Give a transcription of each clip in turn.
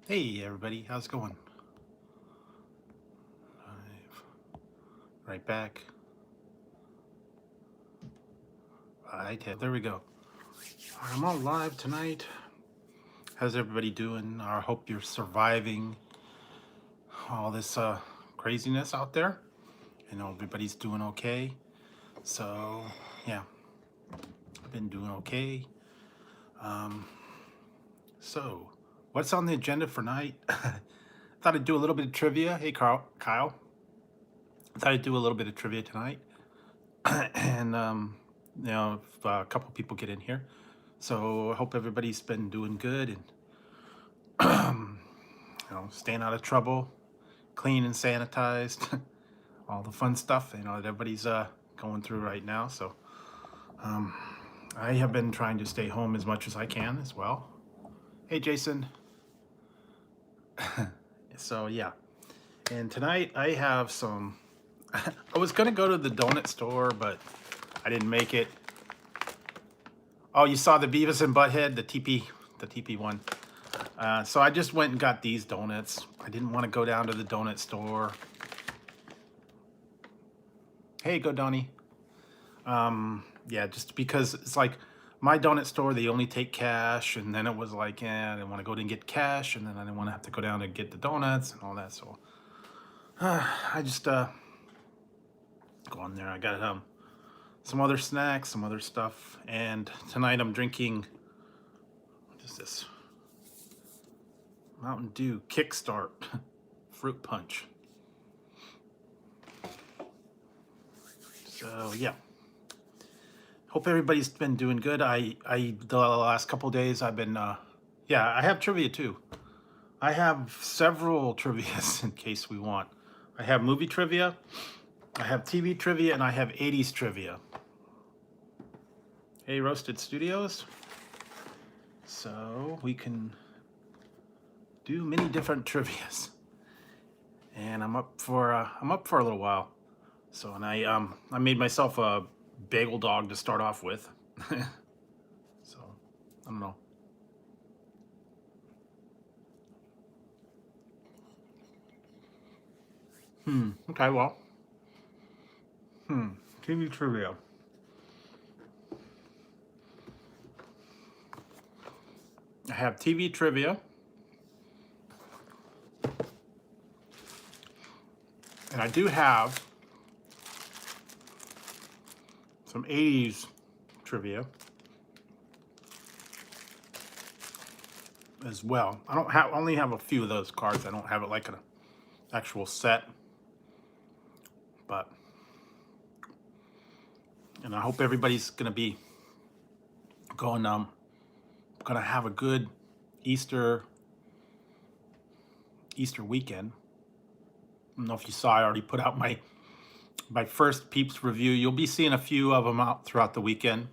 Hey everybody, how's it going? Live. Right back. Right, there we go. I'm on live tonight. How's everybody doing? I hope you're surviving all this craziness out there. I know everybody's doing okay. So yeah, I've been doing okay. So what's on the agenda for night? Thought I'd do a little bit of trivia. Hey Kyle. I thought I'd do a little bit of trivia tonight. And if a couple people get in here. So I hope everybody's been doing good and staying out of trouble, clean and sanitized, all the fun stuff that everybody's going through right now. So I have been trying to stay home as much as I can as well. Hey Jason. So yeah, and tonight I have some. I was gonna go to the donut store, but I didn't make it. Oh, you saw the Beavis and Butthead, the TP one. So I just went and got these donuts. I didn't want to go down to the donut store. Hey, go Donnie. Yeah, just because it's like my donut store, they only take cash, and then it was like, yeah, I didn't want to go and get cash, and then I didn't want to have to go down and get the donuts and all that. So I just go on there. I got some other snacks, some other stuff, and tonight I'm drinking. What is this? Mountain Dew Kickstart Fruit Punch. So yeah, hope everybody's been doing good. I the last couple days I've been yeah, I have trivia too. I have several trivias in case we want. I have movie trivia, I have TV trivia, and I have 80s trivia. Hey Roasted Studios. So we can do many different trivias. And I'm up for a little while. So, and I made myself a bagel dog to start off with. So, I don't know. Okay, well. TV trivia. I have TV trivia. And I do have some 80s trivia as well. I don't have only have a few of those cards. I don't have it like an actual set. But and I hope everybody's gonna be gonna have a good Easter weekend. I don't know if you saw, I already put out my first Peeps review. You'll be seeing a few of them out throughout the weekend.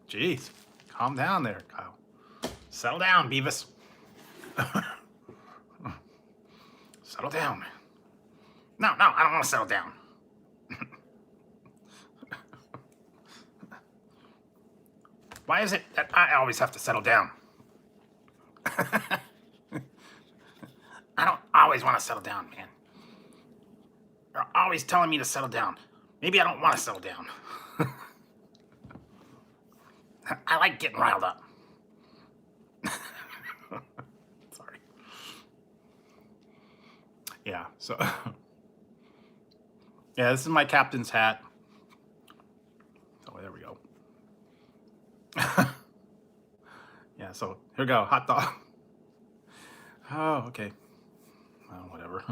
Jeez, calm down there, Kyle. Settle down, Beavis. Settle down. No, I don't want to settle down. Why is it that I always have to settle down? I don't always want to settle down, man. You're always telling me to settle down. Maybe I don't want to settle down. I like getting riled up. Sorry. Yeah, so. Yeah, this is my captain's hat. So there we go. Yeah, so here we go. Hot dog. Oh, okay. Well, whatever.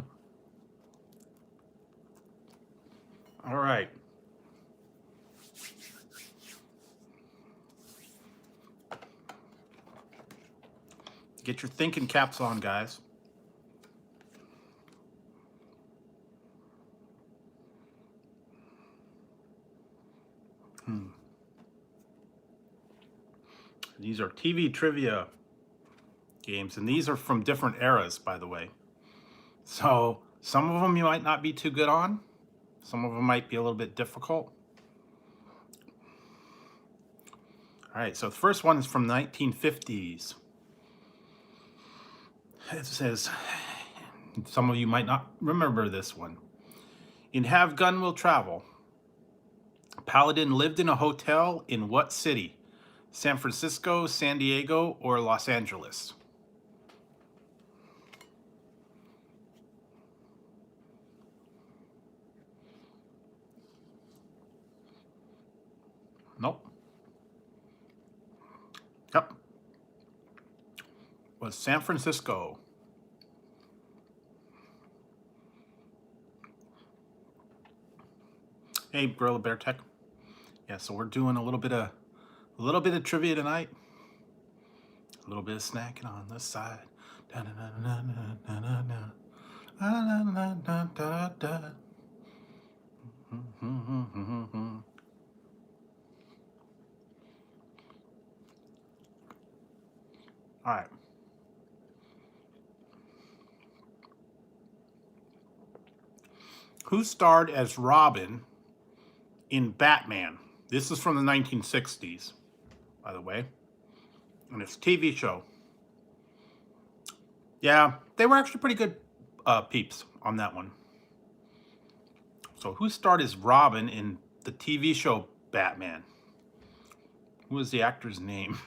All right. Get your thinking caps on, guys. These are TV trivia games, and these are from different eras, by the way. So some of them you might not be too good on. Some of them might be a little bit difficult. All right, so the first one is from the 1950s. It says, some of you might not remember this one. In Have Gun Will Travel, Paladin lived in a hotel in what city? San Francisco, San Diego, or Los Angeles? Nope. Yep. Was San Francisco. Hey, Gorilla Bear Tech. Yeah, so we're doing a little bit of trivia tonight. A little bit of snacking on the side. All right. Who starred as Robin in Batman? This is from the 1960s, by the way. And it's a TV show. Yeah, they were actually pretty good peeps on that one. So who starred as Robin in the TV show Batman? Who was the actor's name?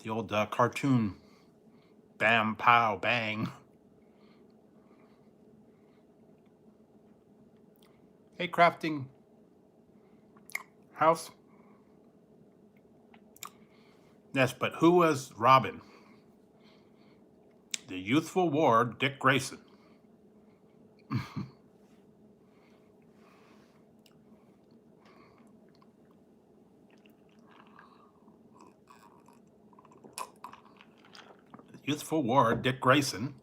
The old cartoon. Bam, pow, bang. Hey, crafting house. Yes, but who was Robin? The youthful ward, Dick Grayson. Youthful ward, Dick Grayson.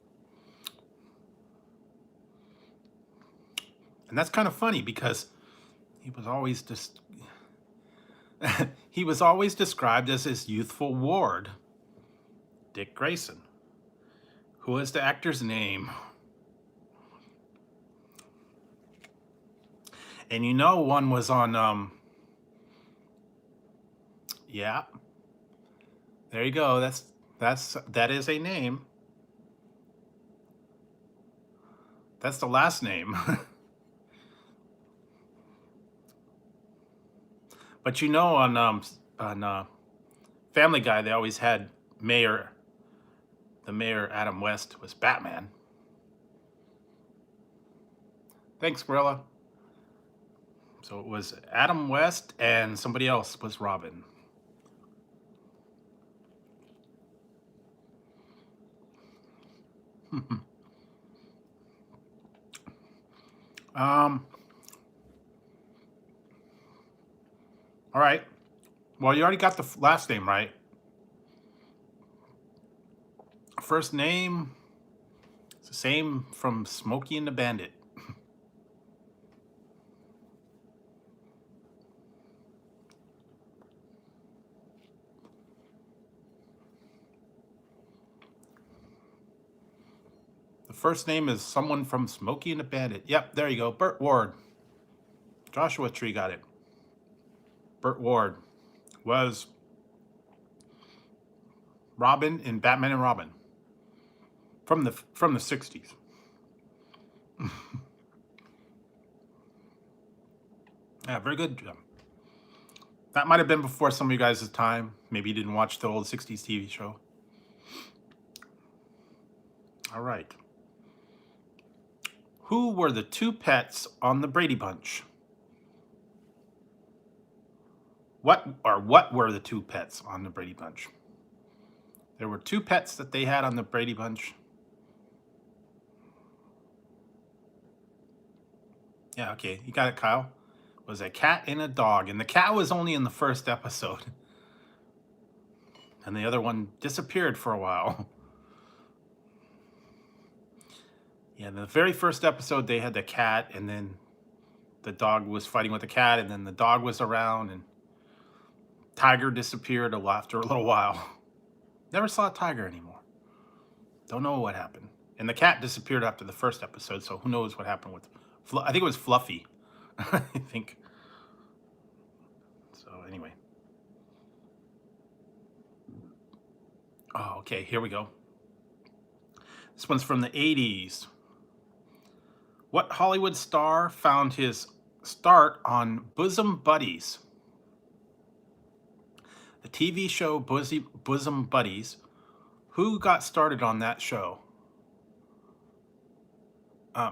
And that's kind of funny because he was always just he was always described as his youthful ward, Dick Grayson. Who was the actor's name? And you know one was on yeah. There you go. That is a name. That's the last name. But you know on Family Guy they always had the mayor Adam West was Batman. Thanks, Gorilla. So it was Adam West and somebody else was Robin. All right. Well, you already got the last name right. First name, it's the same from Smokey and the Bandit. The first name is someone from Smokey and the Bandit. Yep, there you go. Burt Ward. Joshua Tree got it. Burt Ward was Robin in Batman and Robin from the 60s. Yeah, very good. That might have been before some of you guys' time. Maybe you didn't watch the old 60s TV show. All right. Who were the two pets on the Brady Bunch? What were the two pets on the Brady Bunch? There were two pets that they had on the Brady Bunch. Yeah, okay, you got it, Kyle. It was a cat and a dog, and the cat was only in the first episode. And the other one disappeared for a while. Yeah, in the very first episode, they had the cat, and then the dog was fighting with the cat, and then the dog was around, and Tiger disappeared after a little while. Never saw Tiger anymore. Don't know what happened. And the cat disappeared after the first episode, so who knows what happened with... I think it was Fluffy. I think. So anyway. Oh, okay, here we go. This one's from the 80s. What Hollywood star found his start on Bosom Buddies? The TV show Bosom Buddies. Who got started on that show?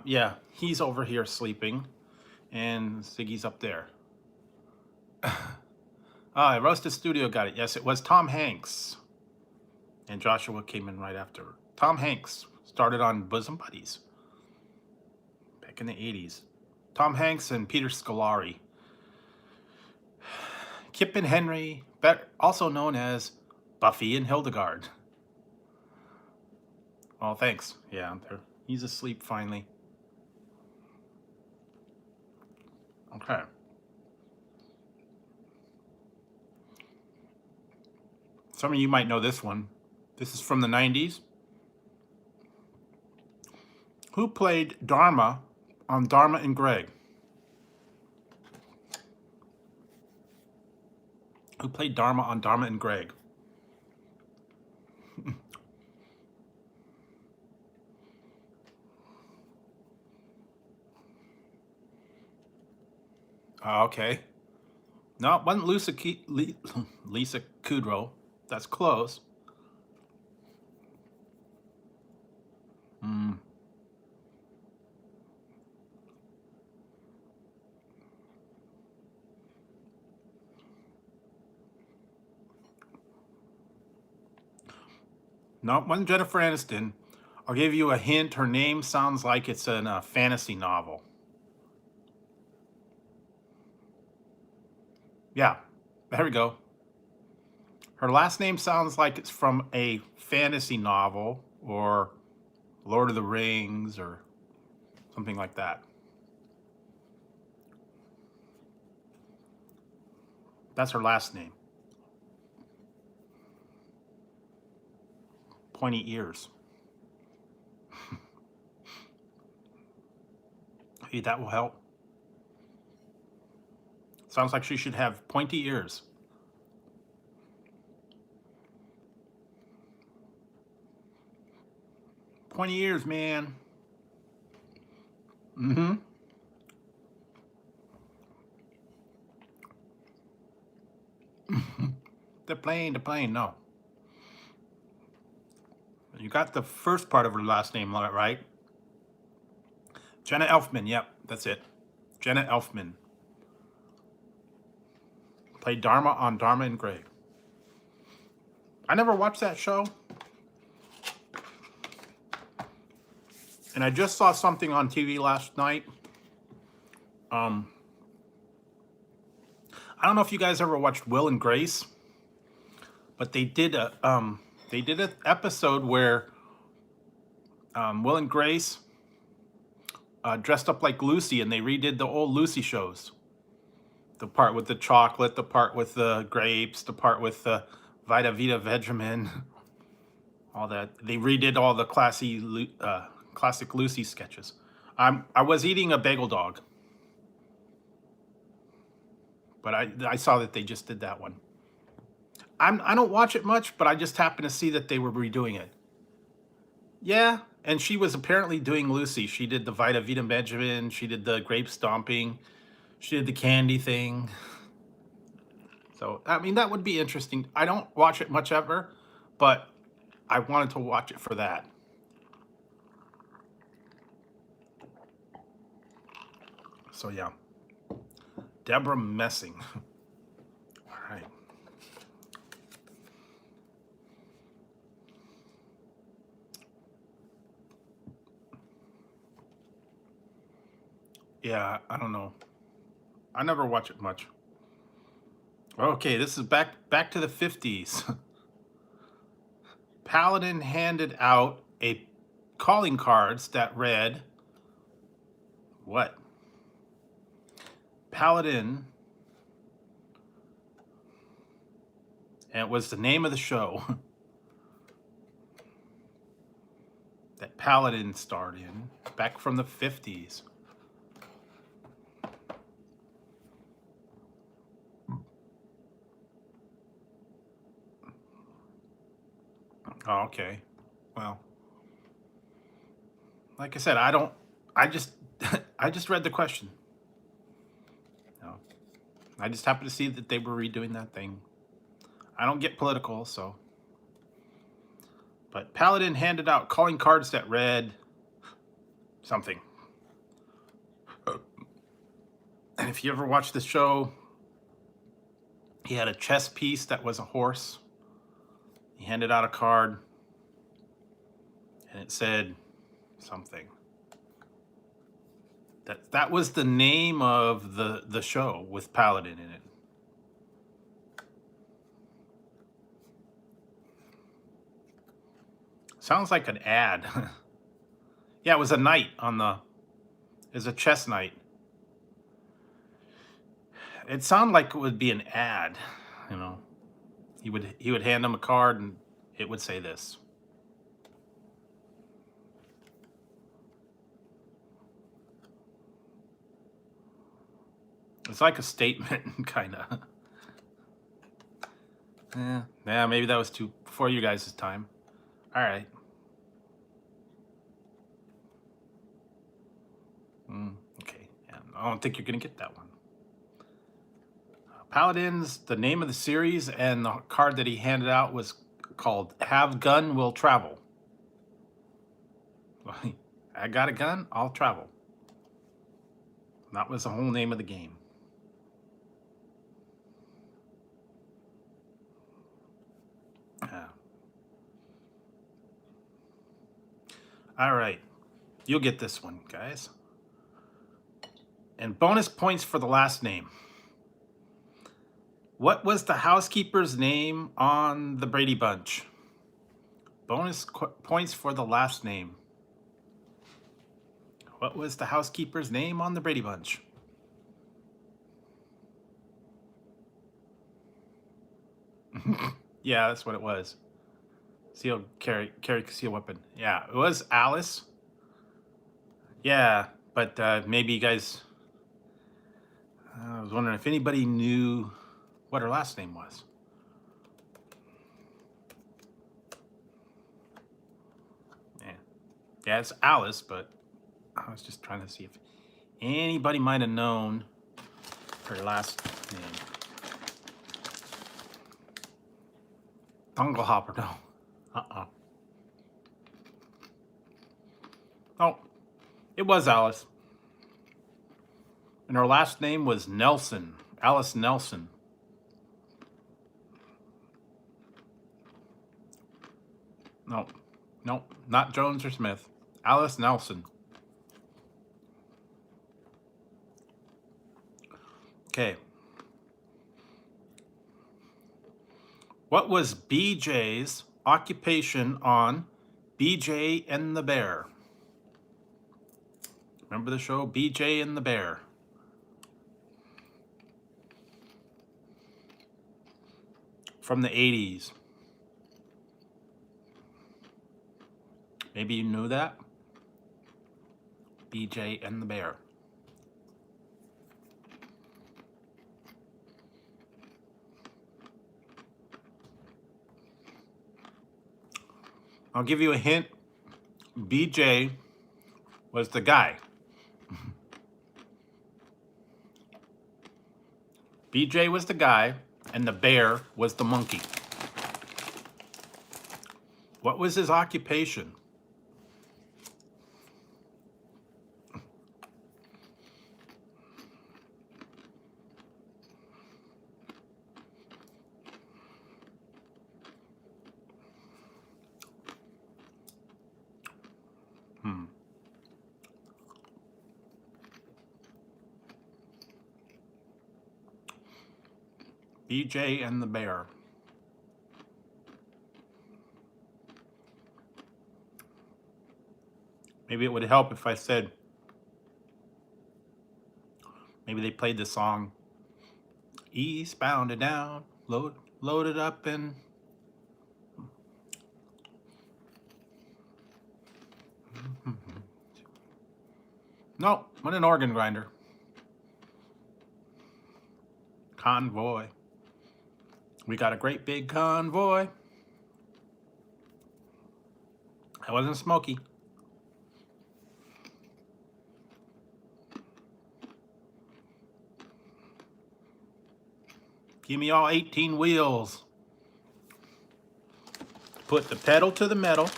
Yeah, he's over here sleeping, and Ziggy's up there. Roasted Studio got it. Yes, it was Tom Hanks. And Joshua came in right after. Tom Hanks started on Bosom Buddies back in the 80s. Tom Hanks and Peter Scolari. Kip and Henry, also known as Buffy and Hildegard. Oh, thanks. Yeah, he's asleep finally. Okay. Some of you might know this one. This is from the 90s. Who played Dharma on Dharma and Greg? Who played Dharma on Dharma and Greg? Okay. No, it wasn't Lisa Kudrow. That's close. No, it wasn't Jennifer Aniston. I'll give you a hint. Her name sounds like it's in a fantasy novel. Yeah, there we go. Her last name sounds like it's from a fantasy novel or Lord of the Rings or something like that. That's her last name. Pointy ears. Hey, that will help. Sounds like she should have pointy ears. Pointy ears, man. Mm-hmm. The plane, no. You got the first part of her last name right. Jenna Elfman, yep, that's it. Jenna Elfman. Played Dharma on Dharma and Greg. I never watched that show. And I just saw something on TV last night. I don't know if you guys ever watched Will and Grace, but they did an episode where Will and Grace dressed up like Lucy, and they redid the old Lucy shows. The part with the chocolate, the part with the grapes, the part with the Vita Vita Vegemin, all that. They redid all the classic Lucy sketches. I was eating a bagel dog, but I saw that they just did that one. I don't watch it much, but I just happened to see that they were redoing it. Yeah, and she was apparently doing Lucy. She did the Vita Vita Benjamin. She did the grape stomping. She did the candy thing. So, I mean, that would be interesting. I don't watch it much ever, but I wanted to watch it for that. So, yeah. Deborah Messing. All right. Yeah, I don't know. I never watch it much. Okay, this is back to the 50s. Paladin handed out a calling cards that read, what? Paladin, and it was the name of the show that Paladin starred in back from the 50s. Oh, okay. Well, like I said, I just, I just read the question. No, I just happened to see that they were redoing that thing. I don't get political, so. But Paladin handed out calling cards that read something. And if you ever watched the show, he had a chess piece that was a horse. He handed out a card, and it said something. That was the name of the show with Paladin in it. Sounds like an ad. Yeah, it was a knight on the. It was a chess knight. It sounded like it would be an ad, you know. He would hand him a card and it would say this. It's like a statement, kind of. Yeah, maybe that was too before you guys' time. All right. Okay. Yeah, I don't think you're gonna get that one. Paladins, the name of the series, and the card that he handed out was called "Have Gun Will Travel." I got a gun, I'll travel. That was the whole name of the game. All right, you'll get this one, guys. And bonus points for the last name. What was the housekeeper's name on the Brady Bunch? Bonus points for the last name. What was the housekeeper's name on the Brady Bunch? Yeah, that's what it was. Carry concealed weapon. Yeah, it was Alice. Yeah, but maybe you guys. I was wondering if anybody knew what her last name was. Yeah, it's Alice, but I was just trying to see if anybody might have known her last name. Dunglehopper, no. Oh, it was Alice. And her last name was Nelson. Alice Nelson. No, not Jones or Smith. Alice Nelson. Okay. What was BJ's occupation on BJ and the Bear? Remember the show BJ and the Bear? From the 80s. Maybe you knew that? BJ and the Bear. I'll give you a hint. BJ was the guy. BJ was the guy, and the bear was the monkey. What was his occupation? BJ and the Bear. Maybe it would help if I said, maybe they played the song, eastbound and down, loaded up and... No, what an organ grinder. Convoy. We got a great big convoy. That wasn't smoky. Give me all 18 wheels. Put the pedal to the metal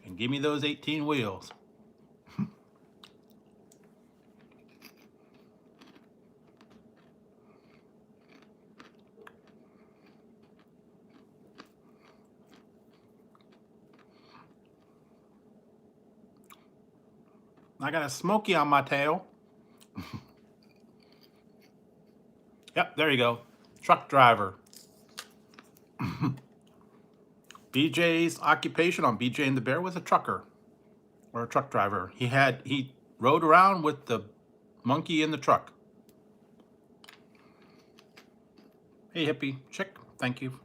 and give me those 18 wheels. I got a smoky on my tail. Yep, there you go. Truck driver. BJ's occupation on BJ and the Bear was a trucker or a truck driver. He rode around with the monkey in the truck. Hey, hippie chick, thank you.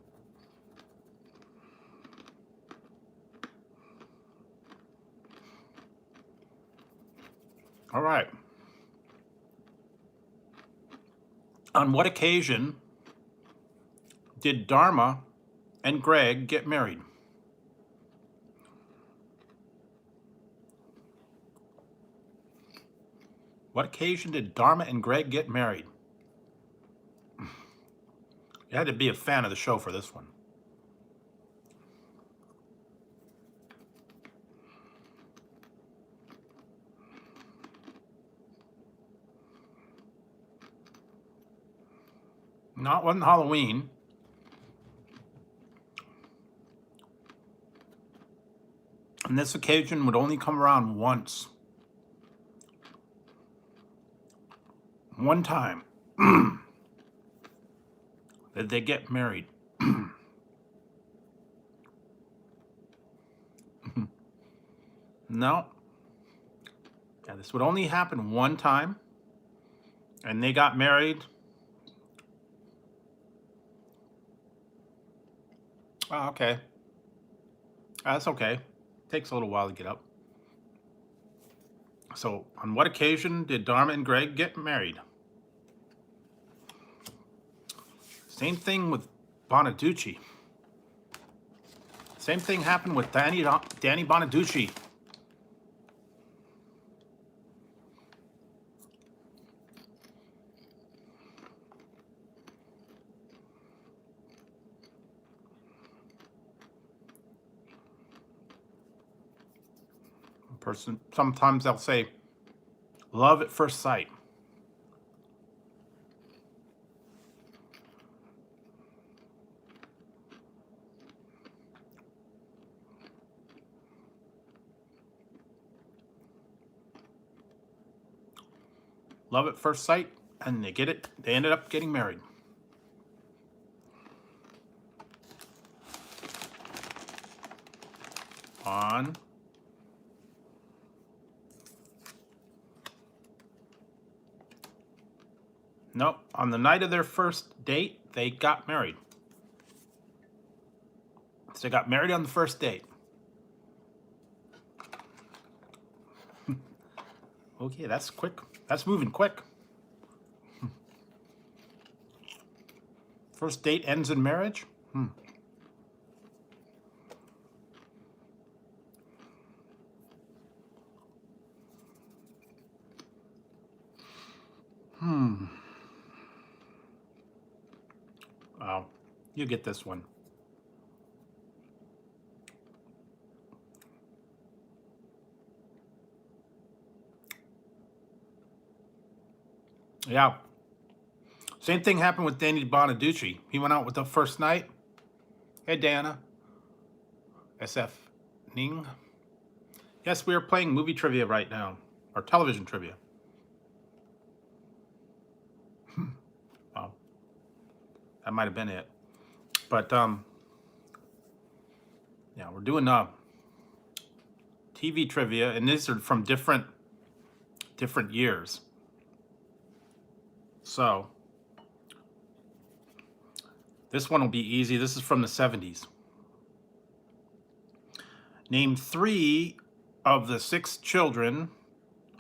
All right. On what occasion did Dharma and Greg get married? What occasion did Dharma and Greg get married? You had to be a fan of the show for this one. No, it wasn't Halloween. And this occasion would only come around once. One time did they get married. No. Yeah, this would only happen one time. And they got married. Oh, okay. That's okay. Takes a little while to get up. So, on what occasion did Dharma and Greg get married? Same thing with Bonaducci. Same thing happened with Danny Bonaducci. Sometimes they'll say, love at first sight. Love at first sight, and they ended up getting married. On the night of their first date, they got married. So they got married on the first date. Okay, that's quick. That's moving quick. First date ends in marriage? Wow, you get this one. Yeah. Same thing happened with Danny Bonaducci. He went out with the first night. Hey, Diana. SF Ning. Yes, we are playing movie trivia right now. Or television trivia. Wow. That might have been it. But, yeah, we're doing TV trivia, and these are from different years. So, this one will be easy. This is from the 70s. Name 3 of the 6 children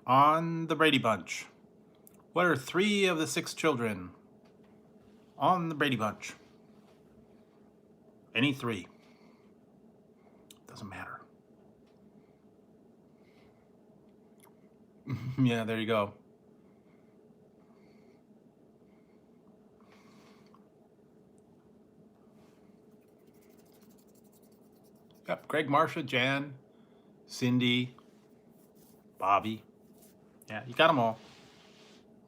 on the Brady Bunch. What are 3 of the 6 children on the Brady Bunch? Any 3. Doesn't matter. Yeah, there you go. Yep, Greg, Marsha, Jan, Cindy, Bobby. Yeah, you got them all.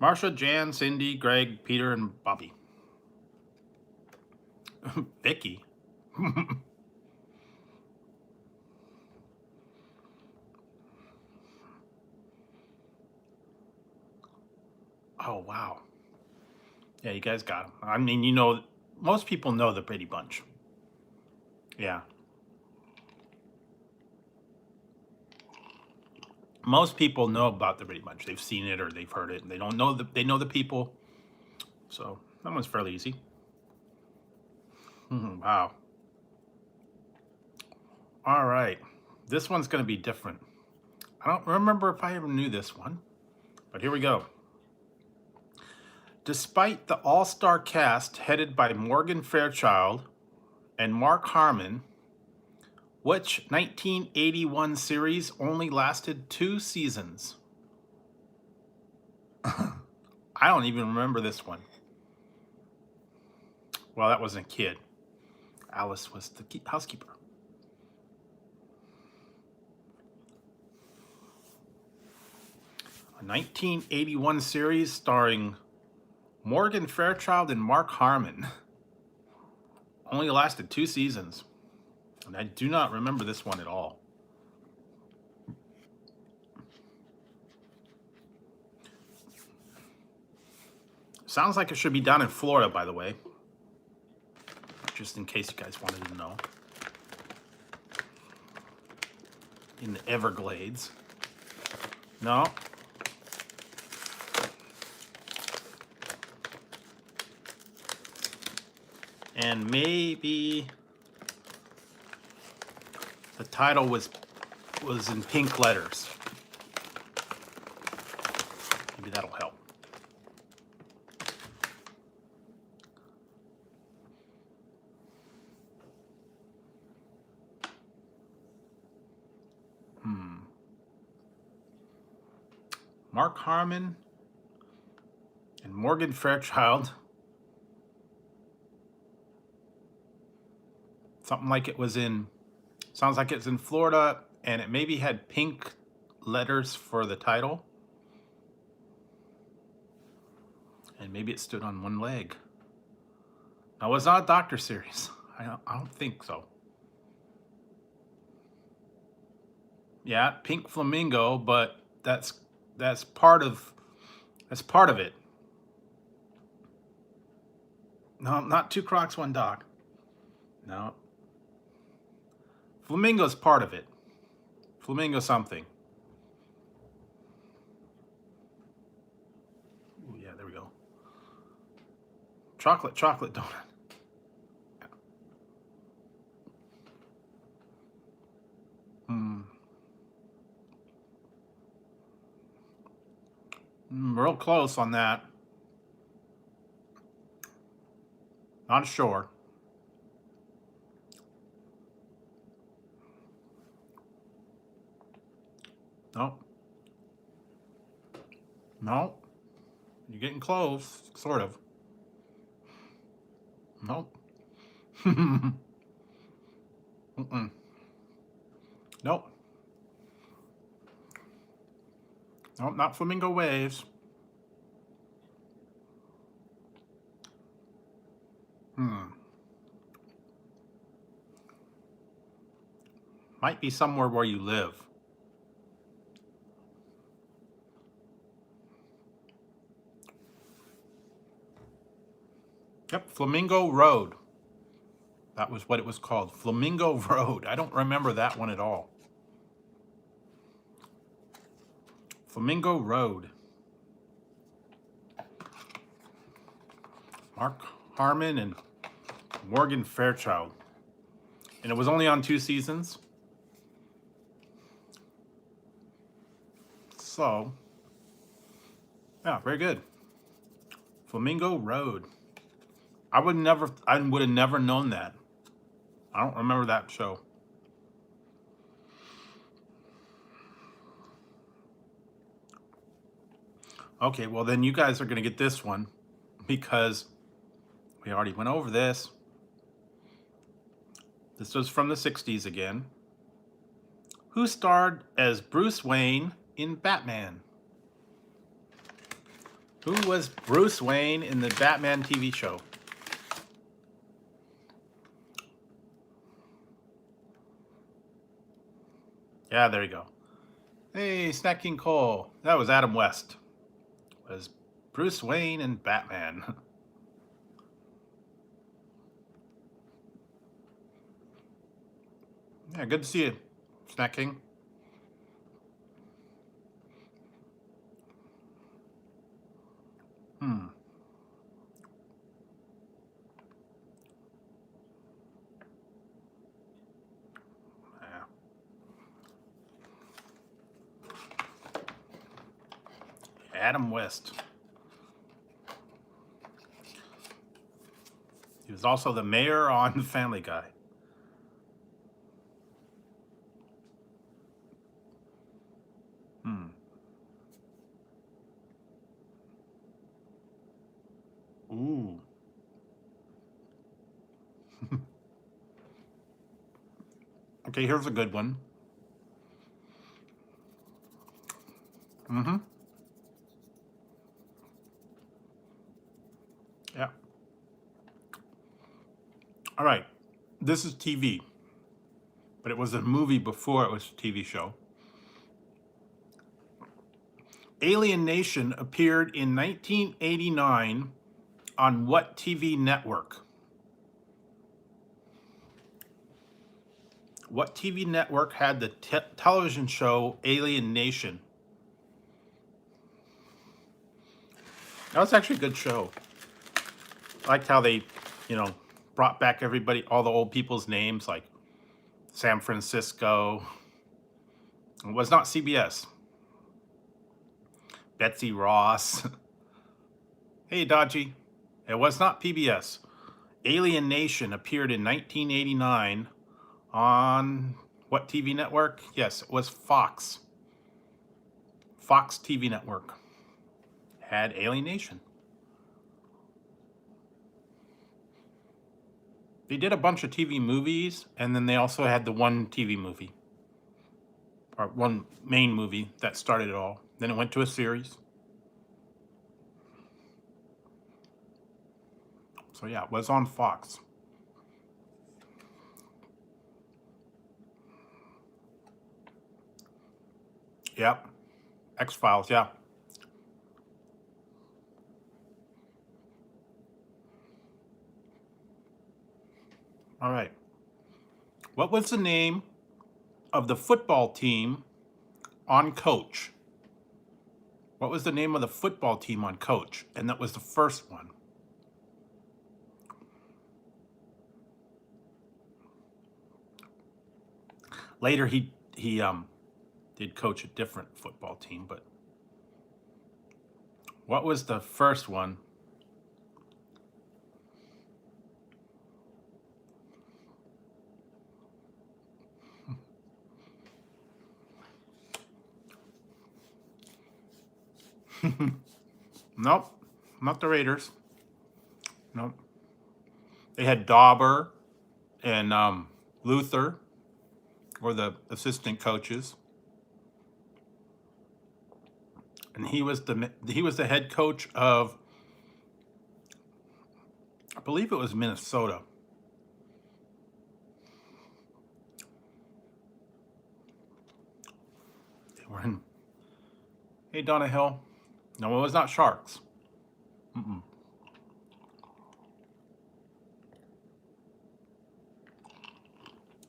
Marsha, Jan, Cindy, Greg, Peter, and Bobby. Vicky. Oh, wow. Yeah, you guys got them. I mean, you know, most people know the Brady Bunch. Yeah. Most people know about the Brady Bunch. They've seen it or they've heard it. And they don't know they know the people. So that one's fairly easy. Wow. All right. This one's going to be different. I don't remember if I ever knew this one, but here we go. Despite the all-star cast headed by Morgan Fairchild and Mark Harmon, which 1981 series only lasted 2 seasons? I don't even remember this one. Well, that wasn't a kid. Alice was the housekeeper. A 1981 series starring Morgan Fairchild and Mark Harmon. Only lasted 2 seasons. And I do not remember this one at all. Sounds like it should be down in Florida, by the way. Just in case you guys wanted to know. In the Everglades. No. And maybe the title was in pink letters. Maybe that'll help. Mark Harmon and Morgan Fairchild. Something like it was in, sounds like it's in Florida, and it maybe had pink letters for the title. And maybe it stood on one leg. Now, it was not a doctor series. I don't think so. Yeah, Pink Flamingo, but that's part of it. No, not 2 Crocs, 1 Dog. No. Flamingo's part of it. Flamingo something. Ooh, yeah, there we go. Chocolate donut. Real close on that. Not sure. Nope. Nope. You're getting close, sort of. Nope. Nope. Nope, not Flamingo Waves. Might be somewhere where you live. Yep, Flamingo Road. That was what it was called, Flamingo Road. I don't remember that one at all. Flamingo Road. Mark Harmon and Morgan Fairchild. And it was only on 2 seasons. So, yeah, very good. Flamingo Road. I would have never known that. I don't remember that show. Okay, well then you guys are going to get this one because we already went over this. This was from the 60s again. Who starred as Bruce Wayne in Batman? Who was Bruce Wayne in the Batman TV show? Yeah, there you go. Hey, Snack King Cole. That was Adam West. Was Bruce Wayne in Batman. Yeah, good to see you, Snack King. Hmm. Yeah. Adam West. He was also the mayor on Family Guy. Hmm. Ooh. Okay, here's a good one. Mm-hmm. Yeah. All right. This is TV, but it was a movie before it was a TV show. Alien Nation appeared in 1989 on what TV network? What TV network had the television show Alien Nation? That was actually a good show. I liked how they, brought back everybody, all the old people's names, like San Francisco. It was not CBS. Betsy Ross. Hey, Dodgy. It was not PBS. Alien Nation appeared in 1989 on what TV network? Yes, it was Fox. Fox TV network had Alien Nation. They did a bunch of TV movies, and then they also had the one TV movie, or one main movie that started it all. Then it went to a series. So yeah, it was on Fox. Yep. X-Files, yeah. All right. What was the name of the football team on Coach? What was the name of the football team on Coach? And that was the first one. Later, he did coach a different football team, but what was the first one? Nope, not the Raiders. Nope. They had Dauber and Luther were the assistant coaches, and he was the head coach of, I believe it was Minnesota. They were in. Hey, Donna Hill. No, it was not Sharks. Mm-mm.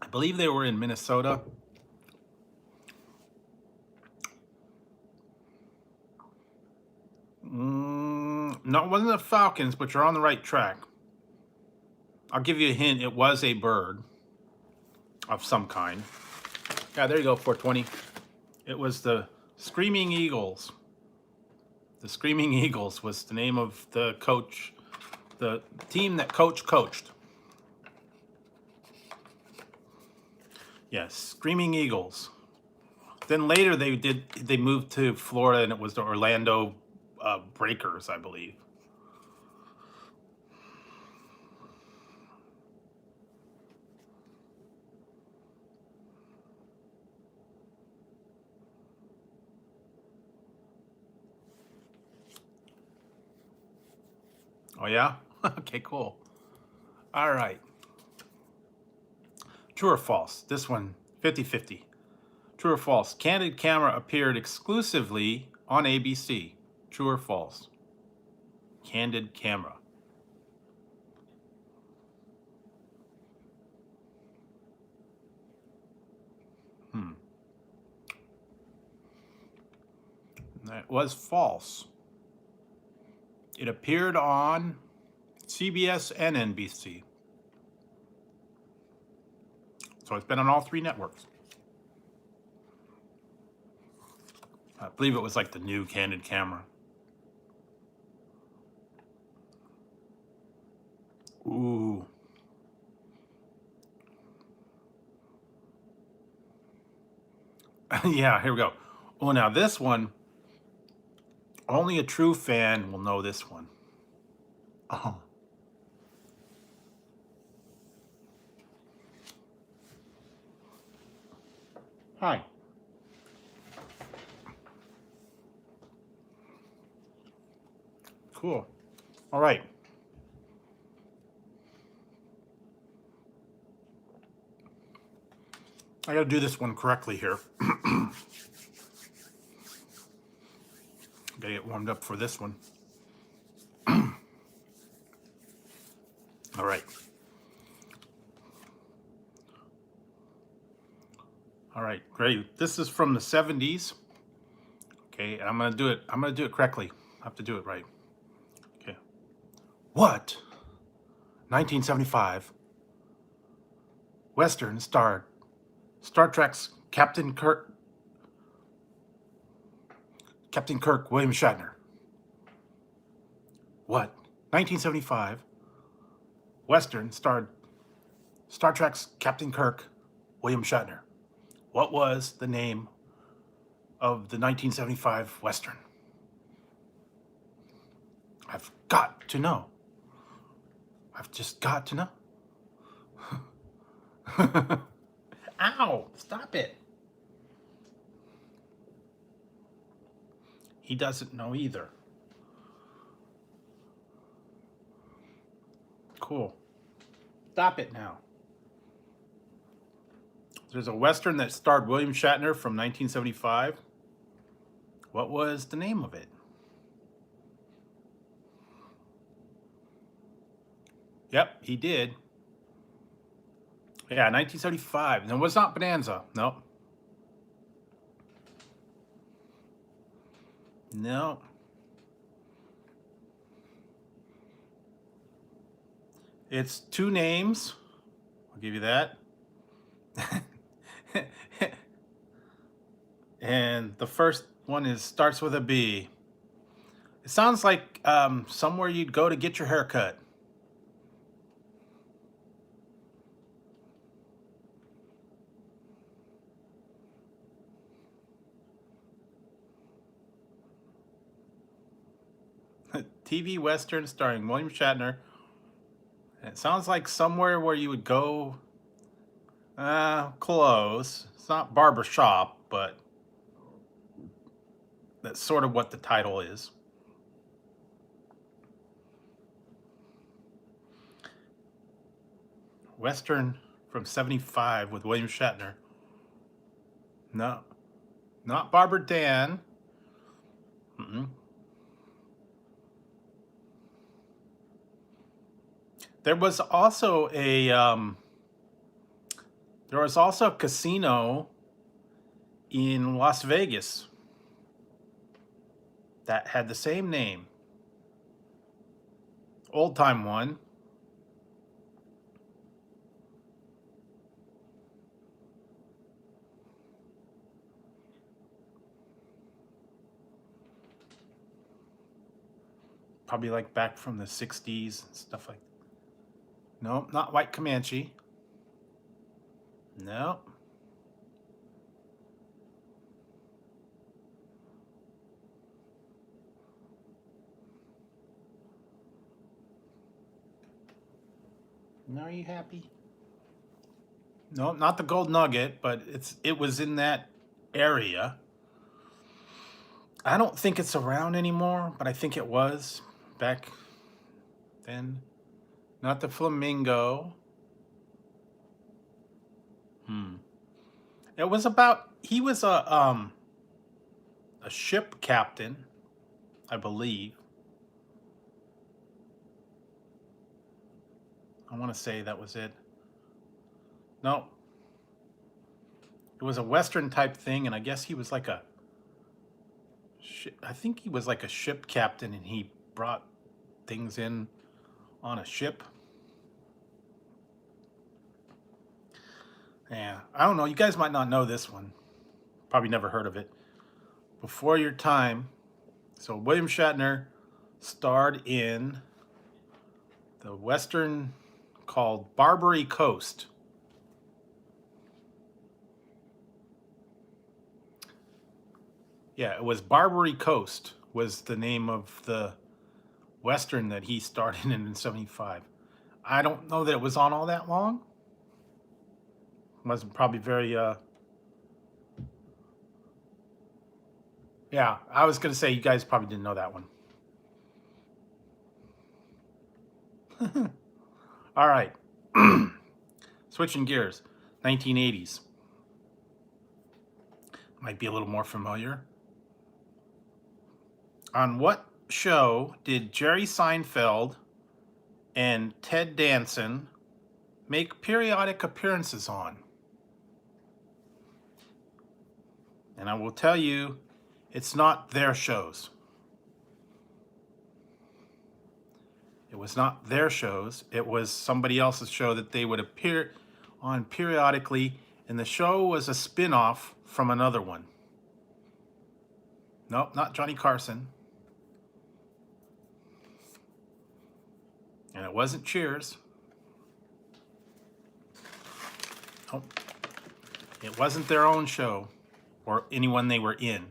I believe they were in Minnesota. No, it wasn't the Falcons, but you're on the right track. I'll give you a hint. It was a bird of some kind. Yeah, there you go, 420. It was the Screaming Eagles. The Screaming Eagles was the name of the coach, the team that Coach coached. Yes, Screaming Eagles. Then later they moved to Florida, and it was the Orlando breakers, I believe. Oh yeah? Okay, cool. All right. True or false? This one, 50-50. True or false? Candid camera appeared exclusively on ABC. True or false? Candid camera. Hmm. That was false. It appeared on CBS and NBC. So it's been on all three networks. I believe it was like the new Candid camera. Ooh. Yeah, here we go. Oh, now this one, only a true fan will know this one. Oh. Hi. Cool. All right. I got to do this one correctly here. Gotta get warmed up for this one. All right. All right, great. This is from the 70s. Okay, and I'm gonna do it. I'm gonna do it correctly. I have to do it right. Okay. What? 1975. Western starred Star Trek's Captain Kirk, William Shatner. What? 1975. Western starred Star Trek's Captain Kirk, William Shatner. What was the name of the 1975 Western? I've got to know. I've just got to know. Ow! Stop it. He doesn't know either. Cool. Stop it now. There's a Western that starred William Shatner from 1975. What was the name of it? Yep, he did. Yeah, 1975. No, it was not Bonanza. No. No. It's two names. I'll give you that. And the first one starts with a B. It sounds like somewhere you'd go to get your hair cut. TV Western starring William Shatner. It sounds like somewhere where you would go. Close. It's not barber shop, but that's sort of what the title is. Western from 75 with William Shatner. No, not Barber Dan. Mm-mm. There was also a casino in Las Vegas that had the same name. Old time one. Probably like back from the 60s and stuff like that. No, not White Comanche. No. Are you happy? No, not the gold nugget, but it was in that area. I don't think it's around anymore, but I think it was back then. Not the flamingo. It was about, he was a ship captain, I believe. I want to say that was it. No. It was a Western type thing, and I guess he was like I think he was like a ship captain, and he brought things in on a ship. Yeah, I don't know. You guys might not know this one. Probably never heard of it. Before Your Time. So William Shatner starred in the Western called Barbary Coast. Yeah, it was Barbary Coast was the name of the Western that he starred in '75. I don't know that it was on all that long. Wasn't probably very yeah, I was gonna say you guys probably didn't know that one. All right. Switching gears. 1980s. Might be a little more familiar. On what show did Jerry Seinfeld and Ted Danson make periodic appearances on? And I will tell you, it's not their shows. It was not their shows. It was somebody else's show that they would appear on periodically, and the show was a spin-off from another one. Nope, not Johnny Carson. And it wasn't Cheers. Nope. It wasn't their own show or anyone they were in.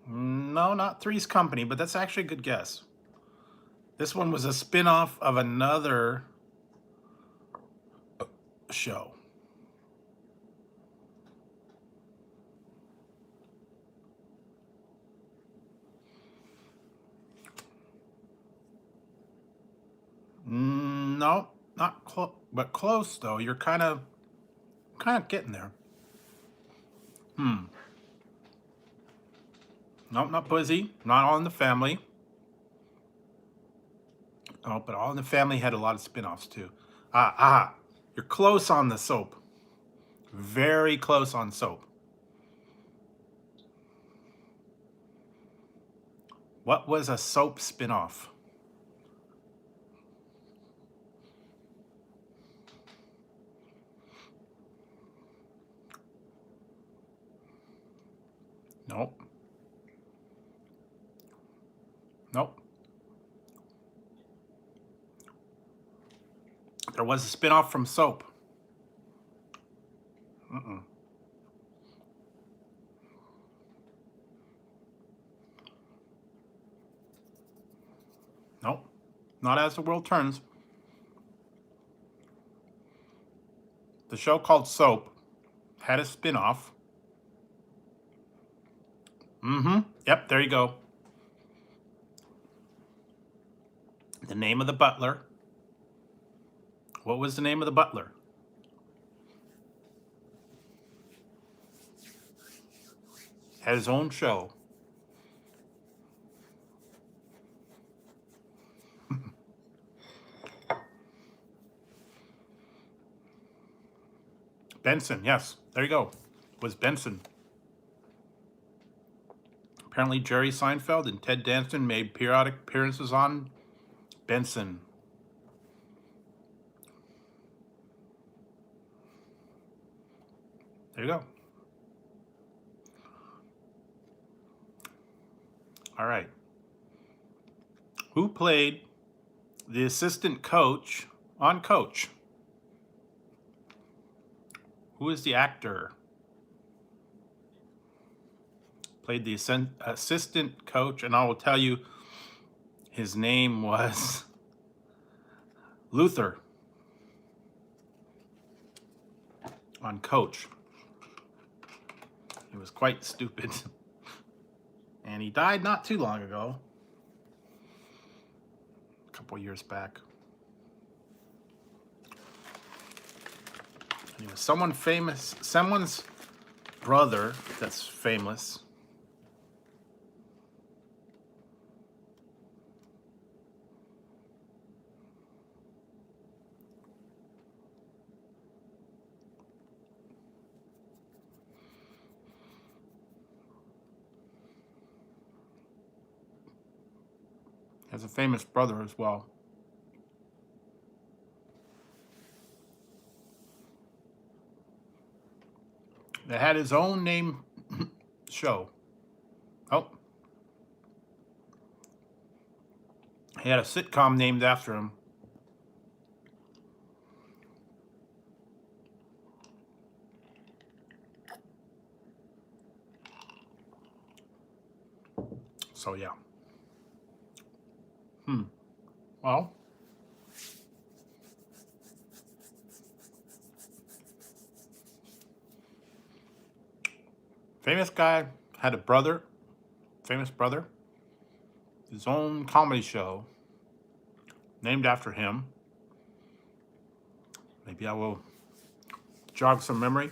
No, not Three's Company, but that's actually a good guess. This one was a spin-off of another show. No, not close, but close though. You're kind of getting there. Nope, not Pussy. Not All in the Family. Oh, but All in the Family had a lot of spin-offs too. You're close on the soap. Very close on soap. What was a soap spin-off? Nope. Nope. There was a spin-off from soap. Nope. Not As the World Turns. The show called Soap had a spin-off. Yep, there you go. The name of the butler. What was the name of the butler? Had his own show. Benson, yes. There you go. It was Benson. Apparently Jerry Seinfeld and Ted Danson made periodic appearances on Benson. There you go. All right. Who played the assistant coach on Coach? Who is the actor? played the assistant coach, and I will tell you, his name was Luther on Coach. He was quite stupid. And he died not too long ago, a couple years back. And he was someone famous, someone's brother that's famous. Has a famous brother as well. That had his own name show. Oh. He had a sitcom named after him. So yeah. Well, famous guy had a brother, famous brother, his own comedy show named after him. Maybe I will jog some memory.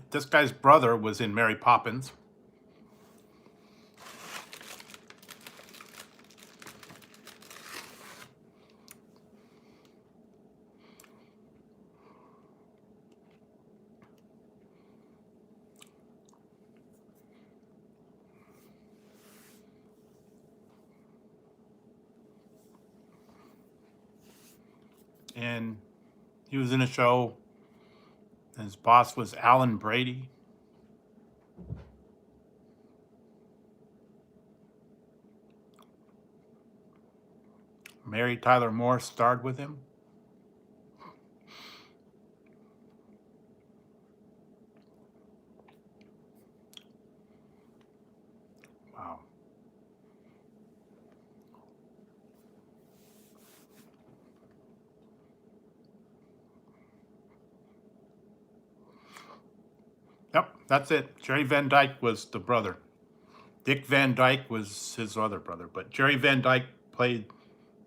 This guy's brother was in Mary Poppins. And he was in a show. His boss was Alan Brady. Mary Tyler Moore starred with him. Wow. Yep, that's it. Jerry Van Dyke was the brother. Dick Van Dyke was his other brother, but Jerry Van Dyke played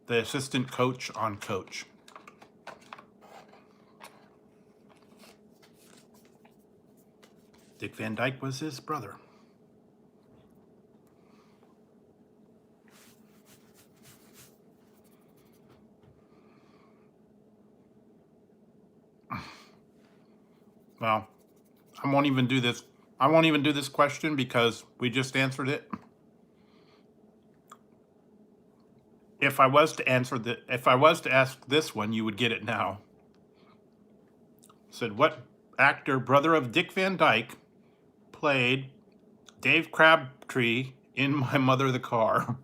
the assistant coach on Coach. Dick Van Dyke was his brother. Well, I won't even do this. I won't even do this question because we just answered it. If I was to ask this one, you would get it now. It said, what actor, brother of Dick Van Dyke, played Dave Crabtree in My Mother the Car?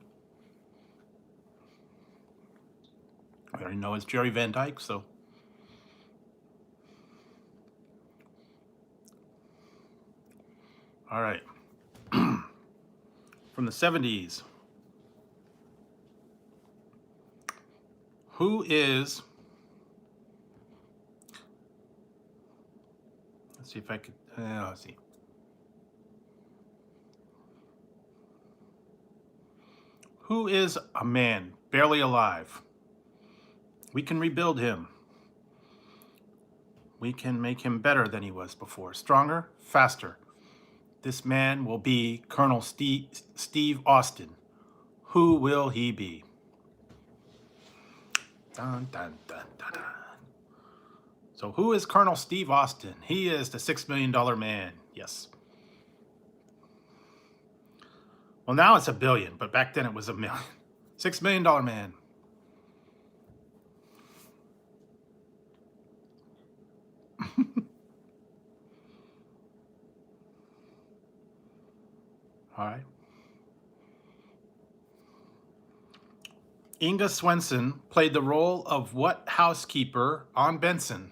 I already know it's Jerry Van Dyke, so. All right. From the 70s. Who is, let's see if I could, let's see. Who is a man barely alive? We can rebuild him. We can make him better than he was before. Stronger, faster. This man will be Colonel Steve Austin. Who will he be? Dun, dun, dun, dun, dun. So who is Colonel Steve Austin? He is the $6 million man. Yes. Well, now it's $1 billion, but back then it was $1 million. $6 million man. All right. Inga Swenson played the role of what housekeeper on Benson?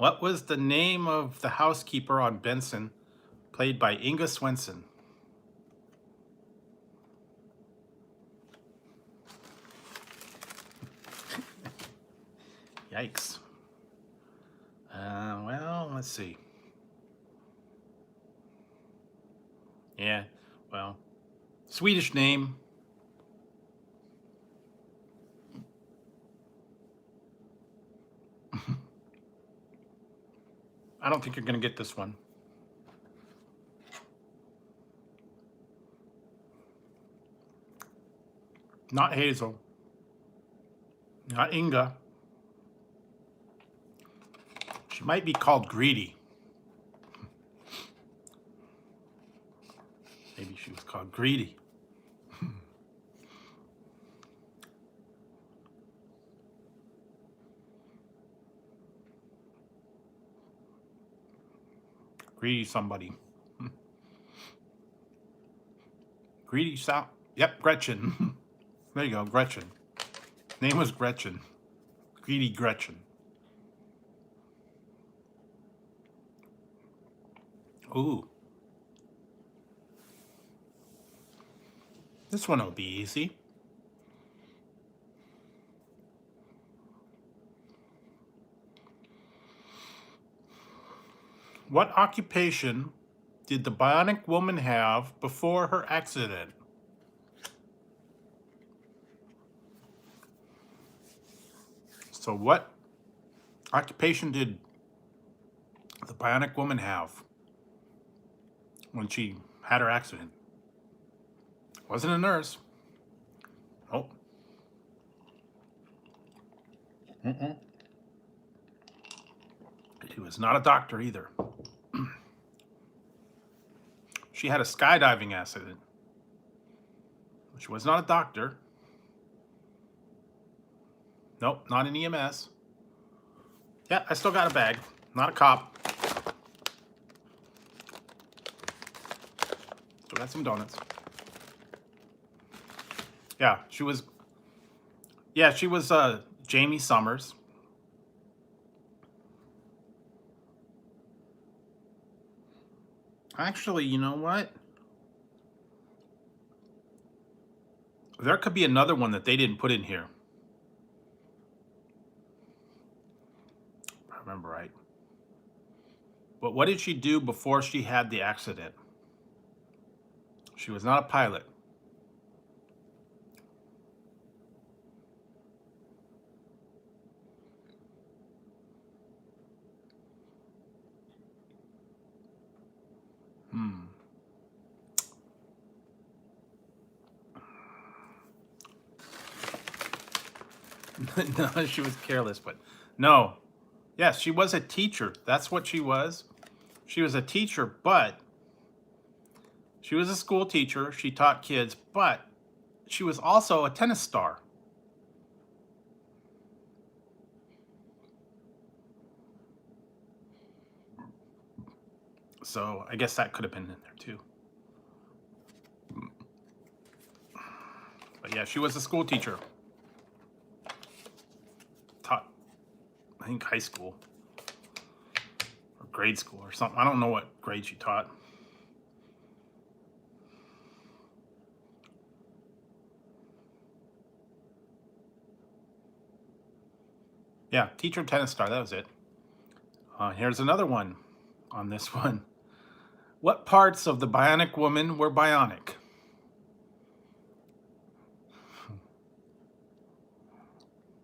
What was the name of the housekeeper on Benson, played by Inga Swenson? Yikes. Well, let's see. Yeah, well, Swedish name. I don't think you're going to get this one. Not Hazel. Not Inga. She might be called Greedy. Maybe she was called Greedy. Greedy somebody. Greedy sound. Yep, Gretchen. There you go, Gretchen. Name was Gretchen. Greedy Gretchen. Ooh. This one will be easy. What occupation did the bionic woman have before her accident? So what occupation did the bionic woman have when she had her accident? Wasn't a nurse. Oh. She was not a doctor either. She had a skydiving accident. She was not a doctor. Nope, not an EMS. Yeah, I still got a bag. Not a cop. Still got some donuts. Yeah, she was Jamie Summers. Actually, you know what? There could be another one that they didn't put in here. If I remember right. But what did she do before she had the accident? She was not a pilot. No, she was careless, but no. Yes, she was a teacher. That's what she was. She was a teacher, but she was a school teacher. She taught kids, but she was also a tennis star. So I guess that could have been in there too. But yeah, she was a school teacher. Taught, I think, high school or grade school or something. I don't know what grade she taught. Yeah, teacher, tennis star. That was it. Here's another one on this one. What parts of the bionic woman were bionic?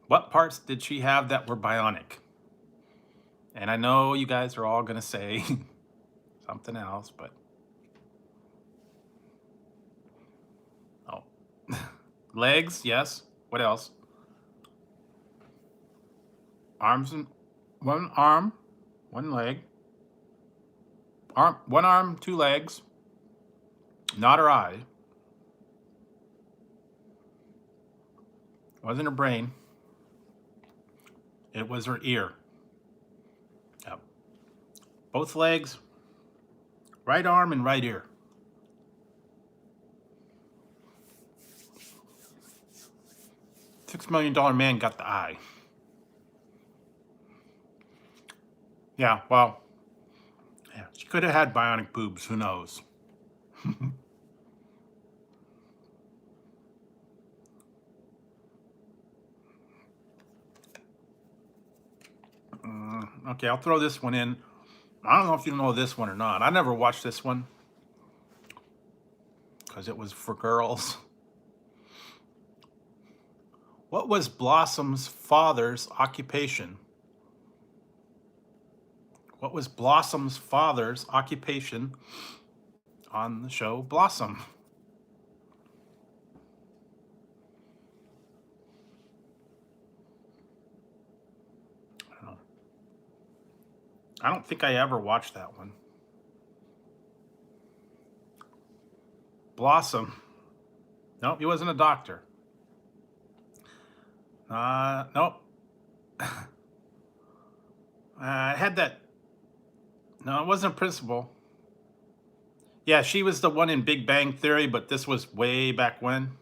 What parts did she have that were bionic? And I know you guys are all going to say something else, but... Oh. Legs, yes. What else? Arms and... One arm, one leg. One arm, two legs. Not her eye. Wasn't her brain. It was her ear. Yep. Both legs, right arm and right ear. $6 million man got the eye. Yeah, well, yeah, she could have had bionic boobs. Who knows? Okay, I'll throw this one in. I don't know if you know this one or not. I never watched this one because it was for girls. What was Blossom's father's occupation? What was Blossom's father's occupation on the show Blossom? I don't think I ever watched that one. Blossom. Nope, he wasn't a doctor. Nope. I had that. No, it wasn't a principal. Yeah, she was the one in Big Bang Theory, but this was way back when.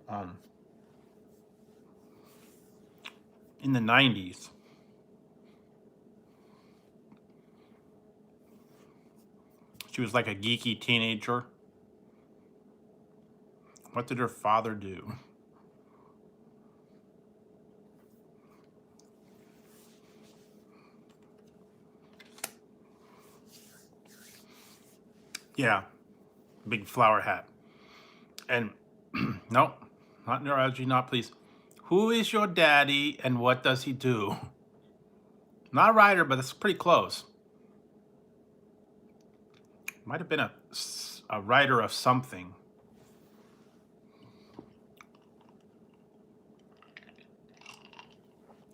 Um, in the 90s. She was like a geeky teenager. What did her father do? Yeah, big flower hat. And nope, not neurology, not please. Who is your daddy and what does he do? Not a writer, but it's pretty close. Might have been a writer of something.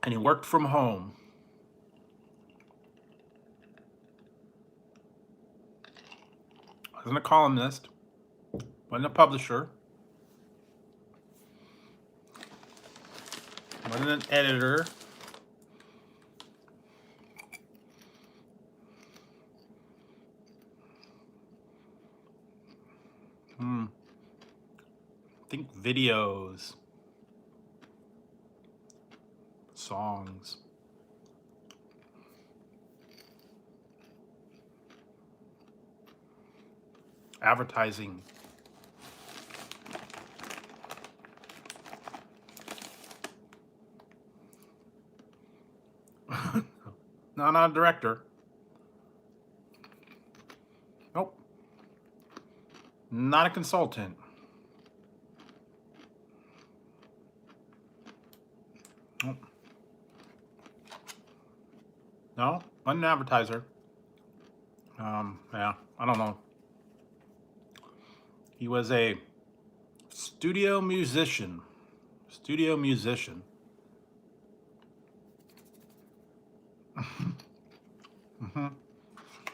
And he worked from home. Wasn't a columnist. Wasn't a publisher. Wasn't an editor. Think videos. Songs. Advertising. No, not a director. Nope. Not a consultant. Nope. No, wasn't an advertiser. Yeah, I don't know. He was a studio musician. Studio musician.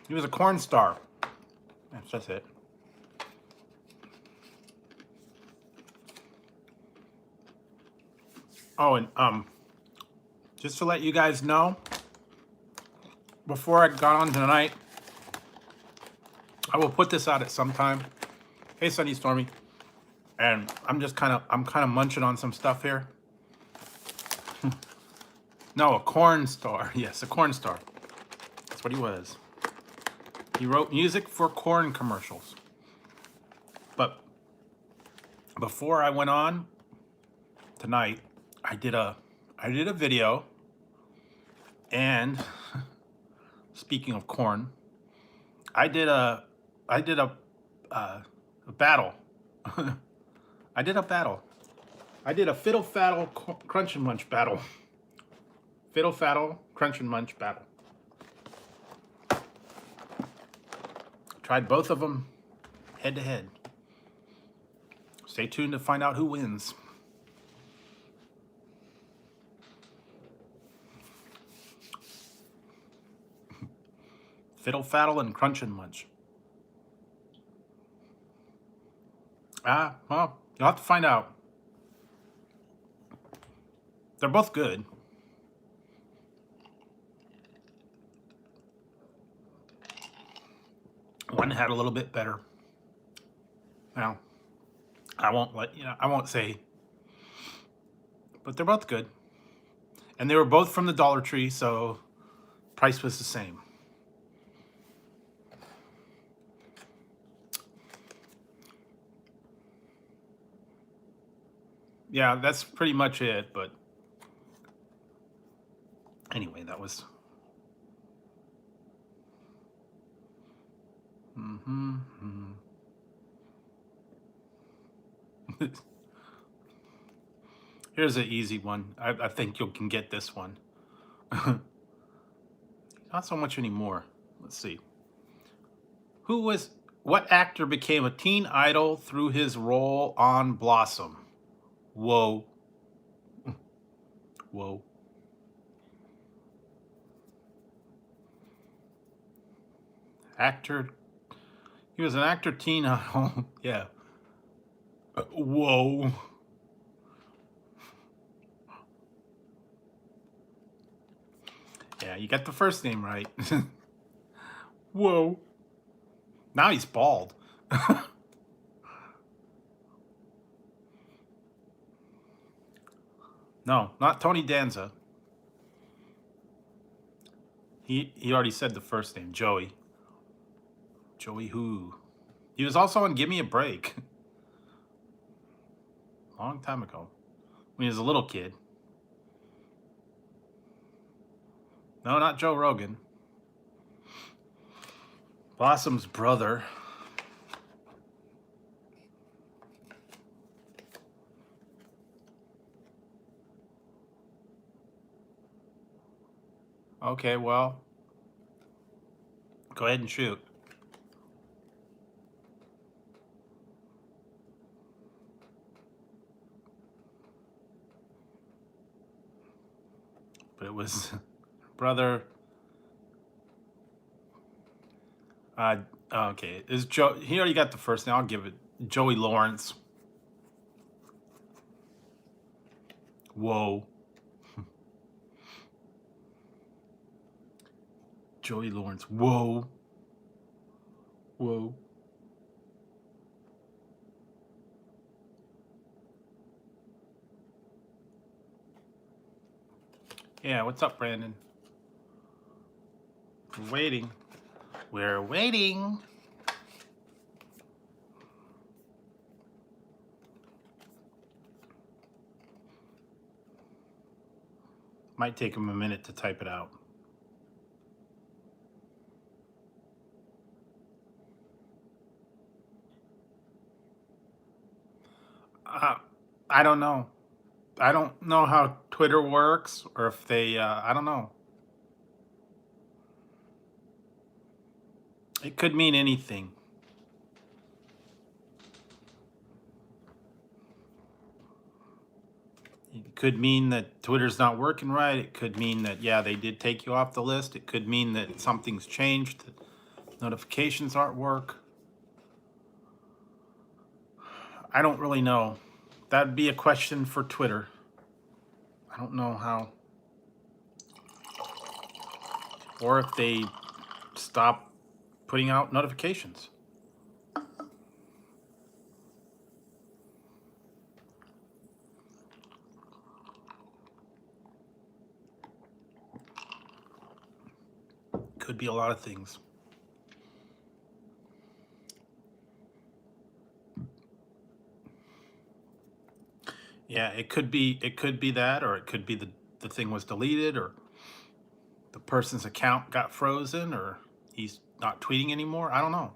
He was a corn star. That's just it. Oh, and just to let you guys know, before I got on tonight, I will put this out at some time. Hey, Sunny Stormy, and I'm kind of munching on some stuff here. No, a corn star. Yes, a corn star. That's what he was. He wrote music for corn commercials. But before I went on tonight, I did a video, and speaking of corn, I did a battle. I did a battle. I did a fiddle faddle crunch and munch battle. Fiddle faddle crunch and munch battle. Tried both of them head to head. Stay tuned to find out who wins. Fiddle faddle and crunch and munch. Well, you'll have to find out. They're both good. One had a little bit better. Well, I won't say, but they're both good. And they were both from the Dollar Tree, so price was the same. Yeah, that's pretty much it. But anyway, that was. Here's an easy one. I think you can get this one. Not so much anymore. Let's see. What actor became a teen idol through his role on Blossom? Whoa. Whoa. Actor. He was an actor teen idol. Yeah. Whoa. Yeah, you got the first name right. Whoa. Now he's bald. No, not Tony Danza. He already said the first name, Joey. Joey who? He was also on Give Me a Break. Long time ago. When he was a little kid. No, not Joe Rogan. Blossom's brother. Okay, well, go ahead and shoot. But it was brother. Okay, is Joe? He already got the first name. I'll give it Joey Lawrence. Whoa. Joey Lawrence. Whoa. Whoa. Yeah, what's up, Brandon? We're waiting. We're waiting. Might take him a minute to type it out. I don't know. I don't know how Twitter works, or if they. I don't know. It could mean anything. It could mean that Twitter's not working right. It could mean that, yeah, they did take you off the list. It could mean that something's changed, that notifications aren't work. I don't really know. That'd be a question for Twitter. I don't know how. Or if they stop putting out notifications. Could be a lot of things. Yeah, it could be that, or it could be the thing was deleted, or the person's account got frozen, or he's not tweeting anymore. I don't know.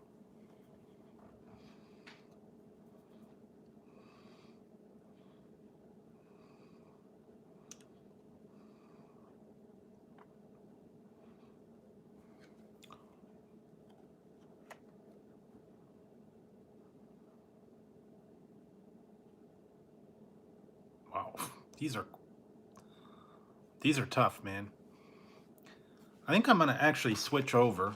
Wow. These are tough, man. I think I'm gonna actually switch over,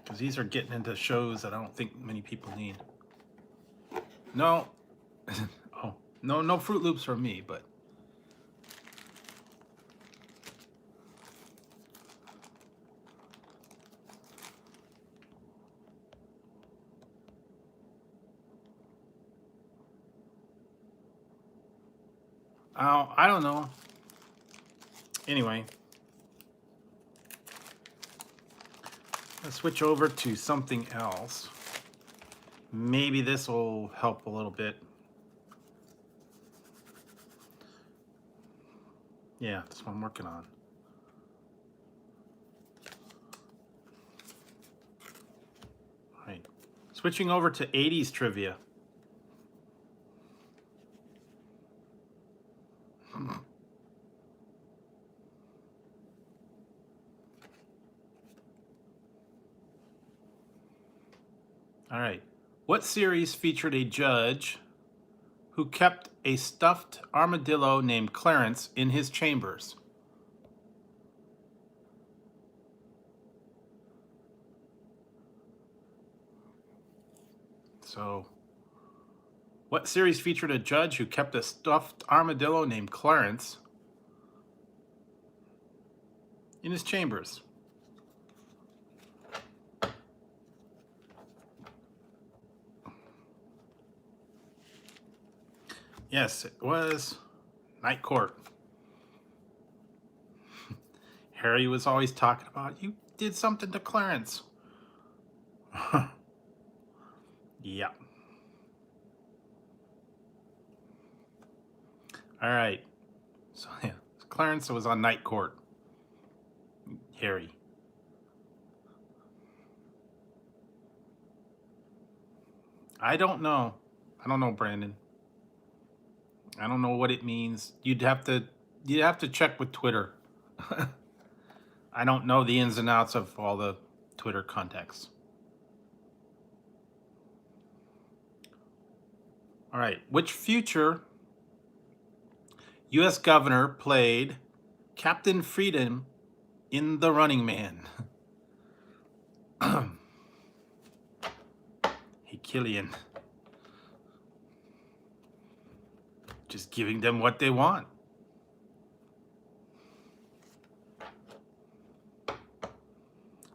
because these are getting into shows that I don't think many people need. No. Oh, no Fruit Loops for me, but I don't know. Anyway, let's switch over to something else. Maybe this will help a little bit. Yeah, that's what I'm working on. All right, switching over to 80s trivia. All right, what series featured a judge who kept a stuffed armadillo named Clarence in his chambers? So, what series featured a judge who kept a stuffed armadillo named Clarence in his chambers? Yes, it was Night Court. Harry was always talking about, you did something to Clarence. Yeah. All right. So, yeah, Clarence was on Night Court. Harry. I don't know. I don't know, Brandon. I don't know what it means. You'd have to check with Twitter. I don't know the ins and outs of all the Twitter contexts. All right. Which future U.S. governor played Captain Freedom in The Running Man? Hey, Killian. Just giving them what they want.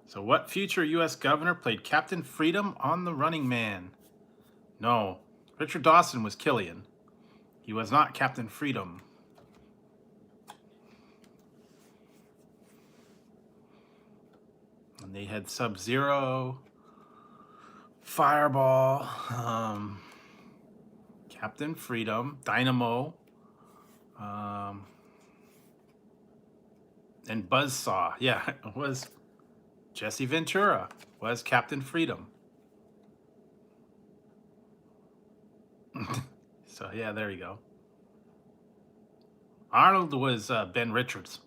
So what future U.S. governor played Captain Freedom on The Running Man? No, Richard Dawson was Killian. He was not Captain Freedom. And they had Sub-Zero, Fireball, Captain Freedom, Dynamo, and Buzzsaw. Yeah, it was Jesse Ventura was Captain Freedom. So yeah, there you go. Arnold was Ben Richards.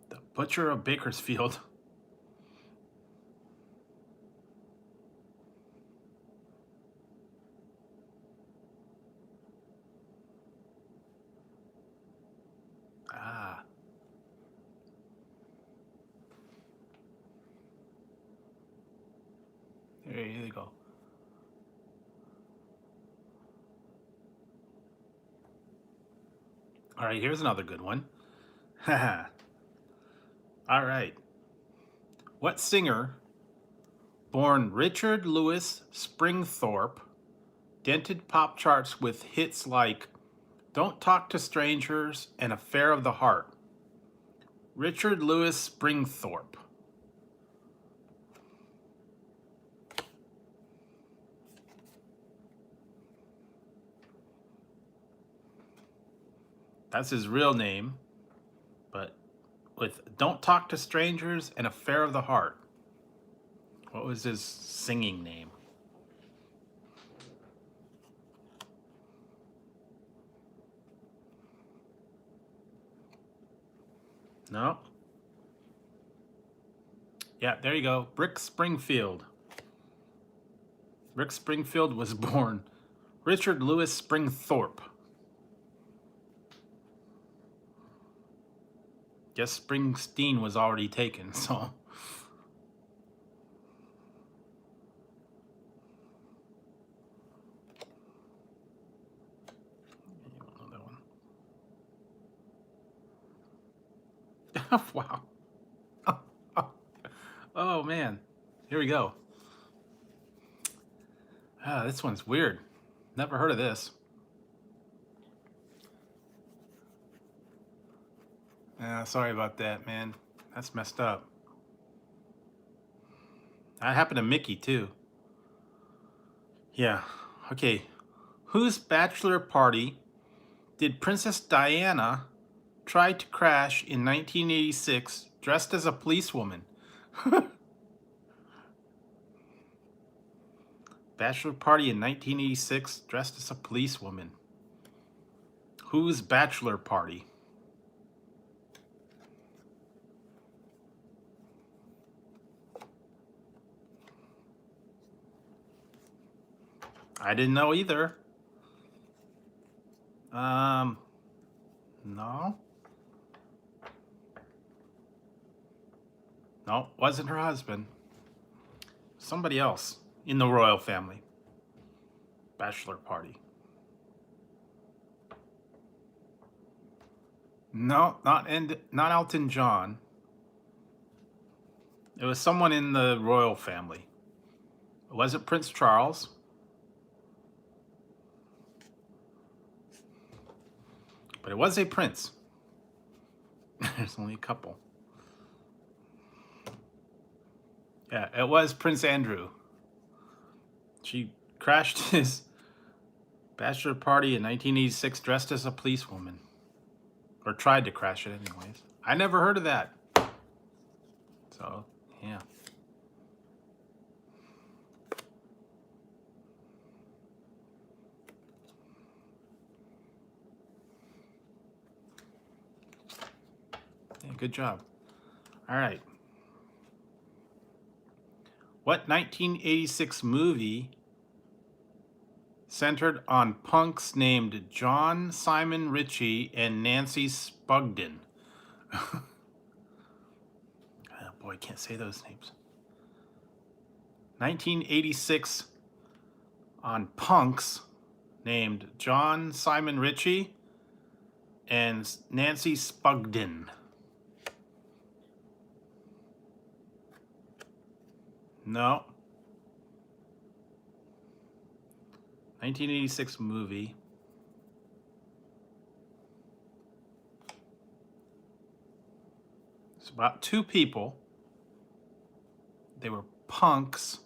The Butcher of Bakersfield. Ah. There you go. All right, here's another good one. All right. What singer, born Richard Louis Springthorpe, dented pop charts with hits like Don't Talk to Strangers and Affair of the Heart? Richard Louis Springthorpe. That's his real name, but with Don't Talk to Strangers and Affair of the Heart. What was his singing name? No? Yeah, there you go. Rick Springfield. Rick Springfield was born Richard Louis Springthorpe. Guess Springsteen was already taken, so. Another one. Wow. Oh, man. Here we go. Ah, this one's weird. Never heard of this. Sorry about that, man. That's messed up. That happened to Mickey, too. Yeah. Okay. Whose bachelor party did Princess Diana try to crash in 1986 dressed as a policewoman? Bachelor party in 1986 dressed as a policewoman. Whose bachelor party? I didn't know either. No. No, wasn't her husband. Somebody else in the royal family. Bachelor party. No, not Elton John. It was someone in the royal family. It wasn't Prince Charles. But it was a prince. There's only a couple. Yeah, it was Prince Andrew. She crashed his bachelor party in 1986 dressed as a policewoman. Or tried to crash it anyways. I never heard of that. So, yeah. Yeah, good job. All right. What 1986 movie centered on punks named John Simon Ritchie and Nancy Spugden? Oh boy, I can't say those names. 1986 on punks named John Simon Ritchie and Nancy Spugden. No. 1986 movie. It's about two people. They were punks.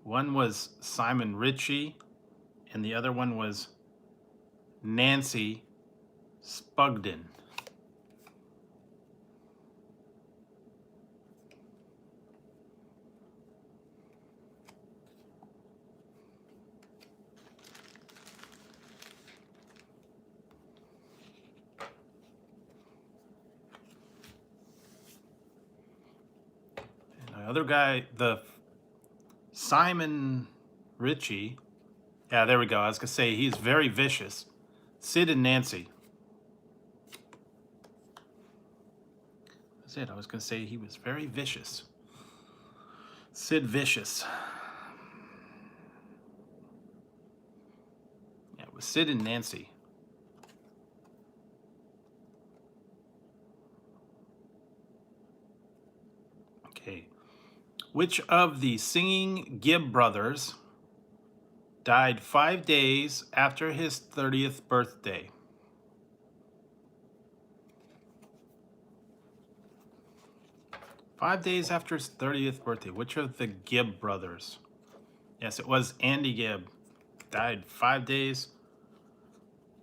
One was Simon Ritchie, and the other one was Nancy Spugden. And the other guy, the Simon Ritchie. Yeah, there we go. I was going to say he's very vicious. Sid and Nancy. That's it. I was going to say he was very vicious. Sid Vicious. Yeah, it was Sid and Nancy. Okay. Which of the singing Gibb brothers died 5 days after his 30th birthday? Five days after his 30th birthday. Which of the Gibb brothers? Yes, it was Andy Gibb. Died 5 days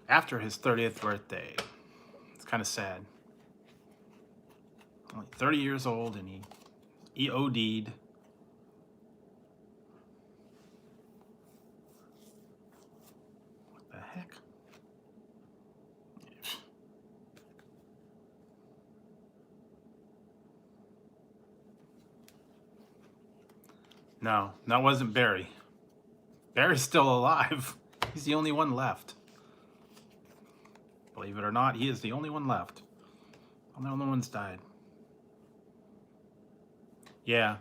after his 30th birthday. It's kind of sad. Only 30 years old and he OD'd. What the heck? No, that wasn't Barry. Barry's still alive. He's the only one left. Believe it or not, he is the only one left. All the other ones died. Yeah.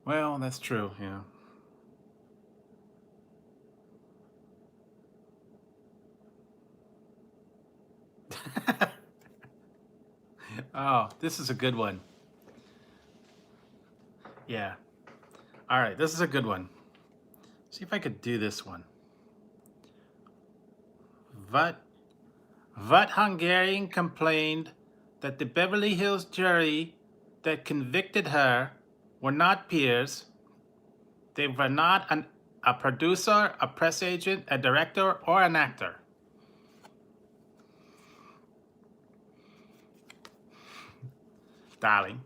Well, that's true, yeah. Oh, this is a good one. Yeah. All right, this is a good one. See if I could do this one. What Hungarian complained that the Beverly Hills jury that convicted her were not peers. They were not a producer, a press agent, a director, or an actor. Darling.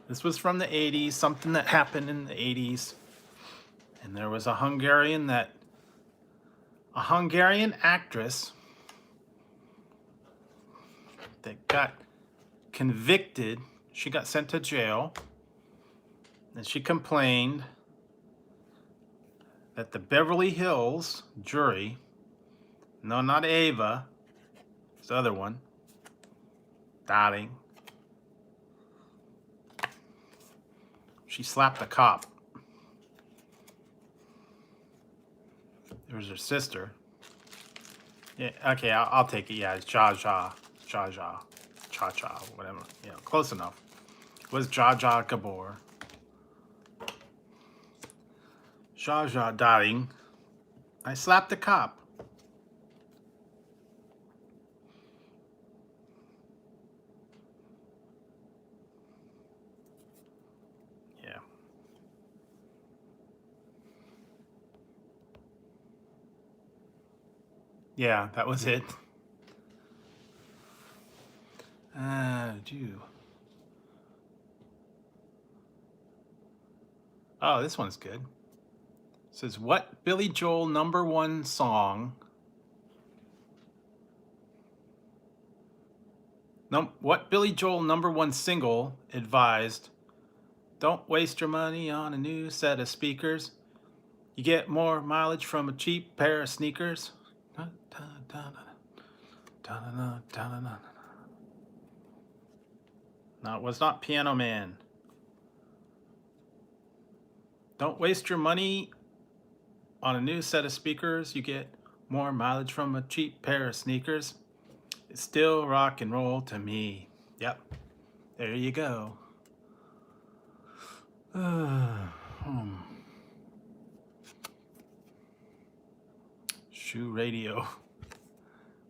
This was from the 80s, something that happened in the 80s. And there was a Hungarian actress that got convicted. She got sent to jail. And she complained that the Beverly Hills jury, no, not Ava, it's the other one, Darling. She slapped a cop. It was her sister. Yeah, okay, I'll take it. Yeah, it's Cha-Cha, whatever. Yeah, close enough. It was Zsa Gabor. Zsa, darling. I slapped the cop. Yeah. Yeah, that was it. Oh, this one's good. It says, what Billy Joel #1 song? What Billy Joel #1 single advised, don't waste your money on a new set of speakers. You get more mileage from a cheap pair of sneakers. No, it was not Piano Man. Don't waste your money on a new set of speakers. You get more mileage from a cheap pair of sneakers. It's still rock and roll to me. Yep. There you go. Shoe radio.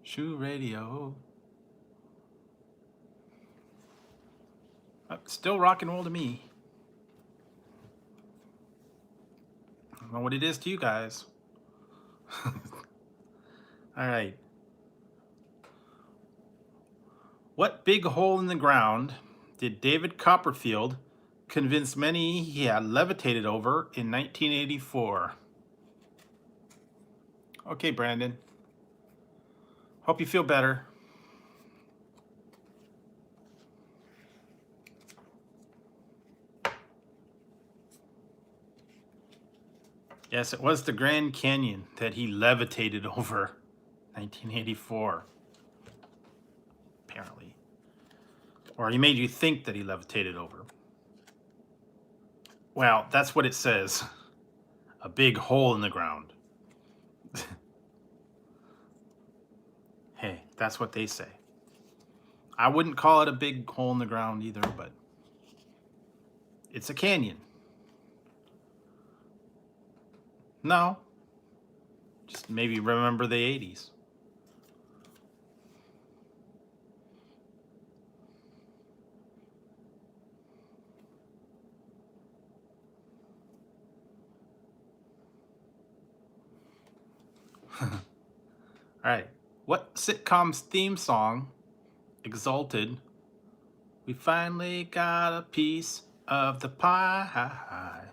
Shoe radio. Still rock and roll to me. I don't know what it is to you guys. All right. What big hole in the ground did David Copperfield convince many he had levitated over in 1984? Okay, Brandon. Hope you feel better. Yes, it was the Grand Canyon that he levitated over 1984. Apparently. Or he made you think that he levitated over. Well, that's what it says. A big hole in the ground. Hey, that's what they say. I wouldn't call it a big hole in the ground either, but it's a canyon. No. Just maybe remember the 80s. All right. What sitcom's theme song exulted, we finally got a piece of the pie?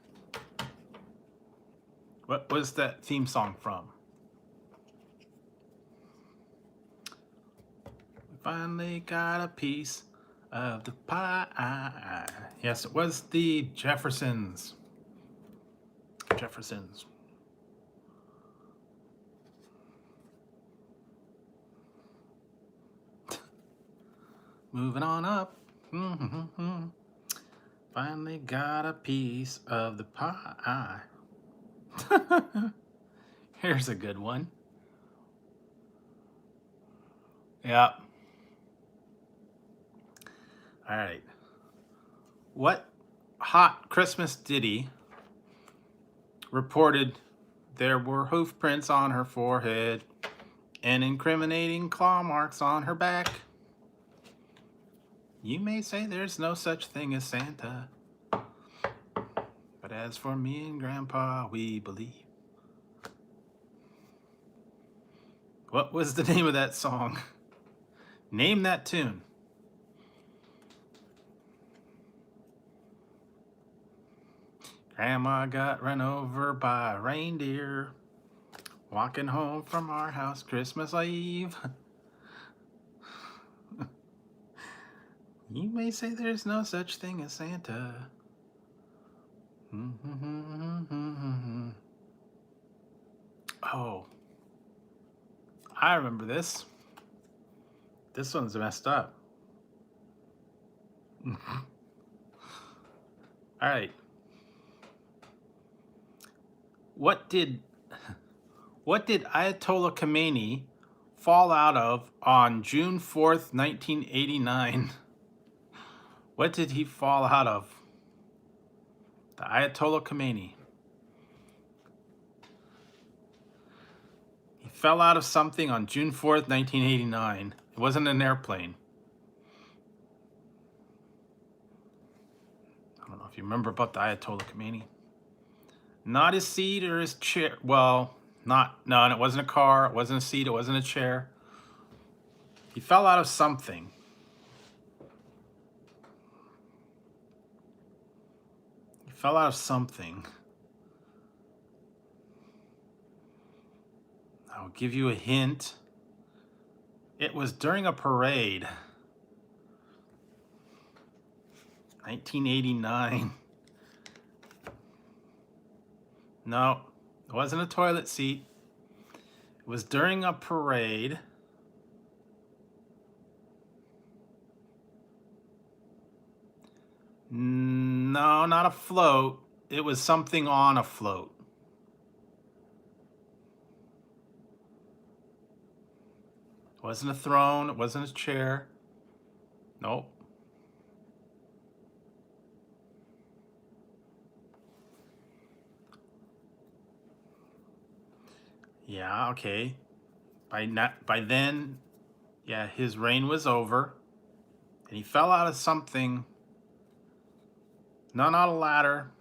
What was that theme song from? We finally got a piece of the pie. Yes, it was the Jeffersons. Jeffersons. Moving on up. Finally got a piece of the pie. Here's a good one. Yeah. All right. What hot Christmas ditty reported there were hoof prints on her forehead and incriminating claw marks on her back? You may say there's no such thing as Santa, but as for me and Grandpa, we believe. What was the name of that song? Name that tune. Grandma got run over by a reindeer walking home from our house Christmas Eve. You may say there's no such thing as Santa. Oh, I remember this. This one's messed up. All right. What did Ayatollah Khomeini fall out of on June 4th, 1989? What did he fall out of? The Ayatollah Khomeini. He fell out of something on June 4th, 1989. It wasn't an airplane. I don't know if you remember about the Ayatollah Khomeini. Not his seat or his chair. Well, no, it wasn't a car. It wasn't a seat. It wasn't a chair. He fell out of something. He fell out of something. I'll give you a hint. It was during a parade. 1989. No, it wasn't a toilet seat. It was during a parade. No, not a float. It was something on a float. It wasn't a throne. It wasn't a chair. Nope. Yeah, okay. By then, yeah, his reign was over, and he fell out of something. No, not a ladder.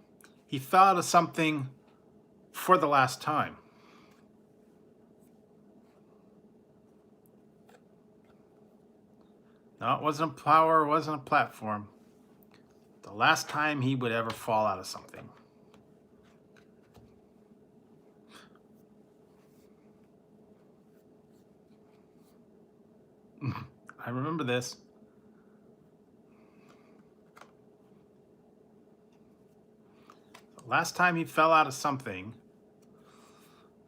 He fell out of something for the last time. No, it wasn't a tower. It wasn't a platform. The last time he would ever fall out of something. I remember this. The last time he fell out of something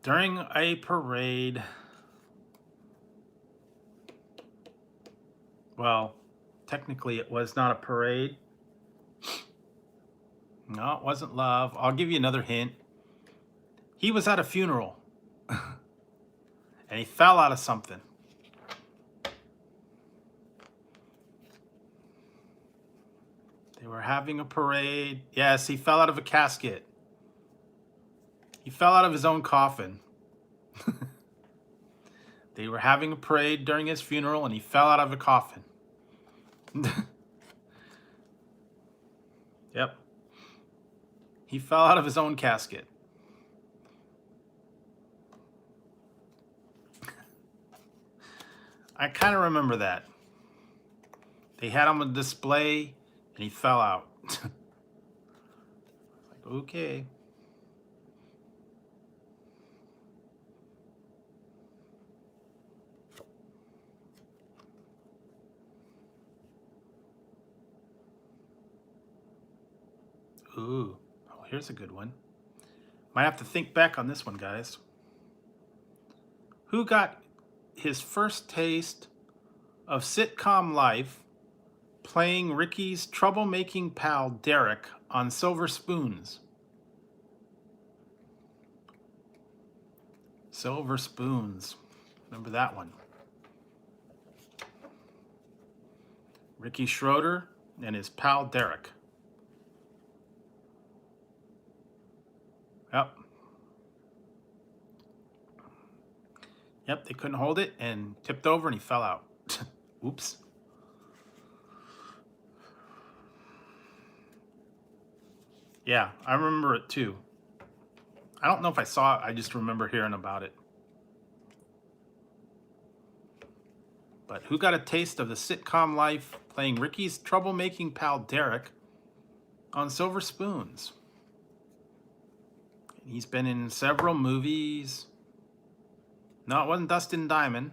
during a parade. Well, technically it was not a parade. No, it wasn't love. I'll give you another hint. He was at a funeral. And he fell out of something. They were having a parade. Yes, he fell out of a casket. He fell out of his own coffin. They were having a parade during his funeral, and he fell out of a coffin. Yep. He fell out of his own casket. I kind of remember that. They had him on display, and he fell out. Like, okay. Ooh, oh, here's a good one. Might have to think back on this one, guys. Who got his first taste of sitcom life playing Ricky's troublemaking pal Derek on Silver Spoons? Silver Spoons. Remember that one? Ricky Schroeder and his pal Derek. Yep. Yep, they couldn't hold it and tipped over and he fell out. Oops. Yeah, I remember it too. I don't know if I saw it, I just remember hearing about it. But who got a taste of the sitcom life playing Ricky's troublemaking pal Derek on silver spoons? He's been in several movies. No, it wasn't Dustin Diamond.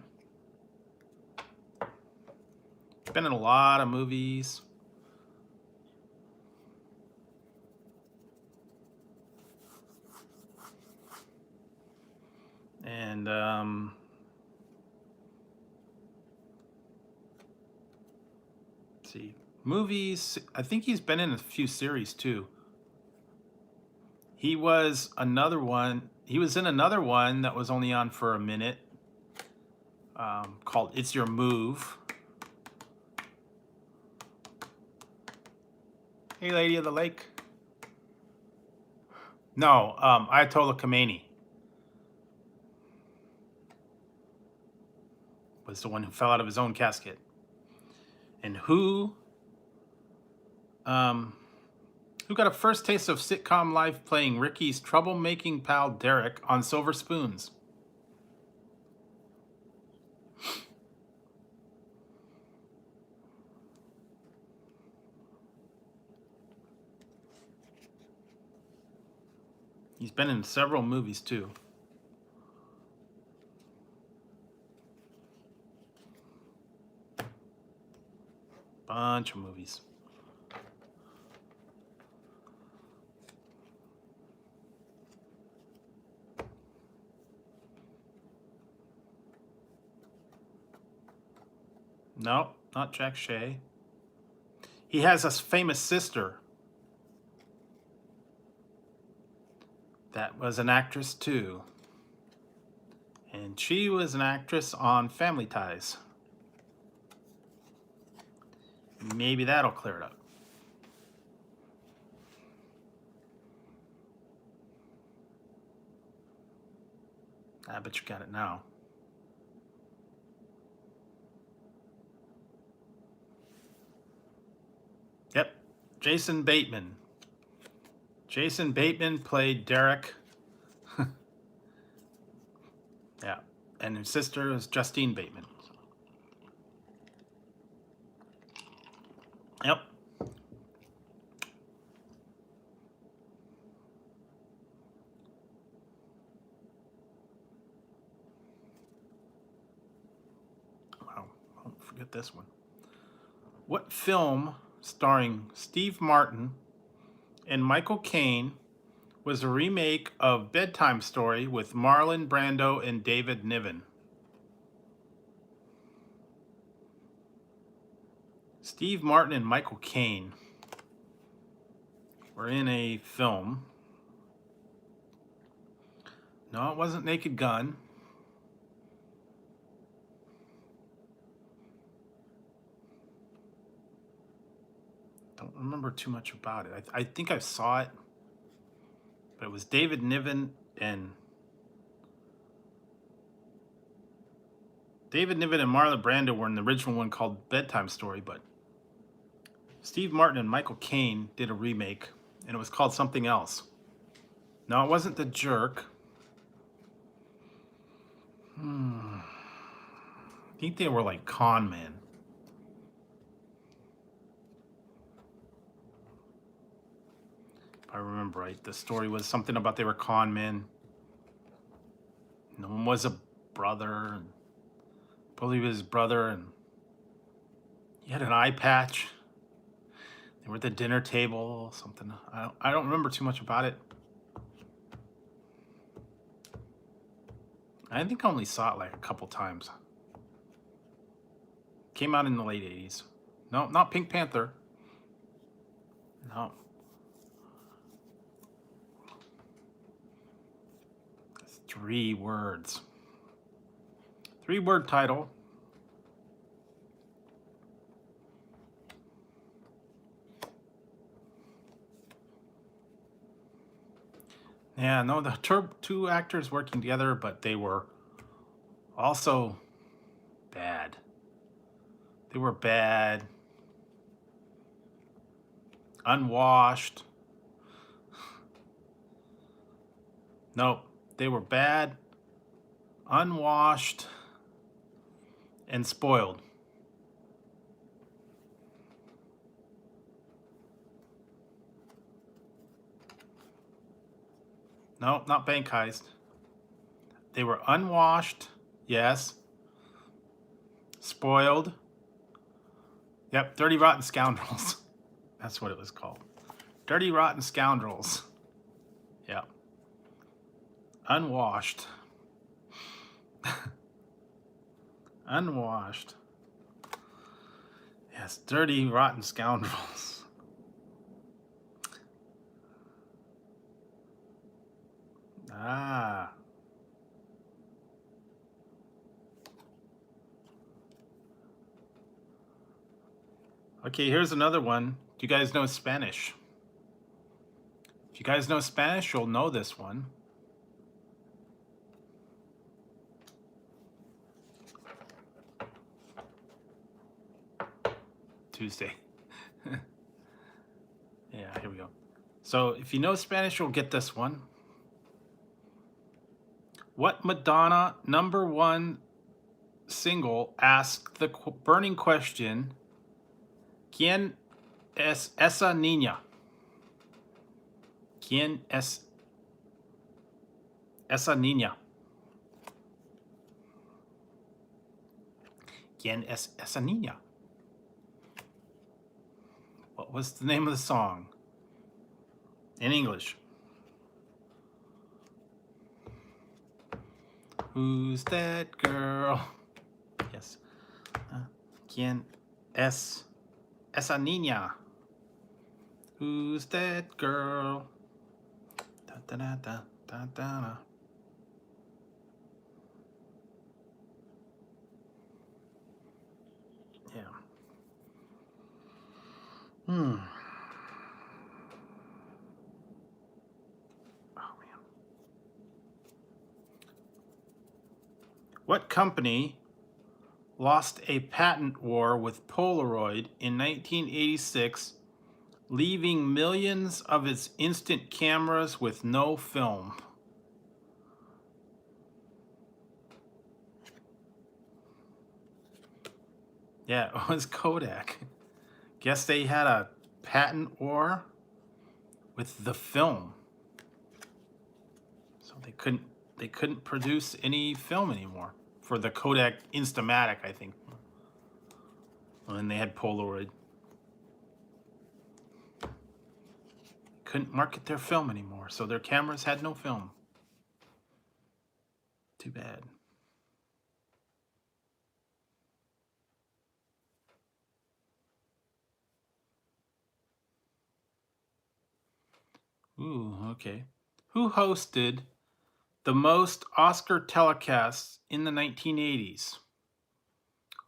He's been in a lot of movies. And let's see, movies. I think he's been in a few series too. He was another one. He was in another one that was only on for a minute, called "It's Your Move." Hey, Lady of the Lake. No, Ayatollah Khomeini was the one who fell out of his own casket. And who got a first taste of sitcom life playing Ricky's troublemaking pal Derek on silver spoons? He's been in several movies too. Bunch of movies. No, not Jack Shea. He has a famous sister that was an actress too. And she was an actress on Family Ties. Maybe that'll clear it up. I bet you got it now. Yep, Jason Bateman. Jason Bateman played Derek. Yeah, and his sister is Justine Bateman. Yep. Wow, don't forget this one. What film starring Steve Martin and Michael Caine was a remake of Bedtime Story with Marlon Brando and David Niven? Steve Martin and Michael Caine were in a film. No, it wasn't Naked Gun. Don't remember too much about it. I think I saw it, but it was David Niven and Marlon Brando were in the original one called Bedtime Story, but Steve Martin and Michael Caine did a remake, and it was called something else. No, it wasn't The Jerk. I think they were like con men. If I remember right, the story was something about they were con men. No one was a brother, and I believe his brother, and he had an eye patch. They were at the dinner table, something. I don't remember too much about it. I think I only saw it like a couple times. Came out in the late 80s. No, not Pink Panther. No. 3 words. 3-word title. Yeah, no, the two actors working together, but they were also bad. They were bad, unwashed. Nope, they were bad, unwashed, and spoiled. No, not bank heist. They were unwashed, yes. Spoiled. Yep, Dirty Rotten Scoundrels. That's what it was called. Dirty Rotten Scoundrels. Yep. Unwashed. Unwashed. Yes, Dirty Rotten Scoundrels. Ah. Okay, here's another one. Do you guys know Spanish? If you guys know Spanish, you'll know this one. Tuesday. Yeah, here we go. So if you know Spanish, you'll get this one. What Madonna #1 single asked the burning question, ¿Quién es esa niña? ¿Quién es esa niña? ¿Quién es esa niña? What was the name of the song? In English. Who's that girl? Yes. ¿Quién es esa niña? Who's that girl? Da, da, da, da, da, da. Yeah. Oh, man. What company lost a patent war with Polaroid in 1986, leaving millions of its instant cameras with no film? Yeah, it was Kodak. Guess they had a patent war with the film. So they couldn't produce any film anymore for the Kodak Instamatic, I think. And they had Polaroid. Couldn't market their film anymore, so their cameras had no film. Too bad. Ooh, okay. Who hosted the most Oscar telecasts in the 1980s?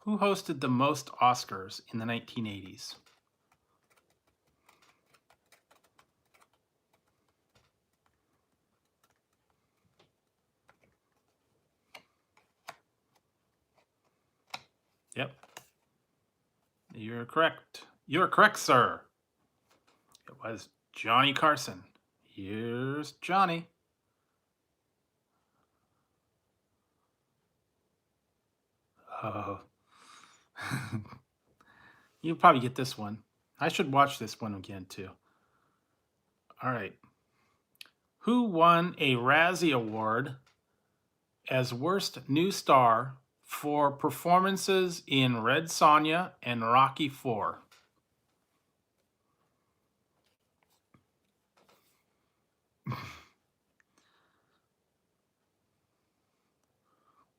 Who hosted the most Oscars in the 1980s? Yep. You're correct. You're correct, sir. It was Johnny Carson. Here's Johnny. Oh. You'll probably get this one. I should watch this one again, too. All right. Who won a Razzie Award as Worst New Star for performances in Red Sonja and Rocky IV?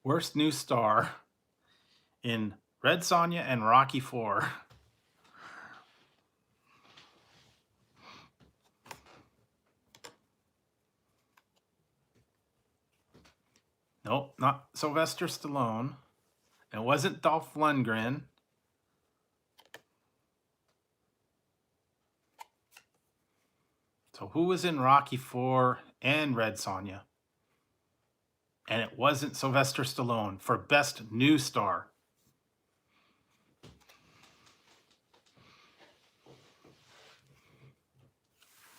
Worst New Star in Red Sonja and Rocky IV. Nope, not Sylvester Stallone. It wasn't Dolph Lundgren. So who was in Rocky IV and Red Sonja. And it wasn't Sylvester Stallone for Best New Star.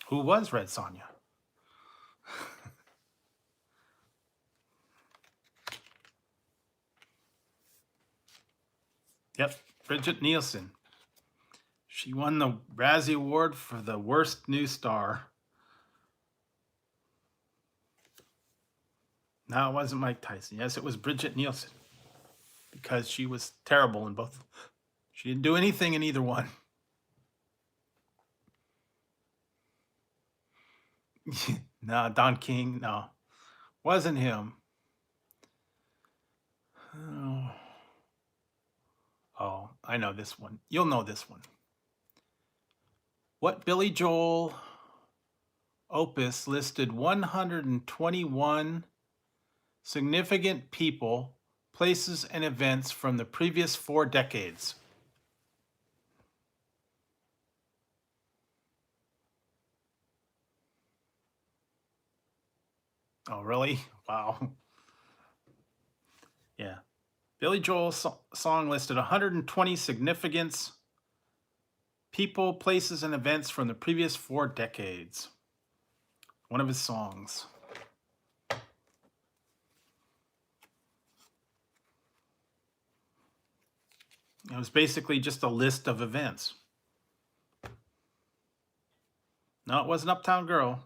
Who was Red Sonja? Yep, Bridget Nielsen. She won the Razzie Award for the Worst New Star. No, it wasn't Mike Tyson. Yes, it was Bridget Nielsen. Because she was terrible in both. She didn't do anything in either one. No, Don King, no. Wasn't him. Oh, I know this one. You'll know this one. What Billy Joel opus listed 121 significant people, places, and events from the previous 4 decades? Oh, really? Wow. Yeah. Billy Joel's song listed 120 significance, people, places, and events from the previous 4 decades. One of his songs. It was basically just a list of events. No, it wasn't Uptown Girl.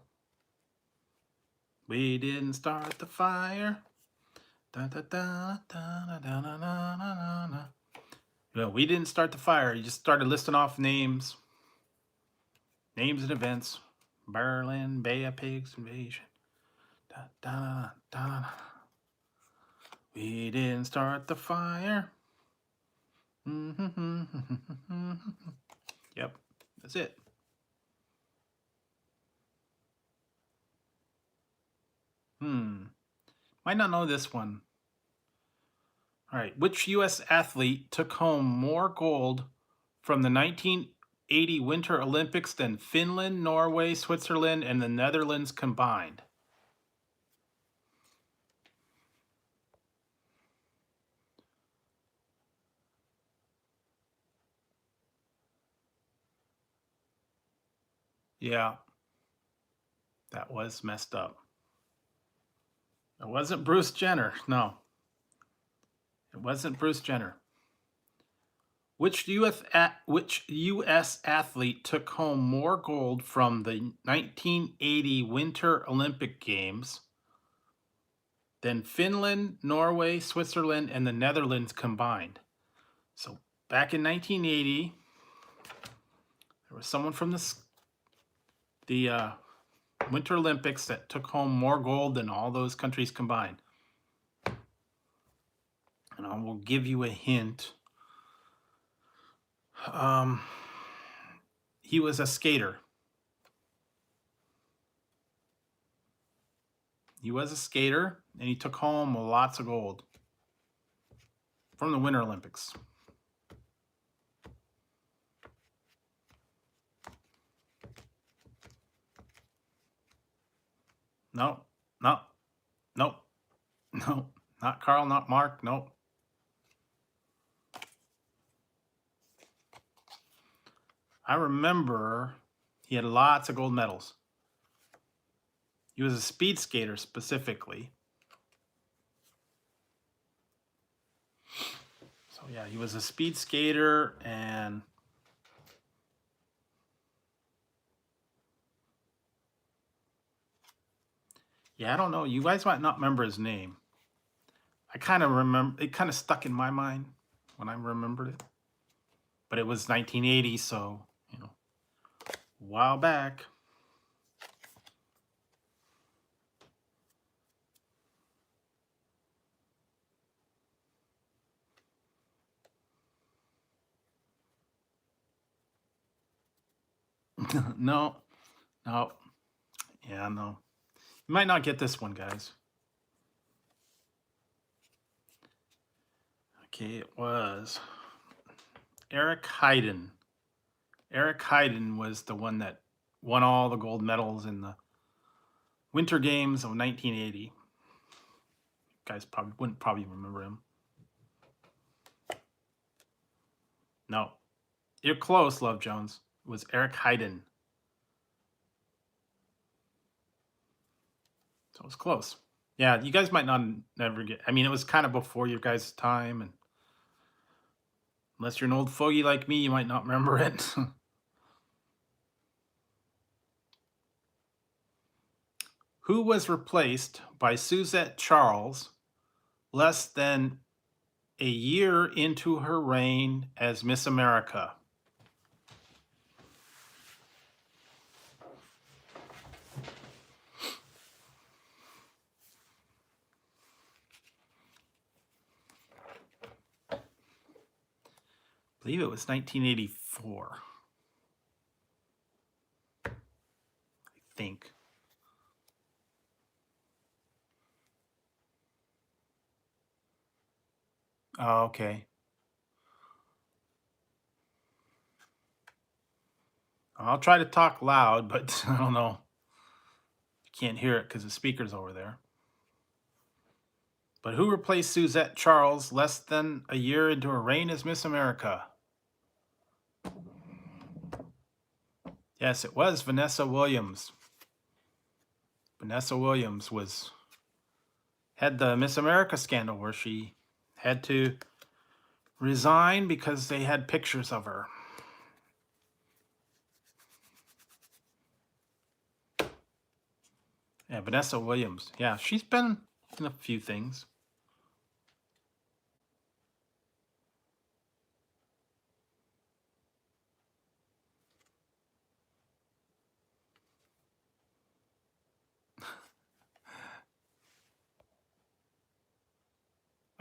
We didn't start the fire. Da, da, da, da, da, da, da, da, da. No, we didn't start the fire. You just started listing off names. Names and events. Berlin, Bay of Pigs invasion. Da, da, da, da. We didn't start the fire. Yep, that's it. Might not know this one. All right, which U.S. athlete took home more gold from the 1980 Winter Olympics than Finland, Norway, Switzerland, and the Netherlands combined? Yeah, that was messed up. It wasn't Bruce Jenner. No, it wasn't Bruce Jenner. Which U.S. athlete took home more gold from the 1980 Winter Olympic Games than Finland, Norway, Switzerland, and the Netherlands combined? So back in 1980, there was someone from the Winter Olympics that took home more gold than all those countries combined. And I will give you a hint. He was a skater. He was a skater, and he took home lots of gold from the Winter Olympics. No, no, no, no, not Carl, not Mark, no. I remember he had lots of gold medals. He was a speed skater specifically. So yeah, he was a speed skater, and yeah, I don't know. You guys might not remember his name. I kind of remember. It kind of stuck in my mind when I remembered it. But it was 1980, so, you know, a while back. No, no. Yeah, no. You might not get this one, guys. Okay, it was Eric Heiden. Eric Heiden was the one that won all the gold medals in the Winter Games of 1980. You guys wouldn't remember him. No. You're close, Love Jones. It was Eric Heiden. So it was close. Yeah, you guys might not never get. I mean, it was kind of before your guys' time, and unless you're an old fogey like me, you might not remember it. Who was replaced by Suzette Charles less than a year into her reign as Miss America? I believe it was 1984. I think. Oh, okay. I'll try to talk loud, but I don't know. You can't hear it because the speaker's over there. But who replaced Suzette Charles less than a year into her reign as Miss America? Yes, it was Vanessa Williams. Vanessa Williams had the Miss America scandal where she had to resign because they had pictures of her. Yeah, Vanessa Williams. Yeah, she's been in a few things.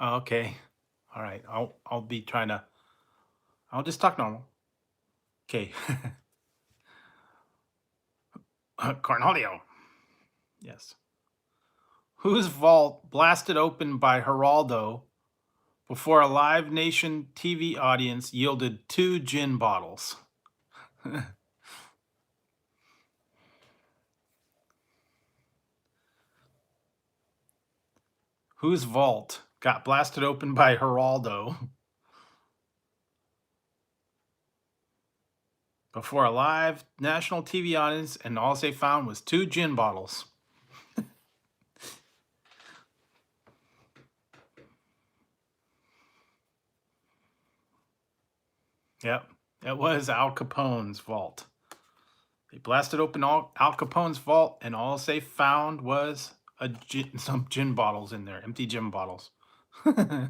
Oh, okay. All right. I'll be trying to. I'll just talk normal. Okay. Cornholio. Yes. Whose vault blasted open by Geraldo before a Live Nation TV audience yielded 2 gin bottles? Whose vault got blasted open by Geraldo before a live national TV audience, and all they found was 2 gin bottles? Yep, it was Al Capone's vault. They blasted open Al Capone's vault, and all they found was some gin bottles in there, empty gin bottles. Yeah,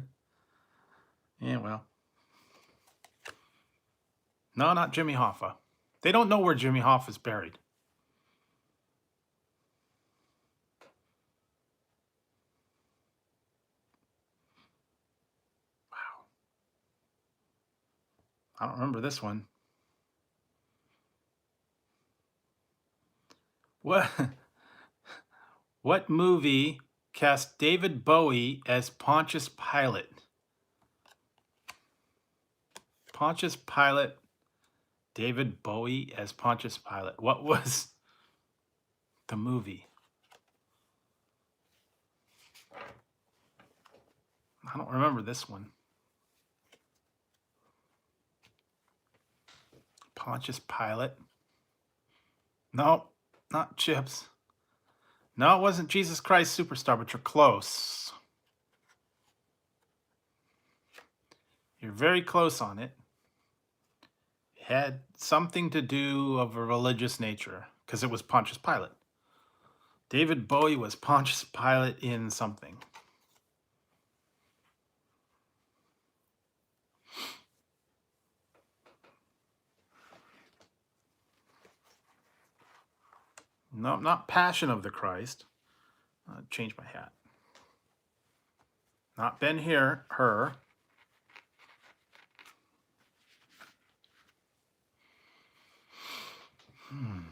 well. No, not Jimmy Hoffa. They don't know where Jimmy Hoffa is buried. Wow. I don't remember this one. What? What movie cast David Bowie as Pontius Pilate? Pontius Pilate, David Bowie as Pontius Pilate. What was the movie? I don't remember this one. Pontius Pilate. No, not Chips. No, it wasn't Jesus Christ Superstar, but you're close. You're very close on it. It had something to do of a religious nature because it was Pontius Pilate. David Bowie was Pontius Pilate in something. No, not Passion of the Christ. Change my hat. Not Ben Hur.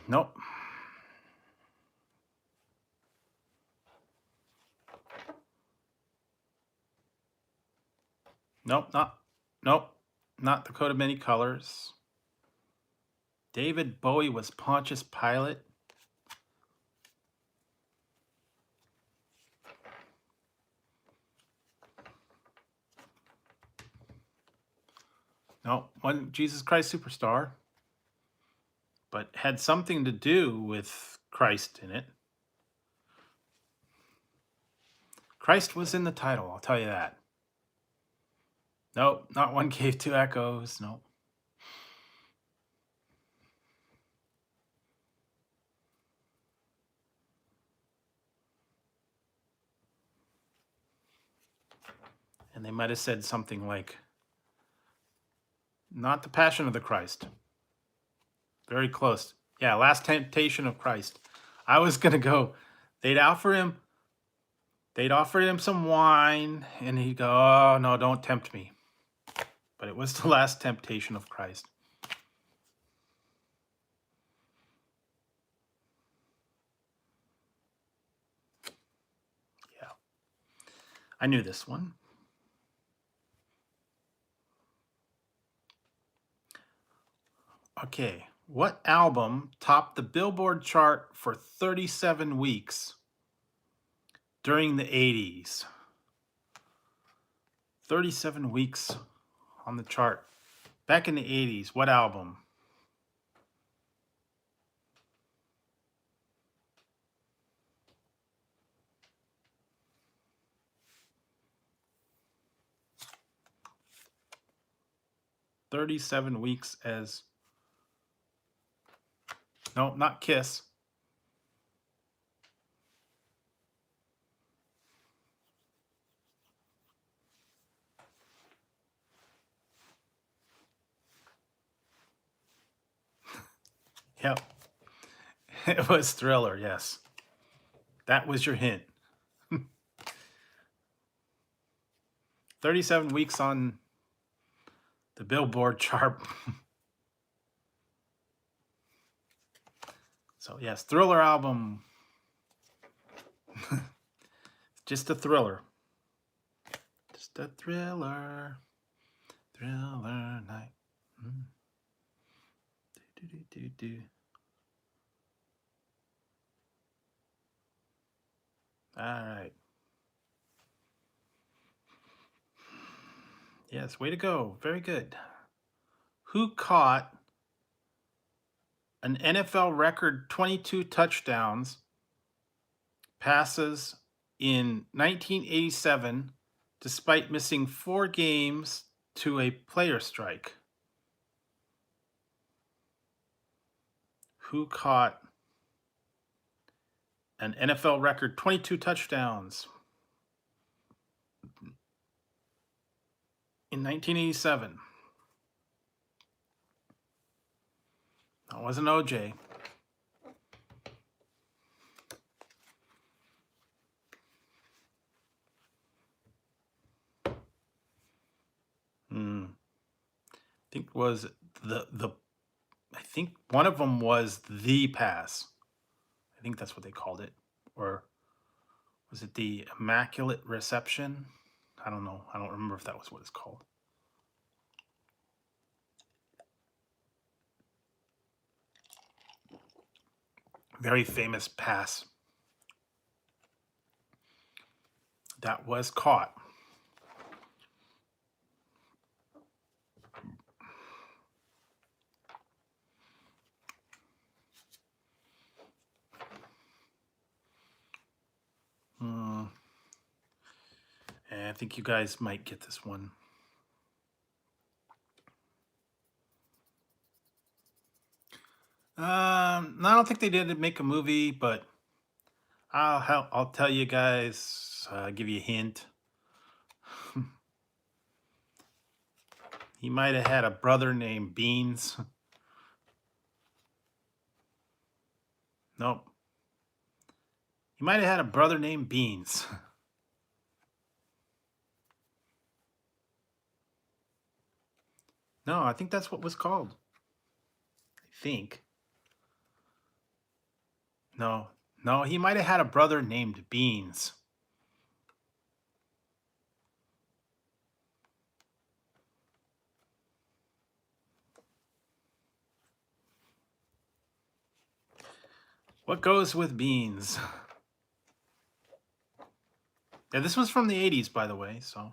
Nope. Nope, not the Coat of Many Colors. David Bowie was Pontius Pilate. No, wasn't Jesus Christ Superstar, but had something to do with Christ in it. Christ was in the title, I'll tell you that. Nope, not One Cave, Two Echoes. Nope. And they might have said something like, not the Passion of the Christ. Very close. Yeah, Last Temptation of Christ. I was gonna go. They'd offer him some wine, and he'd go, "Oh no, don't tempt me." But it was the Last Temptation of Christ. Yeah, I knew this one. Okay, what album topped the Billboard chart for 37 weeks during the 80s? 37 weeks on the chart. Back in the 80s, what album? "37 weeks" as... No, not Kiss. Yep. It was Thriller, yes. That was your hint. 37 weeks on the Billboard chart. So yes, Thriller album. Just a thriller. Just a thriller. Thriller night. Do. All right. Yes, way to go. Very good. Who caught an NFL record 22 touchdowns passes in 1987 despite missing 4 games to a player strike? Who caught an NFL record 22 touchdowns in 1987? That wasn't OJ. I think was I think one of them was the pass. I think that's what they called it. Or was it the Immaculate Reception? I don't know. I don't remember if that was what it's called. Very famous pass that was caught. And I think you guys might get this one. I don't think they did make a movie, but I'll tell you guys. Give you a hint. He might have had a brother named Beans. Nope. He might have had a brother named Beans. No, I think that's what was called. I think. No, he might have had a brother named Beans. What goes with beans? Yeah, this was from the 80s, by the way, so.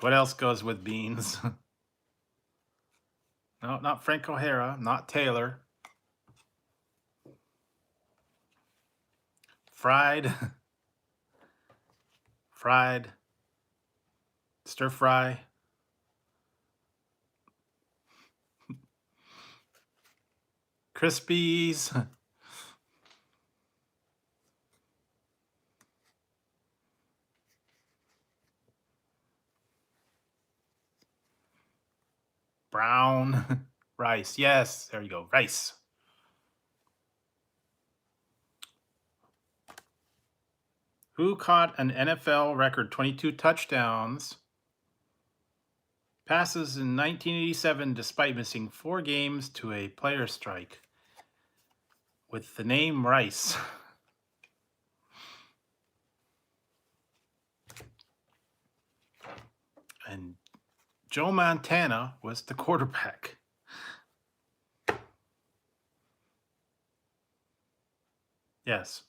What else goes with beans? No, not Frank O'Hara, not Taylor. Fried, fried, stir fry. Crispies. Brown. Rice. Yes, there you go. Rice. Who caught an NFL record 22 touchdowns passes in 1987 despite missing 4 games to a player strike with the name Rice? And Joe Montana was the quarterback. Yes.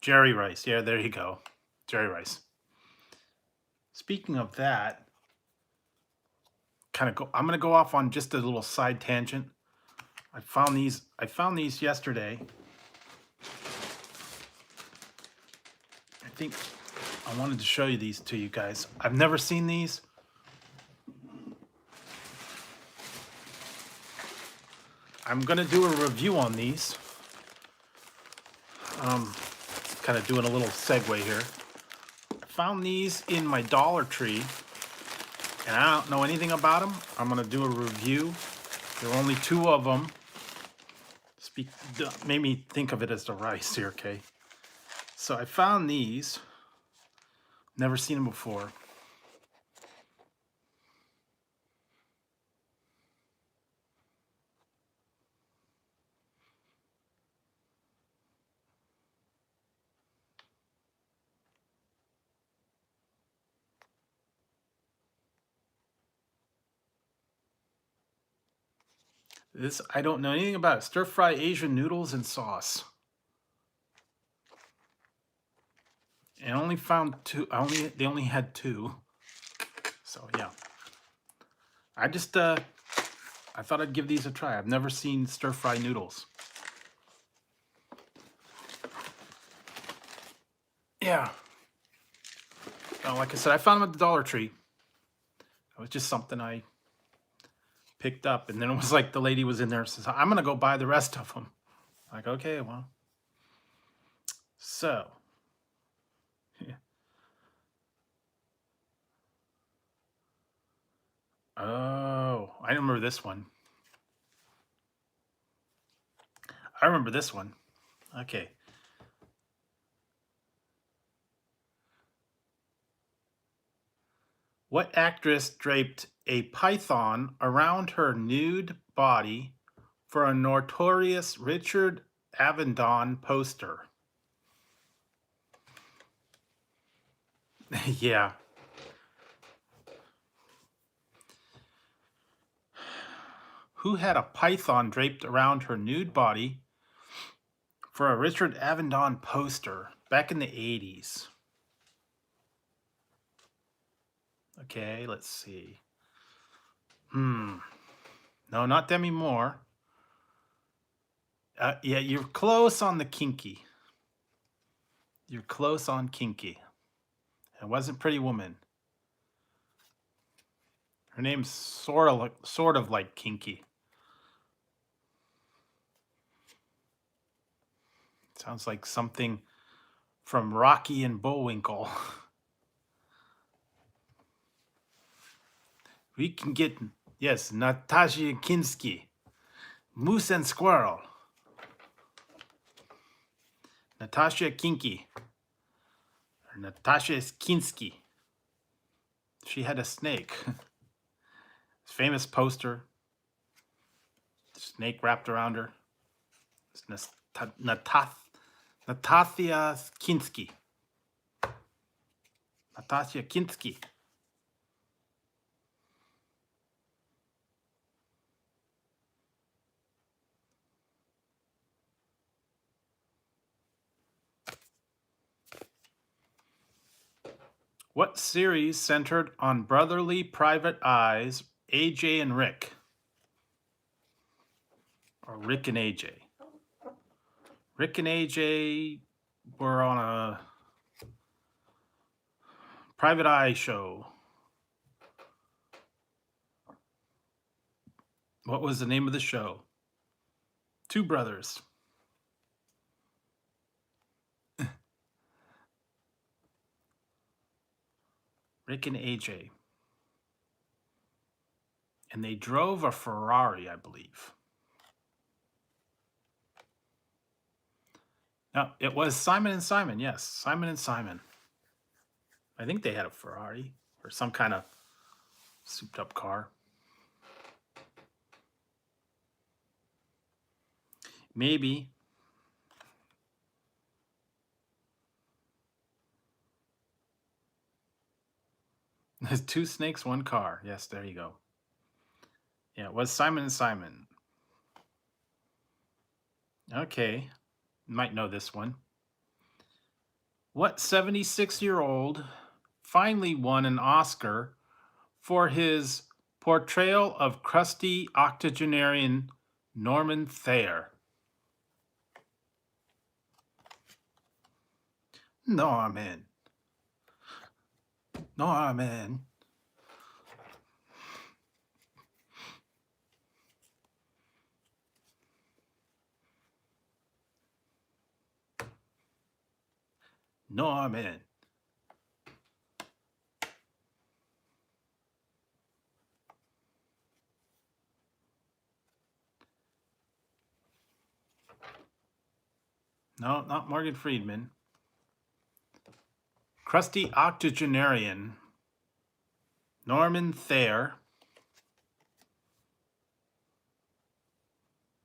Jerry Rice. Yeah, there you go. Jerry Rice. Speaking of that, I'm going to go off on just a little side tangent. I found these yesterday. I think I wanted to show you these to you guys. I've never seen these. I'm going to do a review on these. Kind of doing a little segue here. I found these in my Dollar Tree, and I don't know anything about them. I'm going to do a review. There are only 2 of them. Made me think of it as the rice here, okay? So I found these. Never seen them before. This, I don't know anything about it. Stir-fry Asian noodles and sauce. And I only found 2. They only had 2. So yeah. I thought I'd give these a try. I've never seen stir-fry noodles. Yeah. Well, like I said, I found them at the Dollar Tree. It was just something I picked up, and then it was like the lady was in there and says, I'm gonna go buy the rest of them. Like, okay, well. So yeah. Oh, I remember this one. I remember this one. Okay. What actress draped a python around her nude body for a notorious Richard Avedon poster? Yeah. Who had a python draped around her nude body for a Richard Avedon poster back in the 80s? Okay, let's see. No, not Demi Moore. Yeah, you're close on the kinky. You're close on kinky. It wasn't Pretty Woman. Her name's sort of like kinky. Sounds like something from Rocky and Bullwinkle. We can get, yes, Natasha Kinski. Moose and Squirrel. Natasha Kinky. Or Natasha Kinski. She had a snake. Famous poster. Snake wrapped around her. It's Natasha Kinski. Natasha Kinski. What series centered on brotherly private eyes, AJ and Rick? Or Rick and AJ? Rick and AJ were on a private eye show. What was the name of the show? Two brothers. Rick and AJ. And they drove a Ferrari, I believe. No, it was Simon and Simon. Yes, Simon and Simon. I think they had a Ferrari or some kind of souped up car. Maybe. There's two snakes, one car. Yes, there you go. Yeah, it was Simon and Simon. Okay, you might know this one. What 76-year-old finally won an Oscar for his portrayal of crusty octogenarian Norman Thayer? Norman. Norman. Norman. No, not Morgan Freeman. Crusty octogenarian Norman Thayer.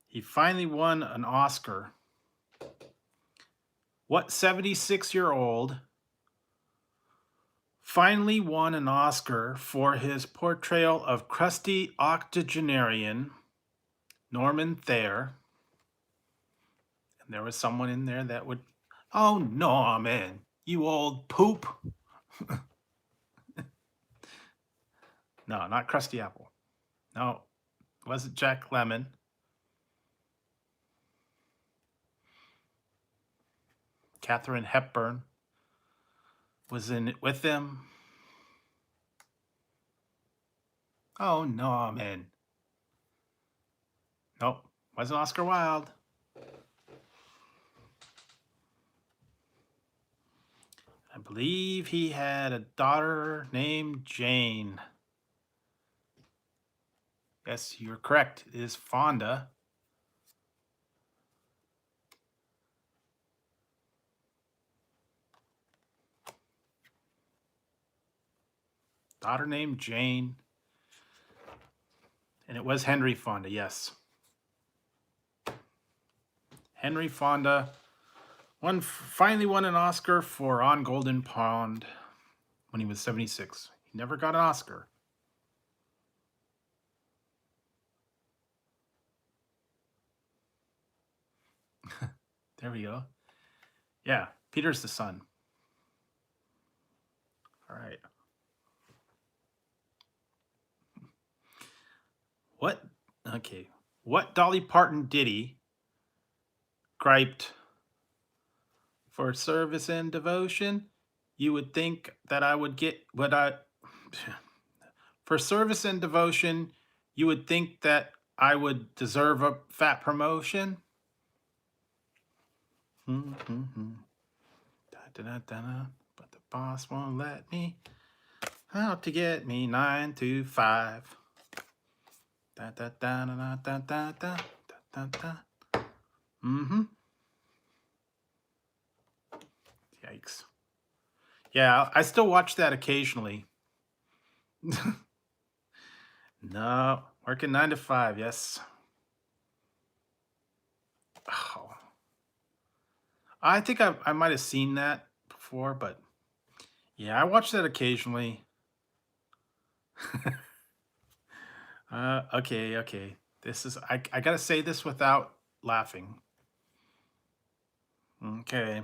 He finally won an Oscar. What 76-year-old finally won an Oscar for his portrayal of crusty octogenarian Norman Thayer? And there was someone in there that would, oh, Norman, you old poop. No, not Krusty Apple. No, it wasn't Jack Lemmon. Katharine Hepburn was in it with them. Oh, Norman. Nope, wasn't Oscar Wilde. I believe he had a daughter named Jane. Yes, you're correct. It is Fonda. Daughter named Jane. And it was Henry Fonda, yes. Henry Fonda finally won an Oscar for On Golden Pond when he was 76. He never got an Oscar. There we go. Yeah, Peter's the son. All right. What Dolly Parton ditty griped, for service and devotion, you would think that I would get what I... For service and devotion, you would think that I would deserve a fat promotion? Da-da-da-da-da. But the boss won't let me. Out to get me 9 to 5. Da-da-da-da-da-da-da-da-da-da. Yikes. Yeah, I still watch that occasionally. No, working 9 to 5, yes. Oh. I think I might have seen that before, but yeah, I watch that occasionally. Okay. This is, I gotta say this without laughing. Okay.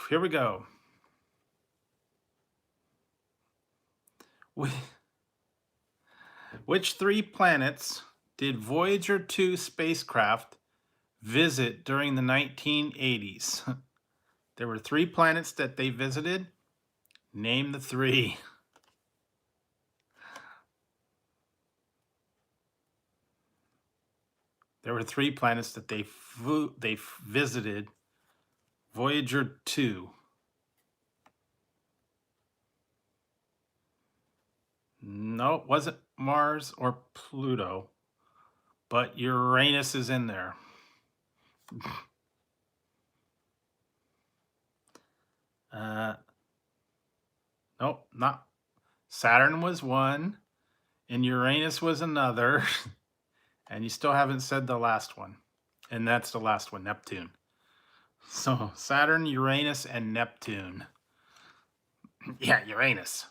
Here we go. Which three planets did Voyager 2 spacecraft visit during the 1980s? There were three planets that they visited. Name the three. There were three planets that they visited. Voyager 2. No, it wasn't Mars or Pluto, but Uranus is in there. Nope, not. Saturn was one, and Uranus was another, and you still haven't said the last one. And that's the last one, Neptune. So Saturn, Uranus, and Neptune. Yeah, Uranus.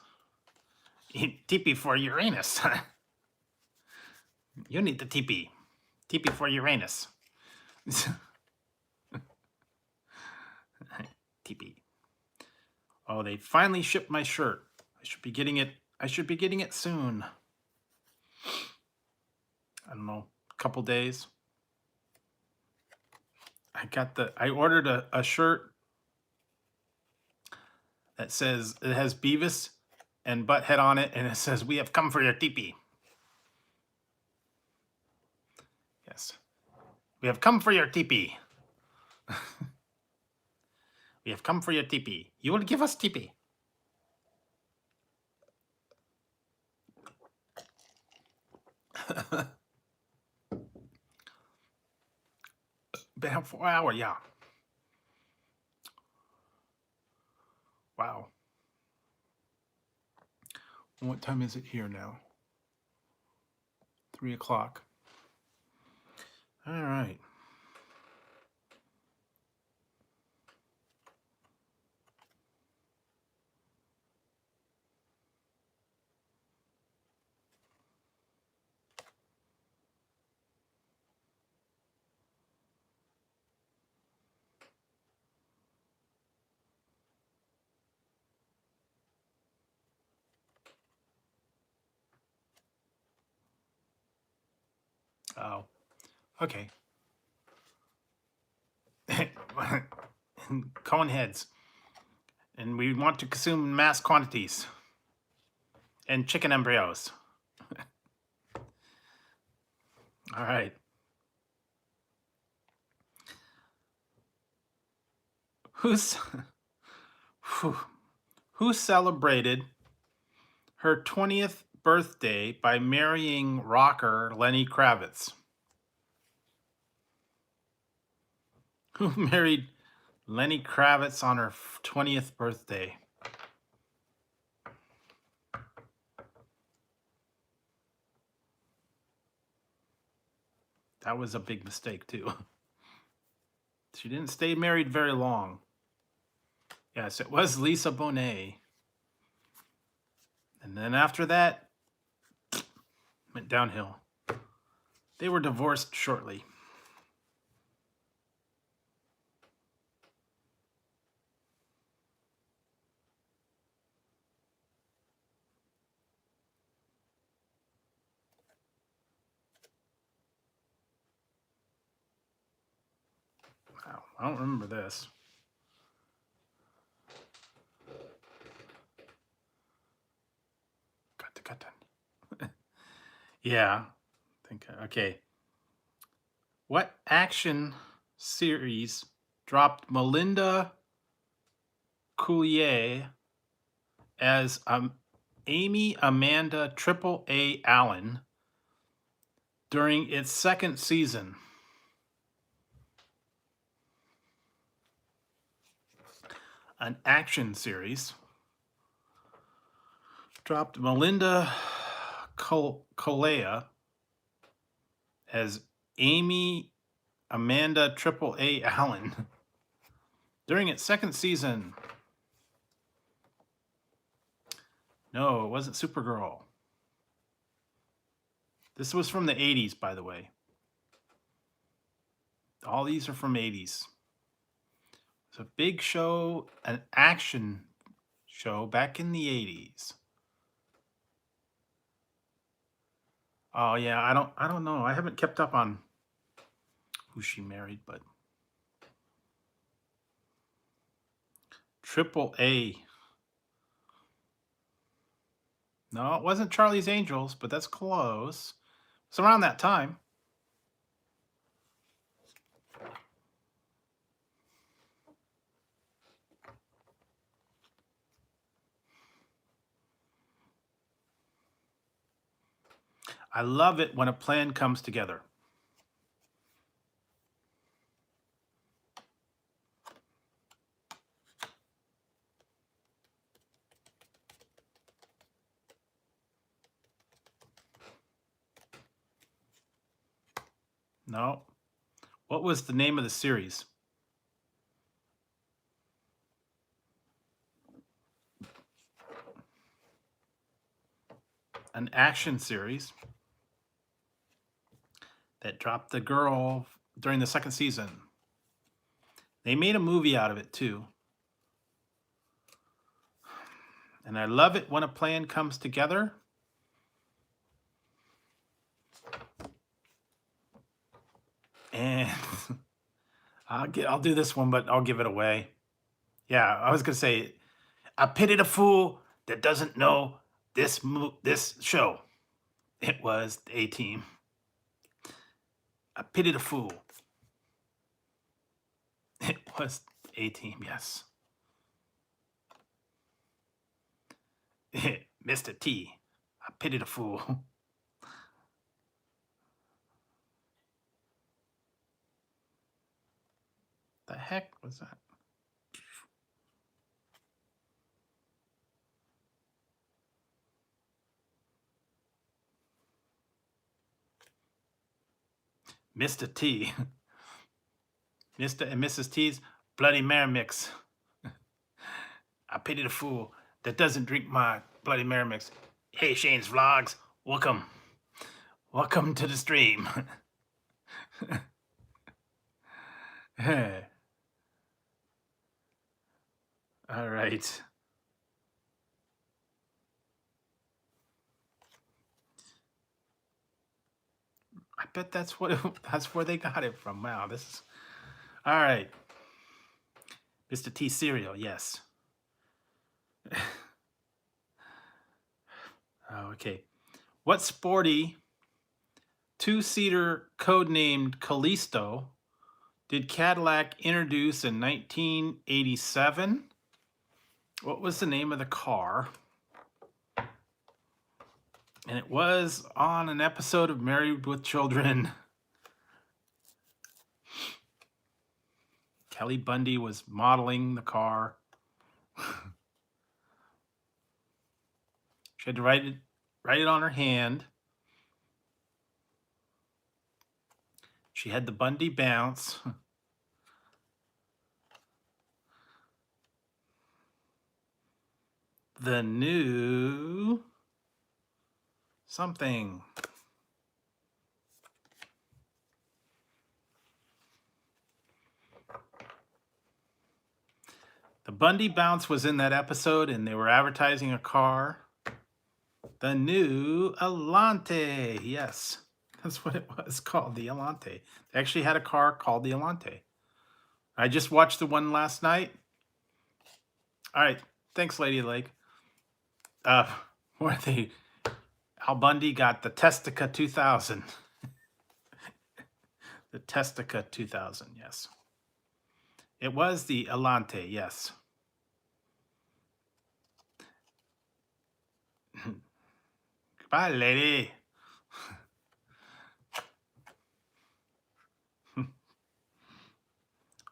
TP for Uranus. You need the TP. TP for Uranus. TP. Oh, they finally shipped my shirt. I should be getting it. I should be getting it soon. I don't know, a couple days. I ordered a shirt that says, it has Beavis and Butthead on it, and it says, "We have come for your teepee." Yes. We have come for your teepee. We have come for your teepee. You will give us teepee. Been up for an hour, yeah. Wow. What time is it here now? 3 o'clock. All right. Oh, okay. Cone heads. And we want to consume mass quantities. And chicken embryos. All right. Who celebrated her 20th birthday by marrying rocker Lenny Kravitz? Who married Lenny Kravitz on her 20th birthday? That was a big mistake, too. She didn't stay married very long. Yes, it was Lisa Bonet. And then after that, went downhill. They were divorced shortly. Wow, I don't remember this. Got. Yeah. Okay. What action series dropped Melinda Coulier as Amy Amanda Triple A Allen during its second season? An action series dropped Melinda Coulier as Amy Amanda Triple A Allen during its second season. No, it wasn't Supergirl. This was from the 80s, by the way. All these are from 80s. It's a big show, an action show back in the 80s. Oh yeah, I don't know. I haven't kept up on who she married, but Triple A. No, it wasn't Charlie's Angels, but that's close. It's around that time. I love it when a plan comes together. No. What was the name of the series? An action series that dropped the girl during the second season. They made a movie out of it too. And I love it when a plan comes together. And I'll do this one, but I'll give it away. Yeah, I was gonna say, I pity the fool that doesn't know this show. It was the A-Team. I pity the fool. It was A-Team, yes. Mr. T. I pity the fool. The heck was that? Mr. T. Mr. and Mrs. T's Bloody Mary mix. I pity the fool that doesn't drink my Bloody Mary mix. Hey, Shane's Vlogs. Welcome. Welcome to the stream. All right. I bet that's that's where they got it from. Wow, this is all right. Mr. T cereal, yes. Okay. What sporty two-seater codenamed Callisto did Cadillac introduce in 1987? What was the name of the car? And it was on an episode of Married with Children. Kelly Bundy was modeling the car. She had to write it on her hand. She had the Bundy bounce. The new something. The Bundy bounce was in that episode, and they were advertising a car. The new Elante. Yes, that's what it was called, the Elante. They actually had a car called the Elante. I just watched the one last night. All right. Thanks, Lady Lake. Where they Al Bundy got the Testica 2000. The Testica 2000, yes. It was the Elante, yes. Goodbye, lady.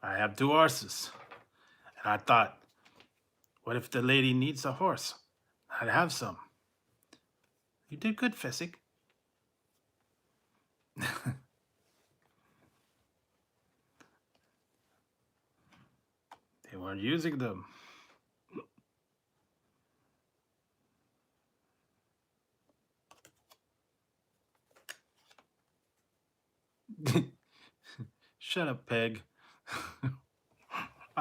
I have 2 horses. And I thought, what if the lady needs a horse? I'd have some. You did good, Fessick. They weren't using them. Shut up, Peg.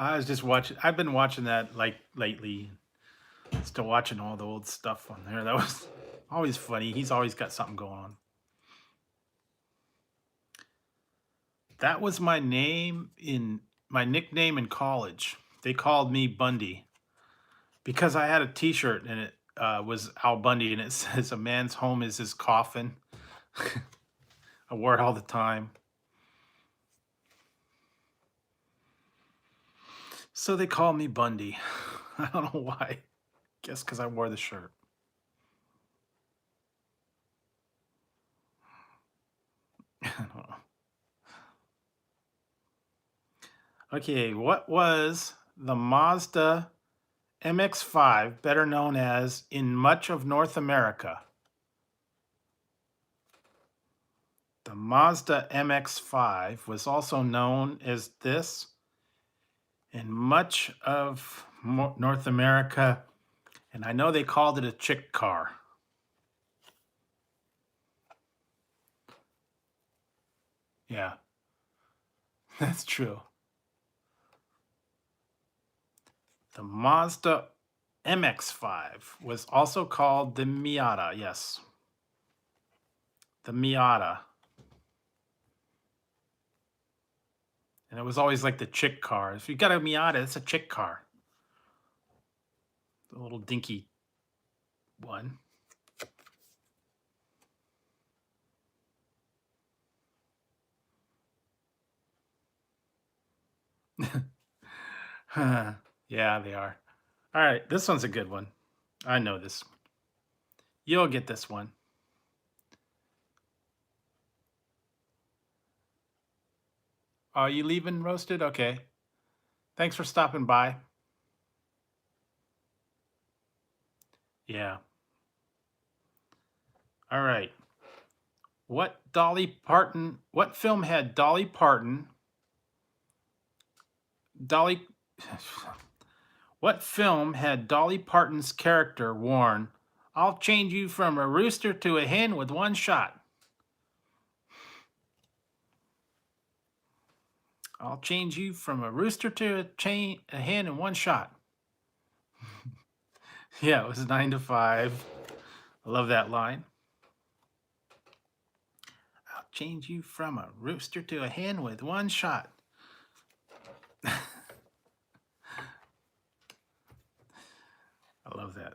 I was just watching. I've been watching that like lately. Still watching all the old stuff on there. That was always funny. He's always got something going on. That was my nickname in college. They called me Bundy because I had a T-shirt and it was Al Bundy and it says "A man's home is his coffin." I wore it all the time. So they called me Bundy. I don't know why. Guess because I wore the shirt. I don't know. Okay, what was the Mazda MX-5 better known as in much of North America? The Mazda MX-5 was also known as this in much of North America, and I know they called it a chick car. Yeah, that's true. The Mazda MX-5 was also called the Miata. Yes, the Miata. And it was always like the chick car. If you got a Miata, it's a chick car. The little dinky one. Yeah, they are. All right, this one's a good one. I know this one. You'll get this one. Are you leaving, Roasted? Okay. Thanks for stopping by. Yeah. All right. What film had Dolly What film had Dolly Parton's character warn, "I'll change you from a rooster to a hen with one shot"? I'll change you from a rooster to a hen in one shot. Yeah, it was 9 to 5. I love that line. I'll change you from a rooster to a hen with one shot. I love that.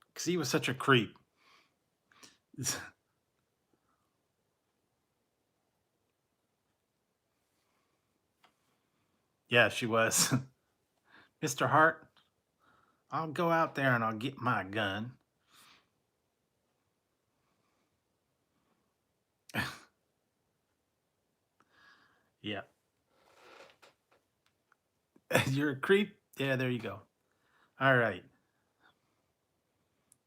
Because he was such a creep. Yeah, she was. Mr. Hart, I'll go out there and I'll get my gun. Yeah. You're a creep? Yeah, there you go. All right.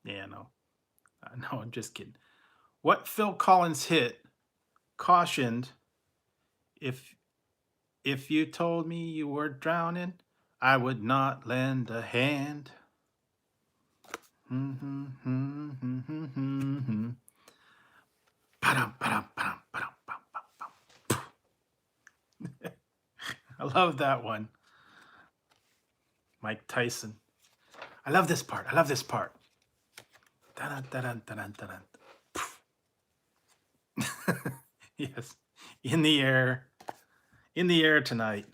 Yeah, no. No, I'm just kidding. What Phil Collins hit cautioned, if you told me you were drowning, I would not lend a hand. I love that one. Mike Tyson. I love this part. I love this part. Yes. In the air. In the air tonight.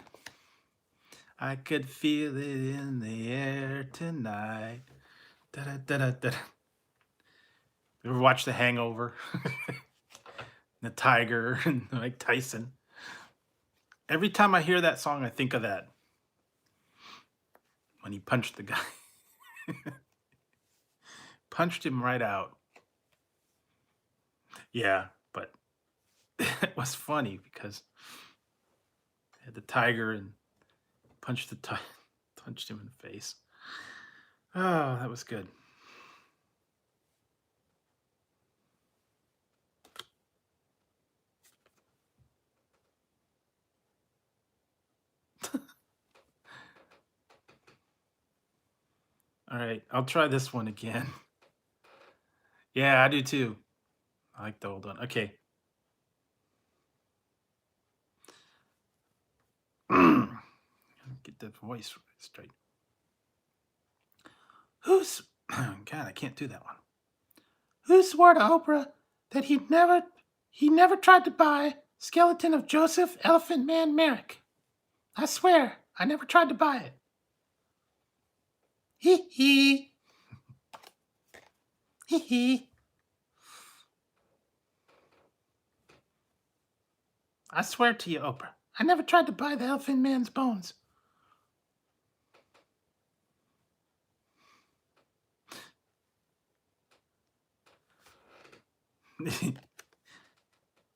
I could feel it in the air tonight. You ever watch The Hangover? The Tiger and Mike Tyson. Every time I hear that song, I think of that. When he punched the guy. Punched him right out. Yeah, but it was funny because they had the tiger and punched punched him in the face. Oh, that was good. All right, I'll try this one again. Yeah, I do too. I like the old one. Okay. Get the voice straight. Who's God? I can't do that one. Who swore to Oprah that he never tried to buy skeleton of Joseph Elephant Man Merrick? I swear, I never tried to buy it. Hee hee. Hee hee. I swear to you, Oprah, I never tried to buy the Elephant Man's bones.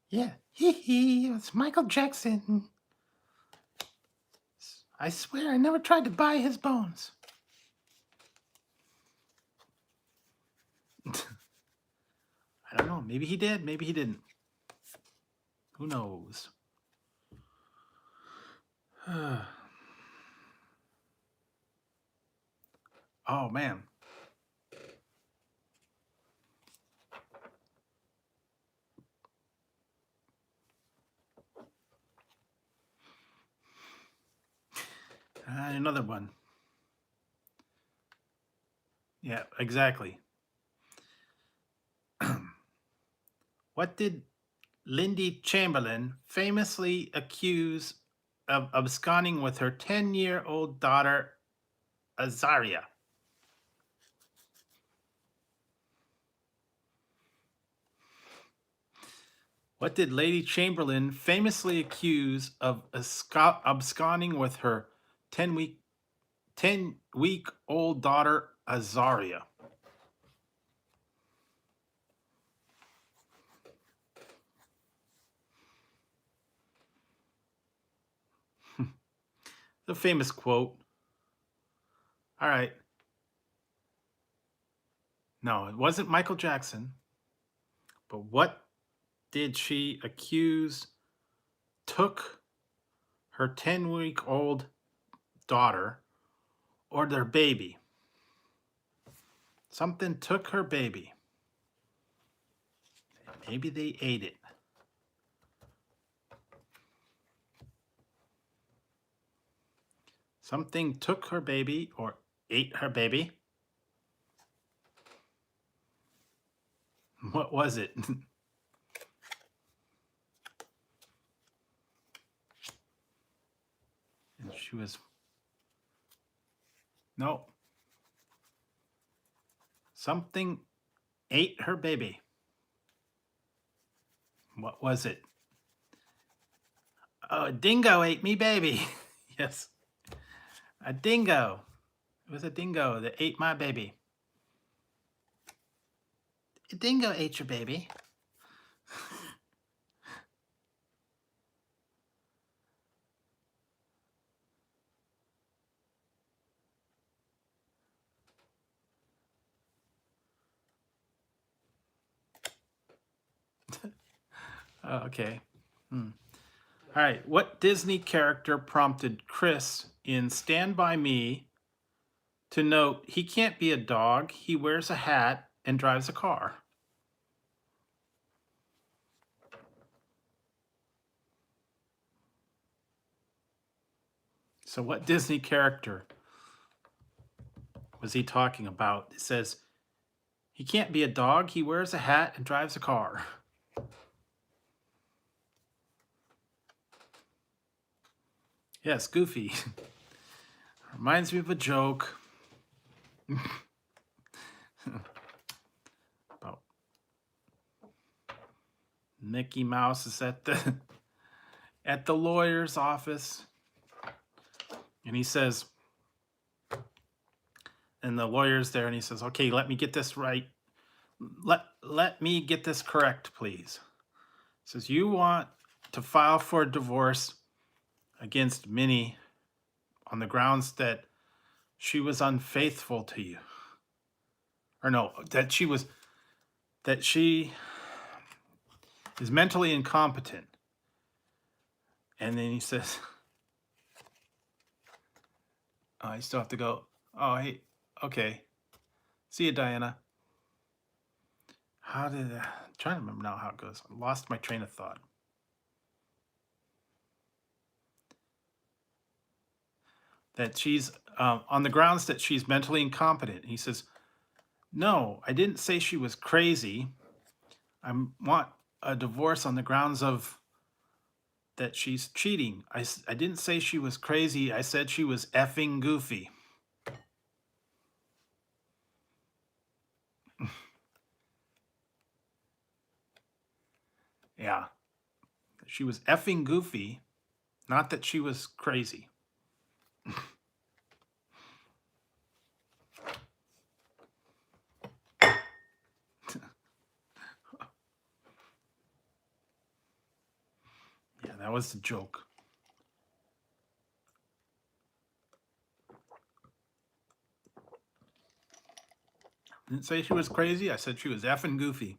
Yeah, hee hee, it's Michael Jackson. I swear I never tried to buy his bones. I don't know, maybe he did, maybe he didn't. Who knows? Oh, man. Another one. Yeah, exactly. What did Lindy Chamberlain famously accuse of absconding with her 10-year-old daughter, Azaria? What did Lady Chamberlain famously accuse of absconding with her 10-week-old daughter, Azaria? The famous quote. All right. No, it wasn't Michael Jackson. But what did she accuse took her 10-week-old daughter or their baby? Something took her baby. Maybe they ate it. Something took her baby or ate her baby. What was it? And she was... No. Something ate her baby. What was it? Oh, a dingo ate me baby. Yes. A dingo. It was a dingo that ate my baby. A dingo ate your baby. Oh, okay. All right. What Disney character prompted Chris in Stand By Me to note he can't be a dog, he wears a hat and drives a car? So what Disney character was he talking about? It says he can't be a dog, he wears a hat and drives a car. Yes, Goofy. Reminds me of a joke about Mickey Mouse is at the lawyer's office, and he says, and the lawyer's there, and he says, "Okay, let me get this right. Let me get this correct, please." He says, "You want to file for a divorce against Minnie on the grounds that she was unfaithful to you, or no, that she is mentally incompetent." And then he says, "Oh, I still have to go. Oh, hey, okay. See you, Diana." I'm trying to remember now how it goes. I lost my train of thought. that she's on the grounds that she's mentally incompetent. He says, "No, I didn't say she was crazy. I want a divorce on the grounds of that she's cheating. I didn't say she was crazy. I said she was effing goofy." Yeah, she was effing goofy, not that she was crazy. Yeah, that was the joke. Didn't say she was crazy. I said she was effing goofy.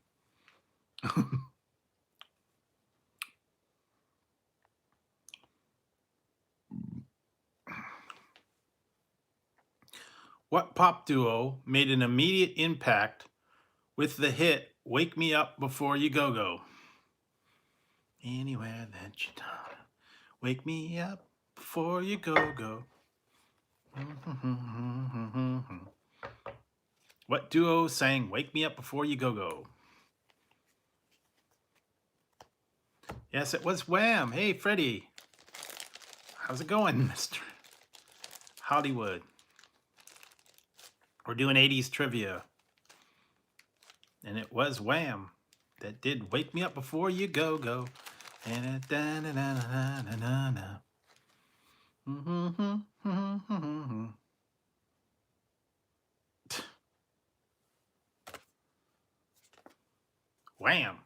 What pop duo made an immediate impact with the hit "Wake Me Up Before You Go Go"? Anywhere that you turn, wake me up before you go go. What duo sang "Wake Me Up Before You Go Go"? Yes, it was Wham! Hey, Freddie. How's it going, Mr. Hollywood? We're doing 80s trivia. And it was Wham! That did "Wake Me Up Before You Go Go." Wham!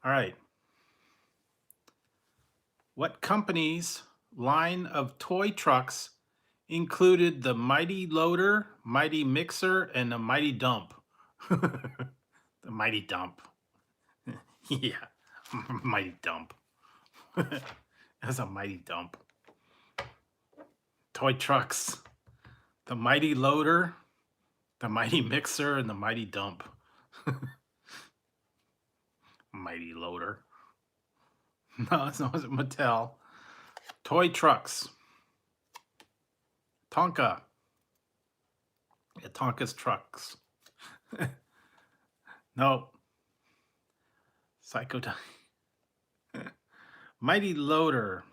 All right. What company's line of toy trucks included the Mighty Loader, Mighty Mixer, and the Mighty Dump? The Mighty Dump. Yeah, Mighty Dump. That's a Mighty Dump. Toy trucks. The Mighty Loader, the Mighty Mixer, and the Mighty Dump. Mighty Loader. No, it wasn't Mattel. Toy trucks. Tonka. Yeah, Tonka's trucks. No. Psycho. Mighty Loader.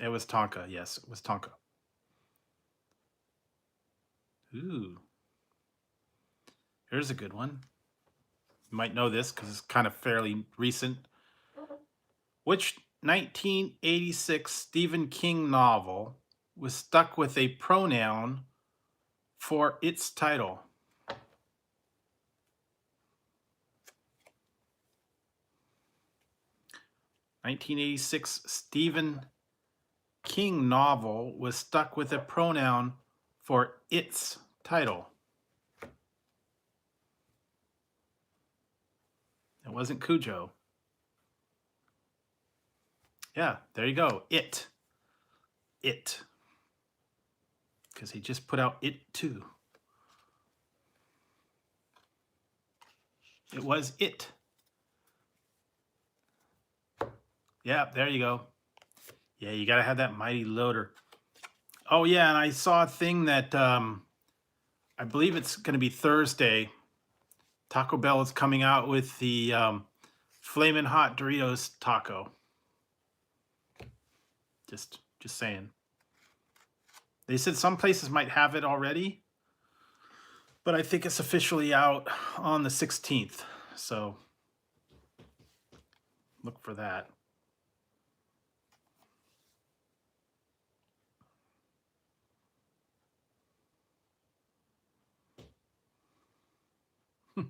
It was Tonka. Yes, it was Tonka. Ooh. Here's a good one. You might know this because it's kind of fairly recent. Which 1986 Stephen King novel was stuck with a pronoun for its title? (1986) Stephen King novel was stuck with a pronoun for its title. It wasn't Cujo. Yeah, there you go. It. Because he just put out It Too. It was It. Yeah, there you go. Yeah, you got to have that Mighty Loader. Oh, yeah, and I saw a thing that I believe it's going to be Thursday. Taco Bell is coming out with the Flamin' Hot Doritos taco. Just saying. They said some places might have it already, but I think it's officially out on the 16th. So look for that. All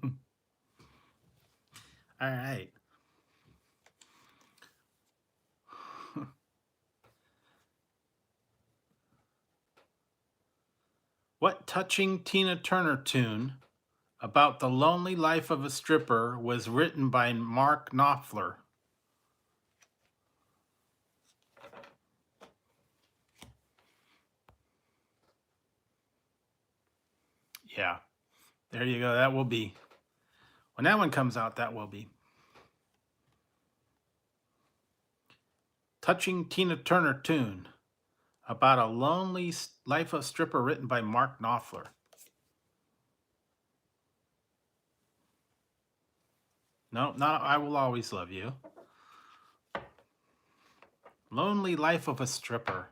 right. What touching Tina Turner tune about the lonely life of a stripper was written by Mark Knopfler? Yeah, there you go. That will be. When that one comes out, that will be. Touching Tina Turner tune about a lonely life of stripper written by Mark Knopfler. No, not I Will Always Love You. Lonely Life of a Stripper.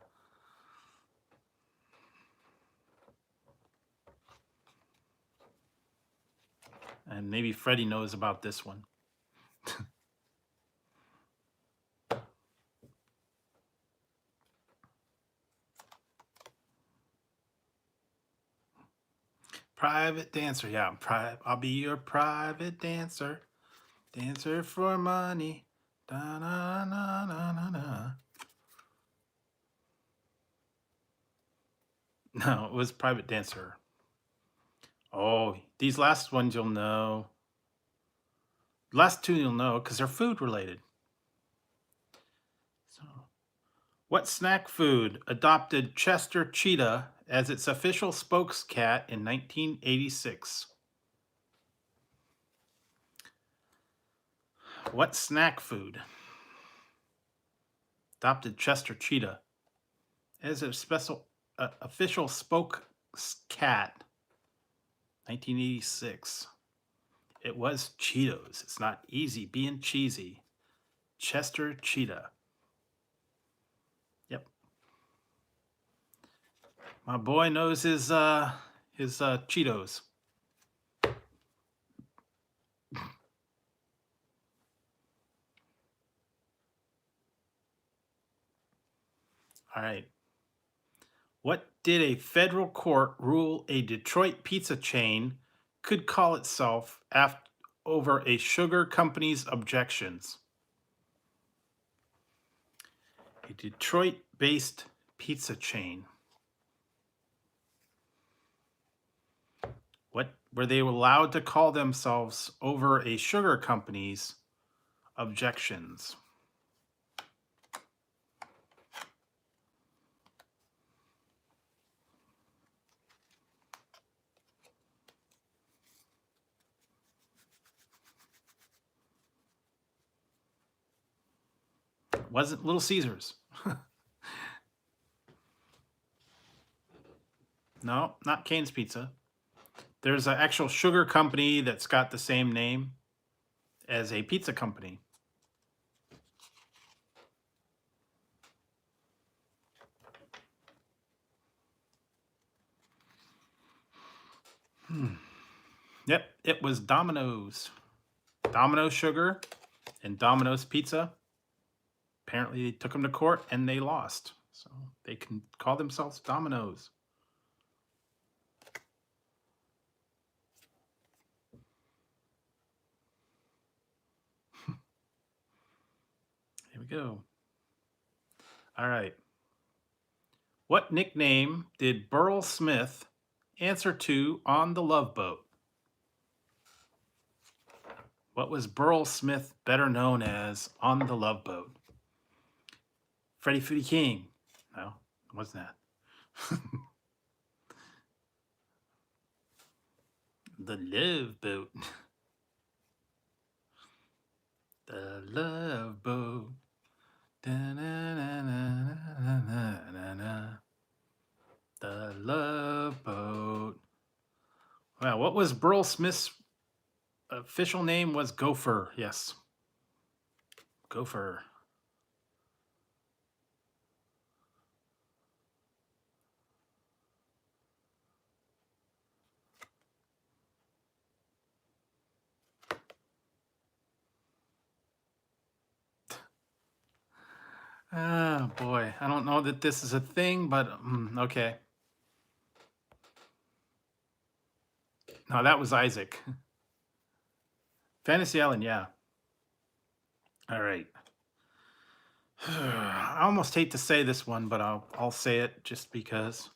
And maybe Freddie knows about this one. Private dancer, yeah. I'll be your private dancer. Dancer for money. Da, na, na, na, na, na. No, it was private dancer. Oh, these last ones you'll know. Last two you'll know because they're food related. So, what snack food adopted Chester Cheetah as its official spokescat in 1986? What snack food adopted Chester Cheetah as its special official spokescat? 1986. It was Cheetos. It's not easy being cheesy. Chester Cheetah. Yep. My boy knows his Cheetos. All right. What did a federal court rule a Detroit pizza chain could call itself over a sugar company's objections? A Detroit-based pizza chain. What were they allowed to call themselves over a sugar company's objections? Wasn't Little Caesars. No, not Cane's Pizza. There's an actual sugar company that's got the same name as a pizza company. Yep, it was Domino's. Domino's Sugar and Domino's Pizza. Apparently they took them to court and they lost. So they can call themselves Domino's. Here we go. All right. What nickname did Burl Smith answer to on the Love Boat? What was Burl Smith better known as on the Love Boat? Freddie Foodie King. No, it wasn't that. The Love Boat. The Love Boat. Da-na-na-na-na-na-na-na. The Love Boat. Wow, what was Burl Smith's official name? Was Gopher. Yes. Gopher. Oh boy, I don't know that this is a thing, but okay. No, that was Isaac. Fantasy Island, yeah. All right. I almost hate to say this one, but I'll say it just because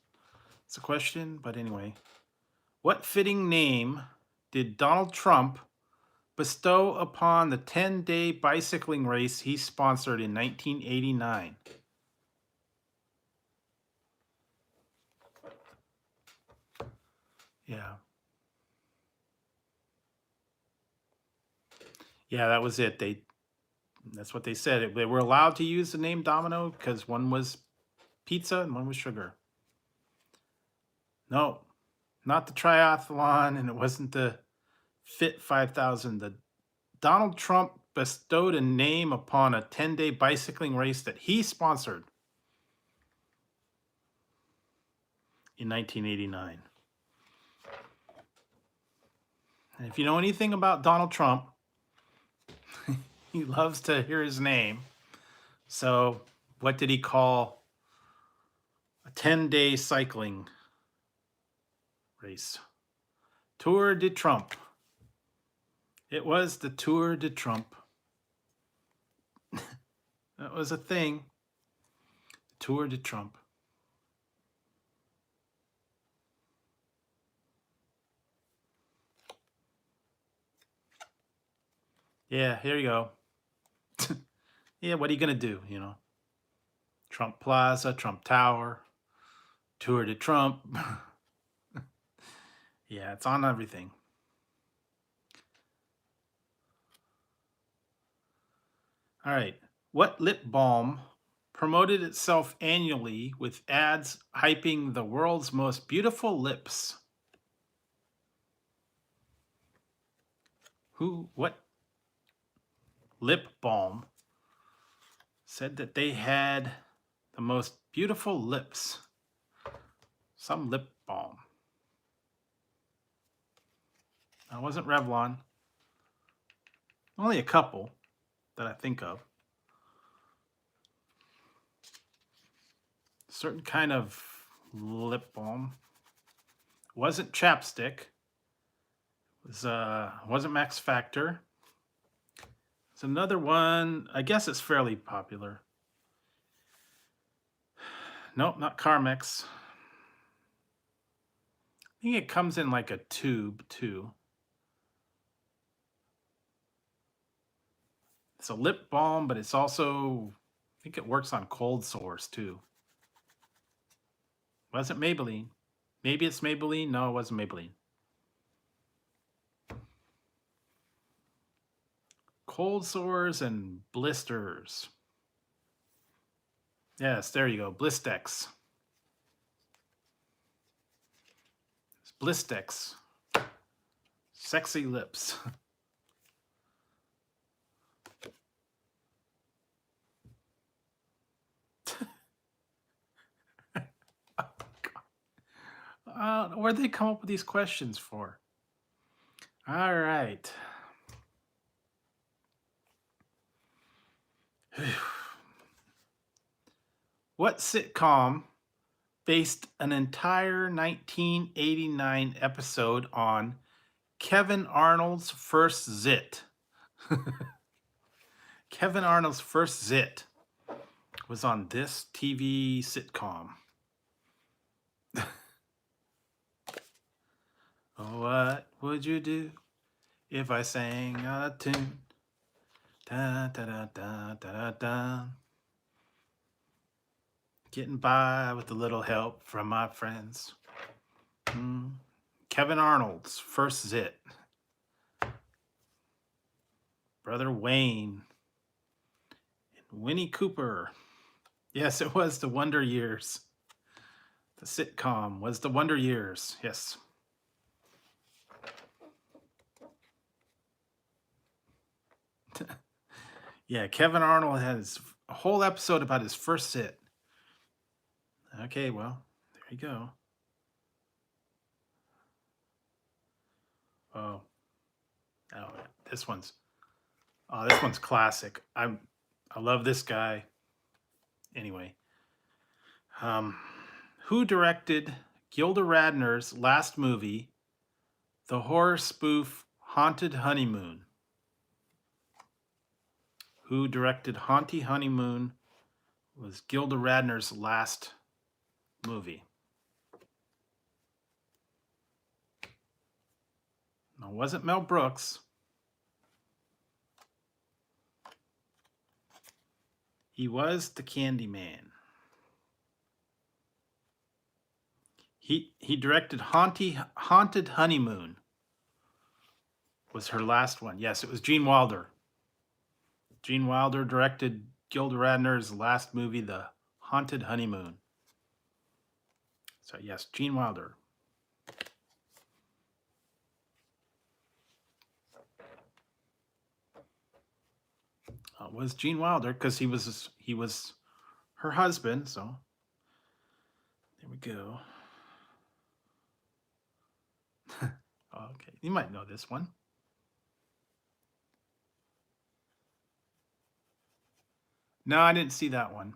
it's a question. But anyway, what fitting name did Donald Trump bestow upon the 10-day bicycling race he sponsored in 1989? Yeah. Yeah, that was it. That's what they said. They were allowed to use the name Domino because one was pizza and one was sugar. No, not the triathlon, and it wasn't the Fit 5000. The Donald Trump bestowed a name upon a 10-day bicycling race that he sponsored in 1989. And if you know anything about Donald Trump, he loves to hear his name. So what did he call a 10-day cycling race? Tour de Trump. It was the Tour de Trump. That was a thing. Tour de Trump. Yeah, here you go. Yeah, what are you going to do, you know? Trump Plaza, Trump Tower, Tour de Trump. Yeah, it's on everything. All right. What lip balm promoted itself annually with ads hyping the world's most beautiful lips? What lip balm said that they had the most beautiful lips? Some lip balm. It wasn't Revlon. Only a couple that I think of. Certain kind of lip balm. Wasn't chapstick. Wasn't Max Factor. It's another one. I guess it's fairly popular. Nope, not Carmex. I think it comes in like a tube too. It's a lip balm, but it's also, I think it works on cold sores too. Was it Maybelline? Maybe it's Maybelline. No, it wasn't Maybelline. Cold sores and blisters. Yes, there you go. Blistex. It's Blistex. Sexy lips. Where'd they come up with these questions for? All right. What sitcom based an entire 1989 episode on Kevin Arnold's first zit? Kevin Arnold's first zit was on this TV sitcom. What would you do if I sang a tune? Da, da, da, da, da, da, da. Getting by with a little help from my friends. Kevin Arnold's first zit. Brother Wayne. And Winnie Cooper. Yes, it was the Wonder Years. The sitcom was the Wonder Years. Yes. Yeah, Kevin Arnold has a whole episode about his first zit. Okay, well, there you go. Oh, this one's classic. I love this guy. Anyway, who directed Gilda Radner's last movie, the horror spoof Haunted Honeymoon? Who directed Haunted Honeymoon was Gilda Radner's last movie. No, it wasn't Mel Brooks. He was the Candyman. He directed Haunted Honeymoon. Was her last one. Yes, it was Gene Wilder. Gene Wilder directed Gilda Radner's last movie, The Haunted Honeymoon. So yes, Gene Wilder. It was Gene Wilder because he was her husband. So there we go. Okay, you might know this one. No, I didn't see that one.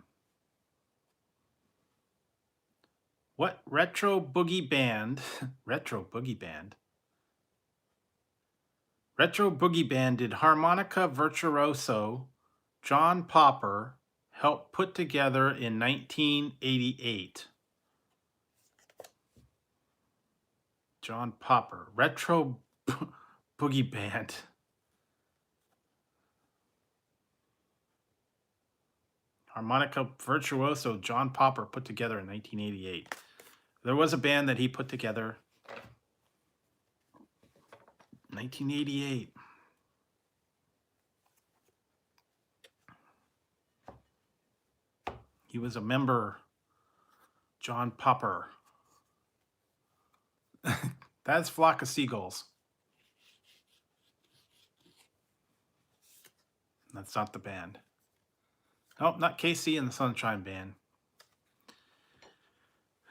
What retro boogie band did harmonica virtuoso John Popper help put together in 1988? John Popper, retro boogie band. Harmonica virtuoso John Popper put together in 1988. There was a band that he put together 1988. He was a member, John Popper. That's Flock of Seagulls. That's not the band. Nope, not KC and the Sunshine Band.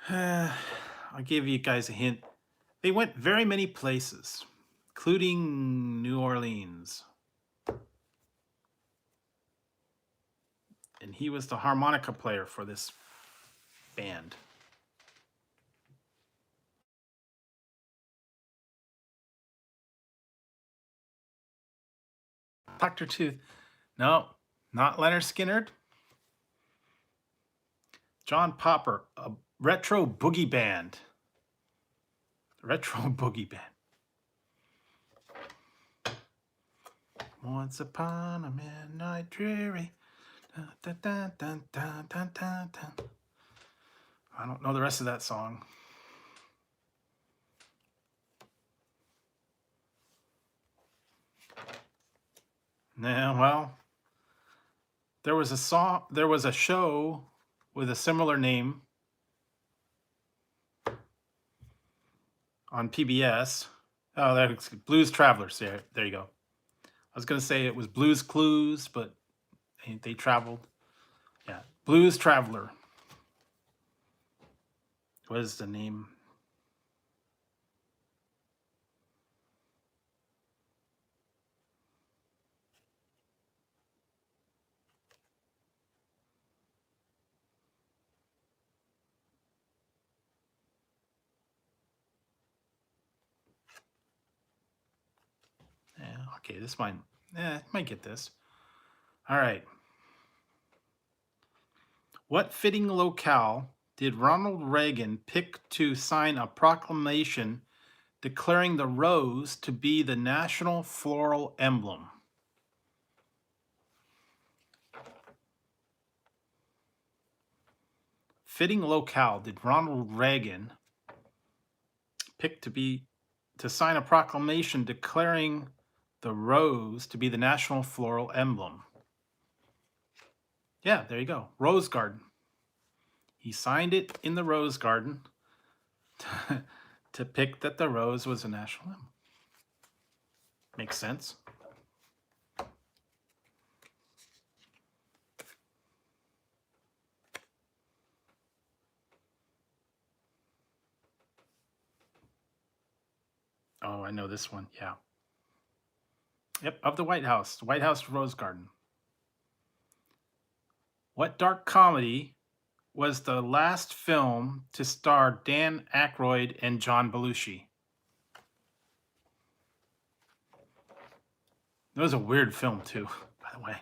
I'll give you guys a hint. They went very many places, including New Orleans. And he was the harmonica player for this band. Dr. Tooth. No, not Leonard Skinner. John Popper, a retro boogie band. Retro boogie band. Once upon a midnight dreary. Dun, dun, dun, dun, dun, dun, dun. I don't know the rest of that song. Yeah, well, there was a show with a similar name on PBS. Oh, that's Blues Travelers. There you go. I was going to say it was Blues Clues, but they traveled. Yeah, Blues Traveler was the name. Yeah, okay, this might get this. All right. What fitting locale did Ronald Reagan pick to sign a proclamation declaring the rose to be the national floral emblem? Fitting locale did Ronald Reagan pick to sign a proclamation declaring the rose to be the national floral emblem? Yeah, there you go. Rose Garden. He signed it in the Rose Garden to pick that the rose was a national emblem. Makes sense. Oh, I know this one. Yeah. Yep, of the White House Rose Garden. What dark comedy was the last film to star Dan Aykroyd and John Belushi? It was a weird film too, by the way.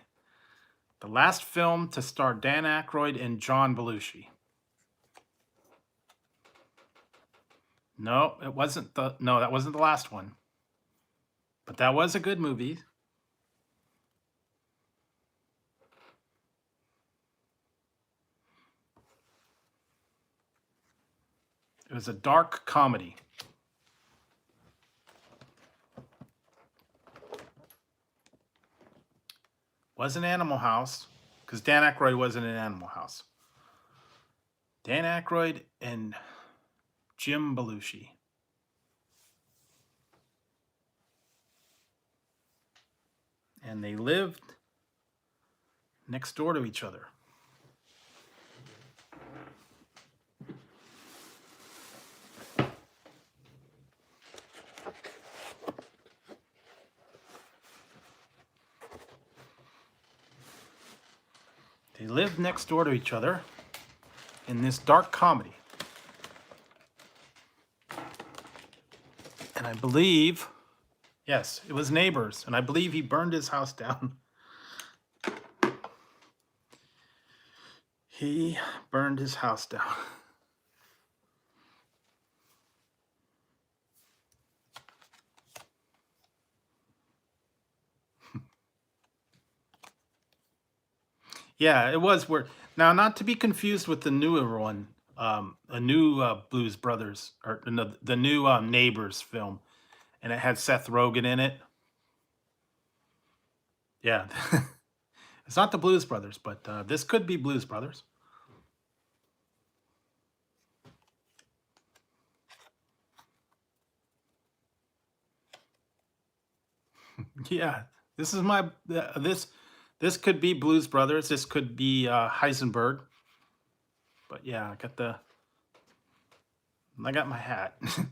The last film to star Dan Aykroyd and John Belushi. No, that wasn't the last one. But that was a good movie. It was a dark comedy. wasn't Animal House, because Dan Aykroyd wasn't in Animal House. Dan Aykroyd and Jim Belushi. And they lived next door to each other. They lived next door to each other in this dark comedy. And I believe, yes, it was neighbors. And I believe he burned his house down. He burned his house down. Yeah, it was weird. Now, not to be confused with the newer one, a new Blues Brothers, or no, the new Neighbors film, and it had Seth Rogen in it. Yeah, it's not the Blues Brothers, but this could be Blues Brothers. Yeah, this is my this could be Blues Brothers. This could be Heisenberg. But yeah, I got my hat, and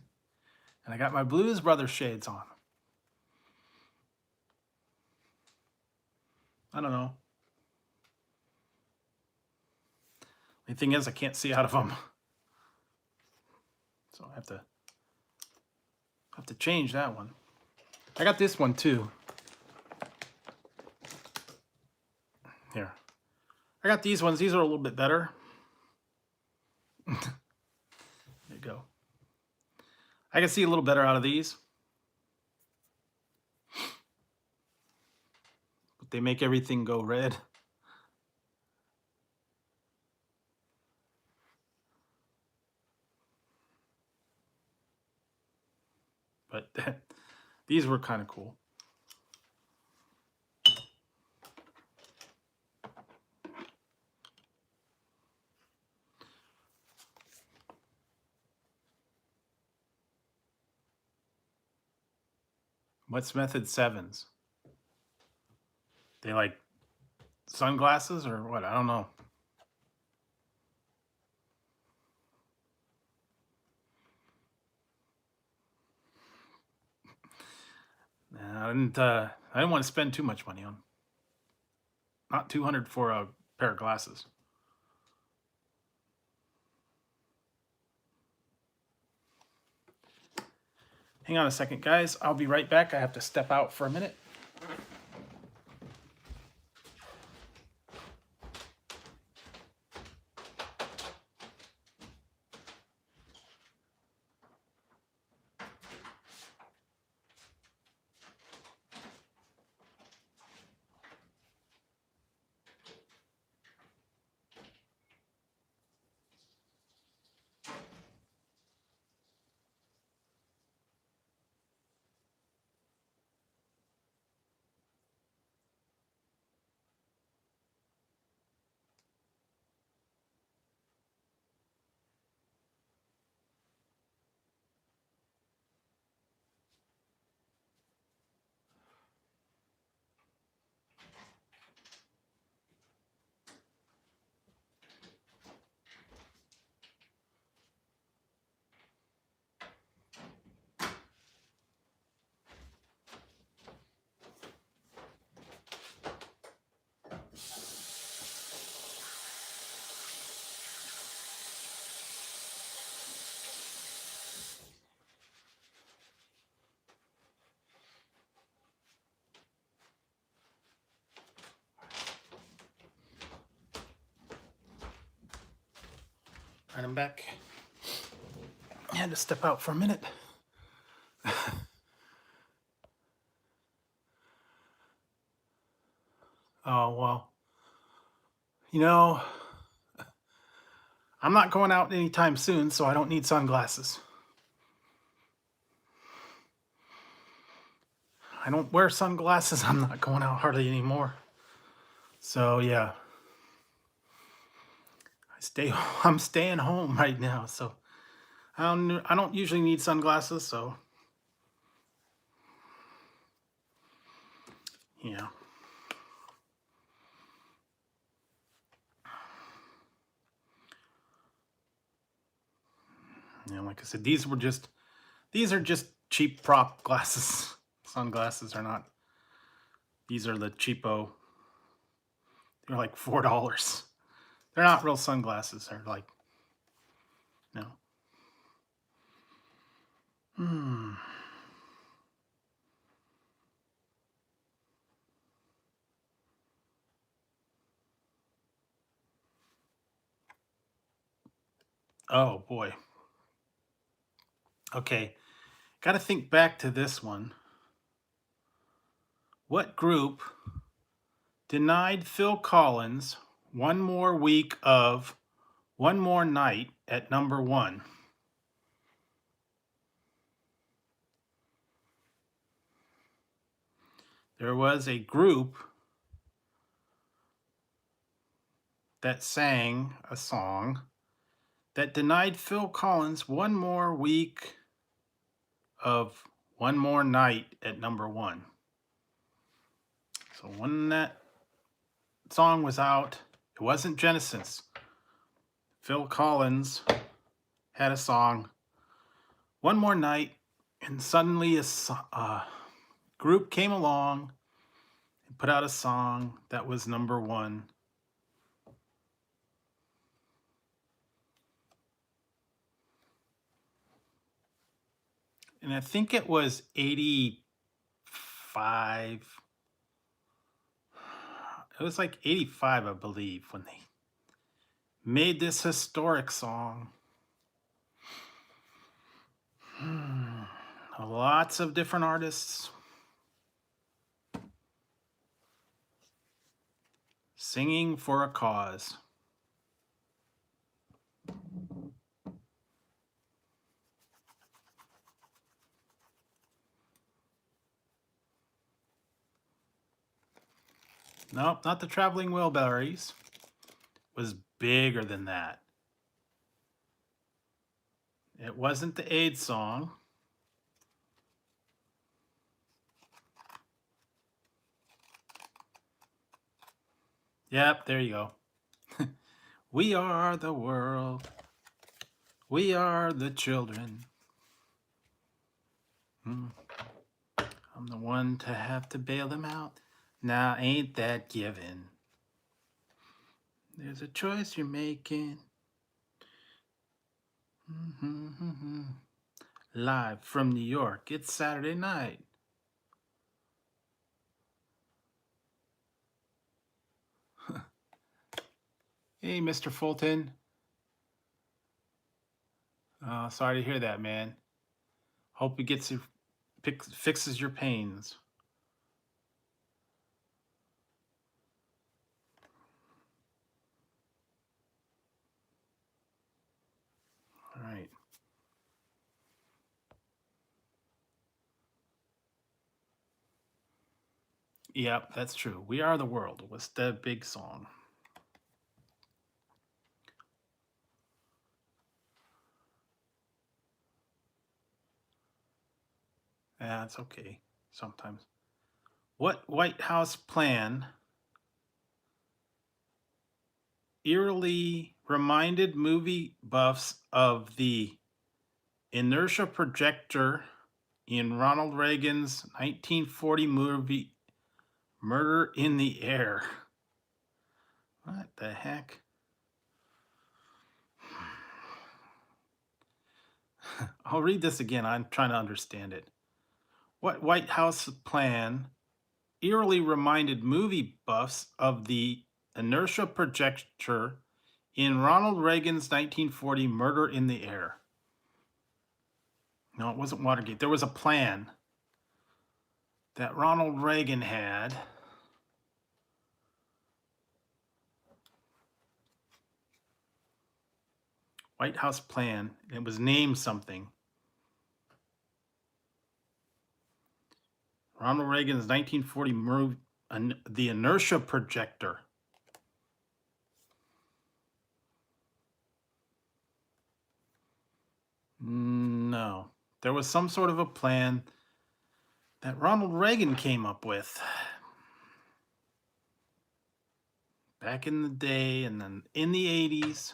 I got my Blues Brothers shades on. I don't know. The thing is, I can't see out of them, so I have to change that one. I got this one too. Here, I got these ones. These are a little bit better. There you go. I can see a little better out of these, but they make everything go red. But these were kind of cool. What's Method 7's? They like sunglasses or what? I don't know. I didn't want to spend too much money on. Not $200 for a pair of glasses. Hang on a second, guys. I'll be right back. I have to step out for a minute. All right, I'm back. I had to step out for a minute. Oh, well, you know, I'm not going out anytime soon, so I don't need sunglasses. I don't wear sunglasses. I'm not going out hardly anymore. So yeah, I'm staying home right now, so I don't usually need sunglasses, so yeah. Like I said, these are just cheap prop glasses. Sunglasses are not. These are the cheapo. They're like $4. They're not real sunglasses. They're like no. Hmm. Oh boy. Okay. Got to think back to this one. What group denied Phil Collins one more week of One More Night at number one? There was a group that sang a song that denied Phil Collins one more week of One More Night at number one. So when that song was out, it wasn't Genesis. Phil Collins had a song, One More Night, and suddenly a group came along and put out a song that was number one. And I think it was 85. It was like 85, I believe, when they made this historic song. Lots of different artists singing for a cause. Nope, not the Traveling Wilburys. It was bigger than that. It wasn't the AIDS song. Yep, there you go. We are the world. We are the children. I'm the one to have to bail them out. Now, ain't that given? There's a choice you're making. Live from New York, it's Saturday night. Hey, Mr. Fulton. Sorry to hear that, man. Hope it gets you, fixes your pains. All right. Yep, that's true. We Are the World was the big song. That's okay sometimes. What White House plan eerily reminded movie buffs of the inertia projector in Ronald Reagan's 1940 movie Murder in the Air? What the heck? I'll read this again. I'm trying to understand it. What White House plan eerily reminded movie buffs of the inertia projector in Ronald Reagan's 1940 Murder in the Air? No, it wasn't Watergate. There was a plan that Ronald Reagan had. White House plan. It was named something. Ronald Reagan's 1940 movie, The Inertia Projector. No. There was some sort of a plan that Ronald Reagan came up with back in the day and then in the 80s.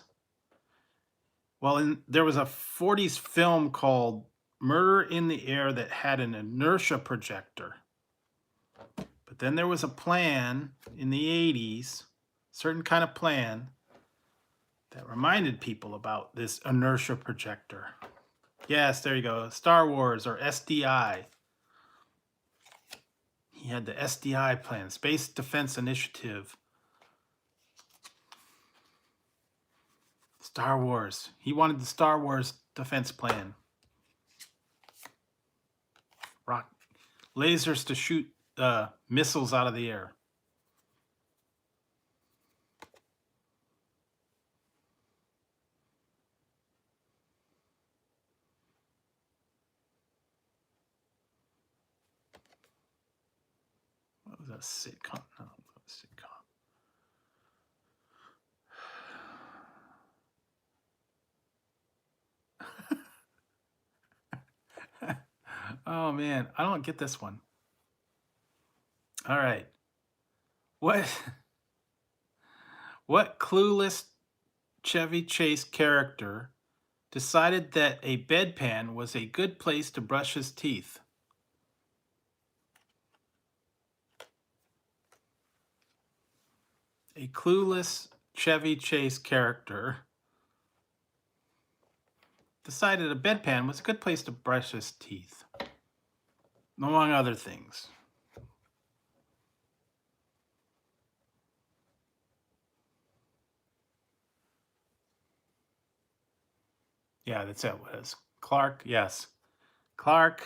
Well, there was a 40s film called Murder in the Air that had an inertia projector. But then there was a plan in the 80s, certain kind of plan that reminded people about this inertia projector. Yes, there you go. Star Wars, or SDI. He had the SDI plan, Space Defense Initiative. Star Wars. He wanted the Star Wars defense plan. Rock lasers to shoot missiles out of the air. What was that sitcom? No, it was a sitcom. Oh man, I don't get this one. All right. What clueless Chevy Chase character decided that a bedpan was a good place to brush his teeth? A clueless Chevy Chase character decided a bedpan was a good place to brush his teeth, among other things. Yeah, that's it. Was Clark? Yes. Clark.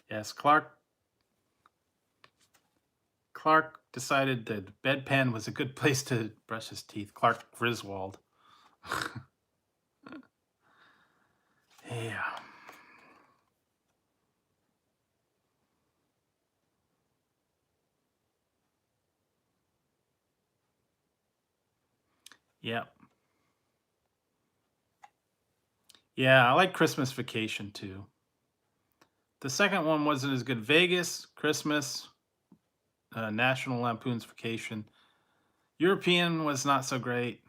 Yes, Clark. Clark decided that bedpan was a good place to brush his teeth. Clark Griswold. Yeah. Yep. Yeah, I like Christmas Vacation too. The second one wasn't as good. Vegas, Christmas, National Lampoon's Vacation. European was not so great.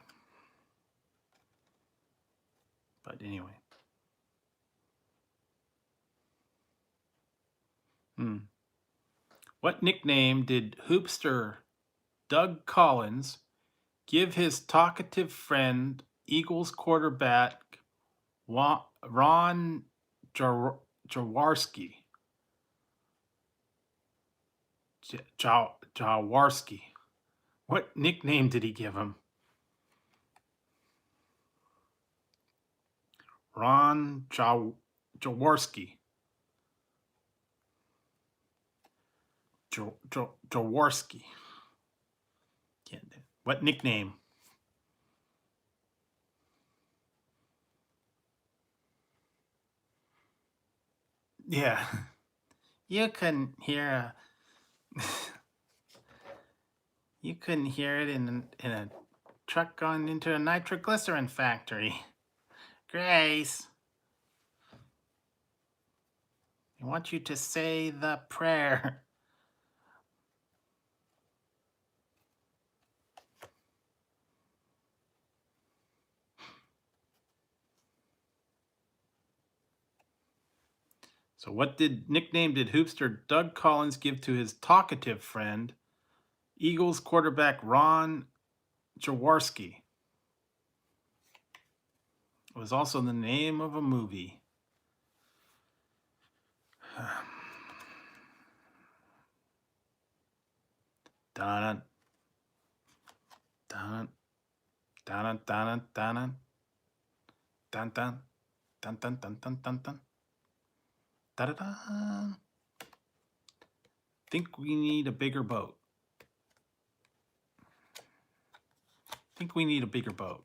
But anyway. What nickname did hoopster Doug Collins give his talkative friend, Eagles quarterback Ron Jaworski? Jaworski. What nickname did he give him? Ron Jaworski. Jaworski. What nickname? Yeah. You couldn't hear you couldn't hear it in a truck going into a nitroglycerin factory. Grace, I want you to say the prayer. So what nickname did hoopster Doug Collins give to his talkative friend, Eagles quarterback Ron Jaworski? It was also the name of a movie. Dun dun dun dun dun dun dun dun dun dun dun dun dun dun dun. Da-da-da. Think we need a bigger boat. Think we need a bigger boat.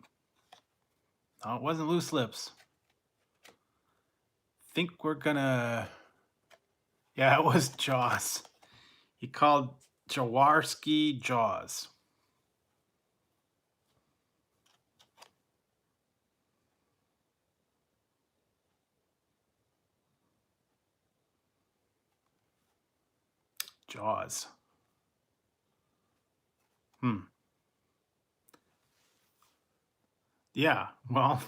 No, it wasn't Loose Lips. Think we're gonna... Yeah, it was Jaws. He called Jaworski Jaws. Jaws. Yeah, well,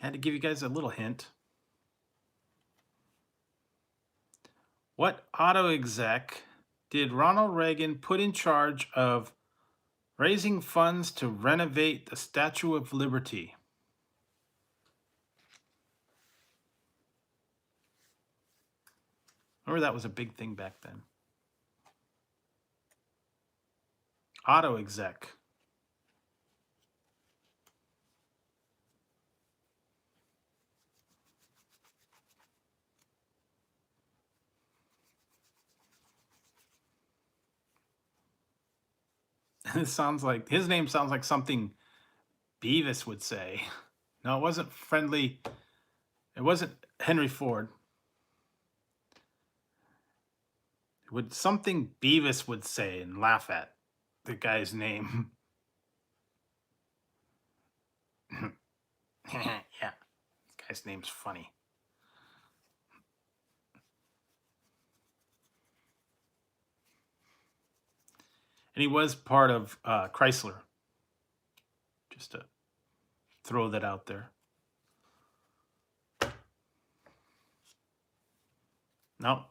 had to give you guys a little hint. What auto exec did Ronald Reagan put in charge of raising funds to renovate the Statue of Liberty? Remember that was a big thing back then. Auto exec. It sounds like his name sounds like something Beavis would say. No, it wasn't friendly. It wasn't Henry Ford. It would something Beavis would say and laugh at the guy's name. Yeah, this guy's name's funny. And he was part of Chrysler. Just to throw that out there. No.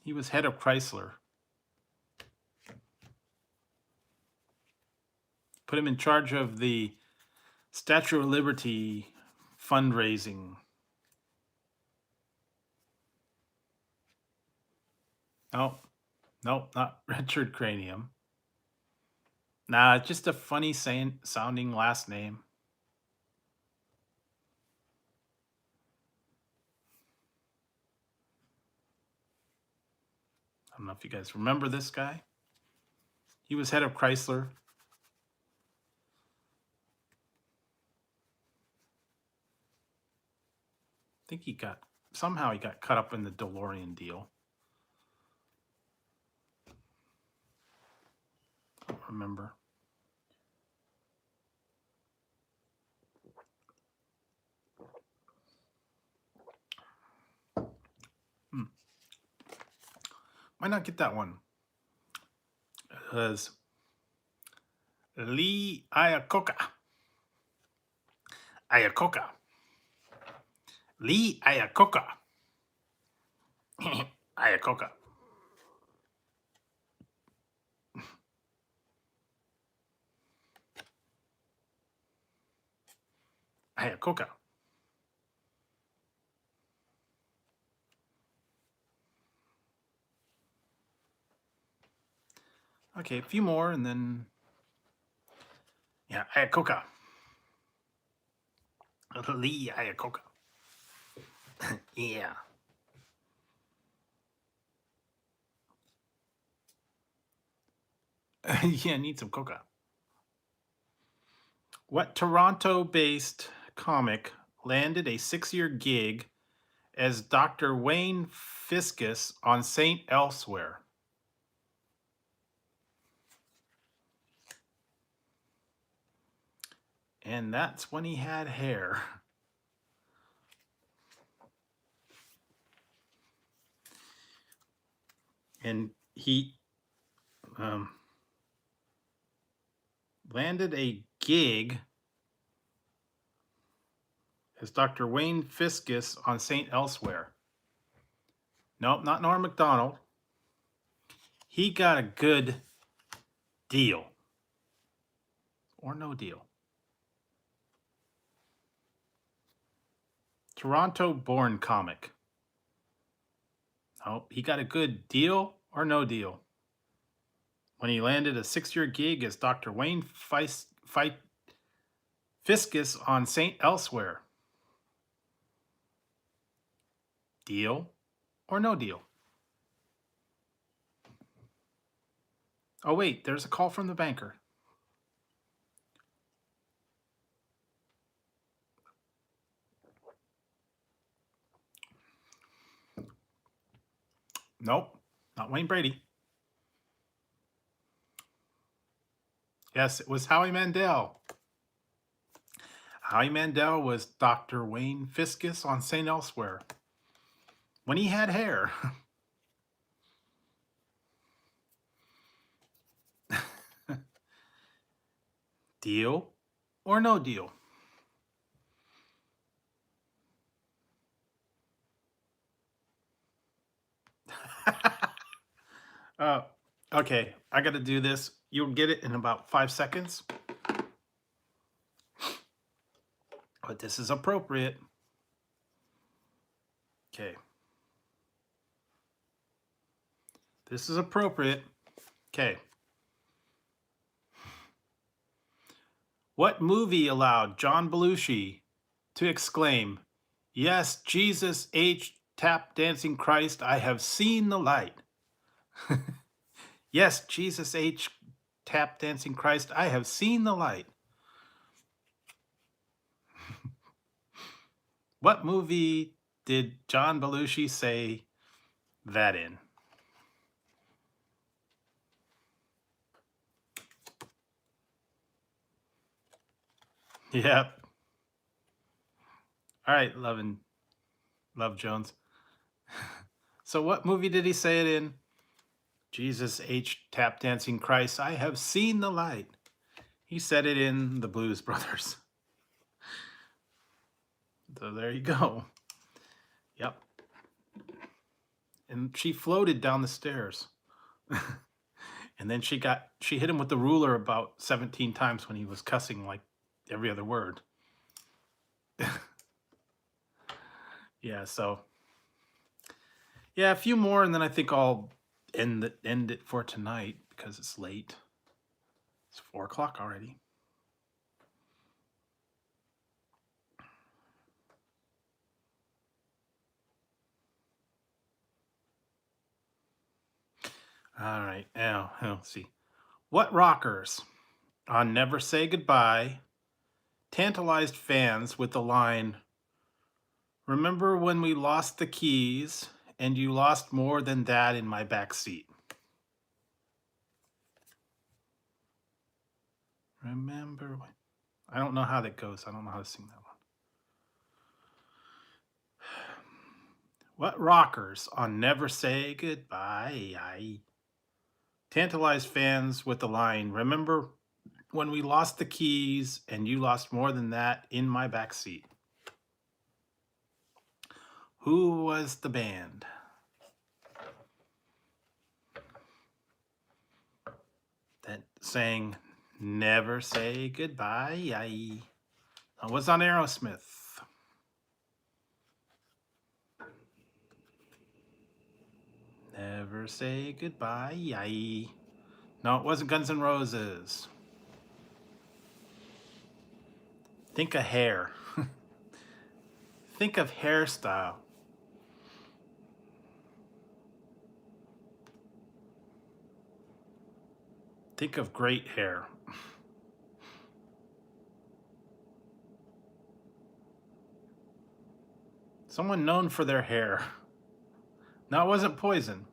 He was head of Chrysler. Put him in charge of the Statue of Liberty fundraising. No, not Richard Cranium. Nah, just a funny sounding last name. I don't know if you guys remember this guy. He was head of Chrysler. I think somehow he got cut up in the DeLorean deal. I don't remember. Might not get that one. It was Lee Iacocca. Lee Iacocca. Iacocca. Iacocca. Okay, a few more and then... Yeah, Iacocca. Lee Iacocca. Yeah. Yeah, need some coca. What Toronto-based comic landed a 6-year gig as Dr. Wayne Fiscus on St. Elsewhere? And that's when he had hair. And he landed a gig as Dr. Wayne Fiscus on St. Elsewhere. Nope, not Norm Macdonald. He got a good deal. Or no deal. Toronto-born comic. Oh, he got a good deal or no deal when he landed a 6-year gig as Dr. Wayne Fiscus on St. Elsewhere. Deal or no deal? Oh, wait, there's a call from the banker. Nope, not Wayne Brady. Yes, it was Howie Mandel. Howie Mandel was Dr. Wayne Fiscus on St. Elsewhere when he had hair. Deal or no deal? uh, okay, I got to do this. You'll get it in about 5 seconds, but this is appropriate. Okay. This is appropriate. Okay. What movie allowed John Belushi to exclaim, "Yes, Jesus H. Tap Dancing Christ, I have seen the light"? Yes, Jesus H. Tap Dancing Christ, I have seen the light. What movie did John Belushi say that in? Yep. All right, Love Jones. So what movie did he say it in? Jesus H. Tap Dancing Christ, I have seen the light. He said it in The Blues Brothers. So there you go. Yep. And she floated down the stairs. And then she hit him with the ruler about 17 times when he was cussing like every other word. Yeah, so yeah, a few more and then I think I'll end it for tonight because it's late. It's 4 o'clock already. All right, now let's see. What rockers on Never Say Goodbye tantalized fans with the line, "Remember when we lost the keys and you lost more than that in my back seat"? Remember when... I don't know how that goes. I don't know how to sing that one. What rockers on Never Say Goodbye tantalized fans with the line, "Remember when we lost the keys and you lost more than that in my back seat"? Who was the band that sang Never Say Goodbye? I was on Aerosmith. Never Say Goodbye. No, it wasn't Guns N' Roses. Think of hair. Think of hairstyle. Think of great hair. Someone known for their hair. No, it wasn't Poison.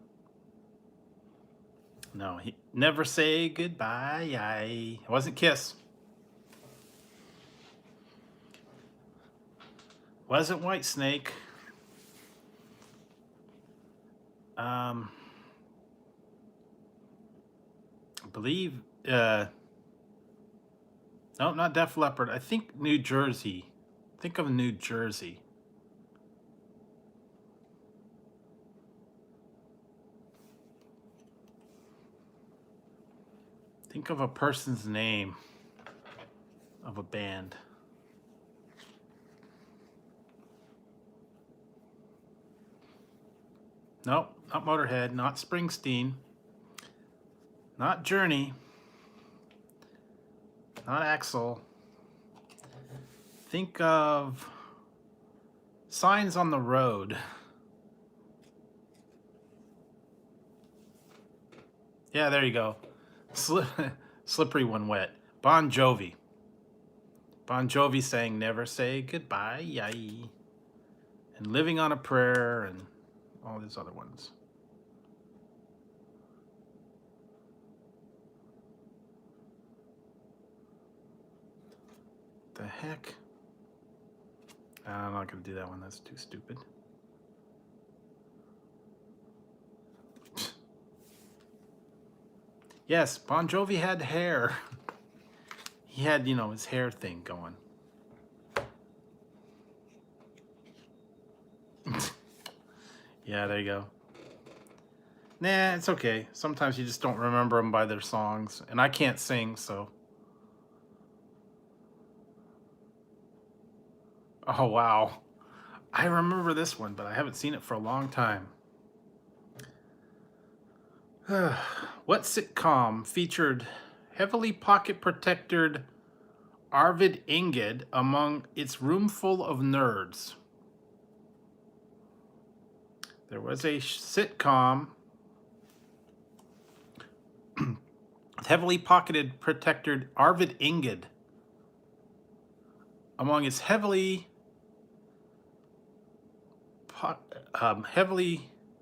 No, Never Say Goodbye. It wasn't Kiss. Wasn't Whitesnake. I believe, no, not Def Leppard. I think New Jersey. Think of New Jersey. Think of a person's name of a band. Nope, not Motorhead, not Springsteen, not Journey, not Axl. Think of Signs on the Road. Yeah, there you go. Slippery When Wet. Bon Jovi. Bon Jovi sang Never Say Goodbye. And Living on a Prayer and all these other ones. The heck? I'm not going to do that one. That's too stupid. Yes, Bon Jovi had hair. He had, you know, his hair thing going. Yeah, there you go. Nah, it's okay. Sometimes you just don't remember them by their songs. And I can't sing, so. Oh, wow. I remember this one, but I haven't seen it for a long time. What sitcom featured heavily pocket-protected Arvid Inged among its room full of nerds? There was a sitcom with heavily pocketed protected Arvid Inged among its heavily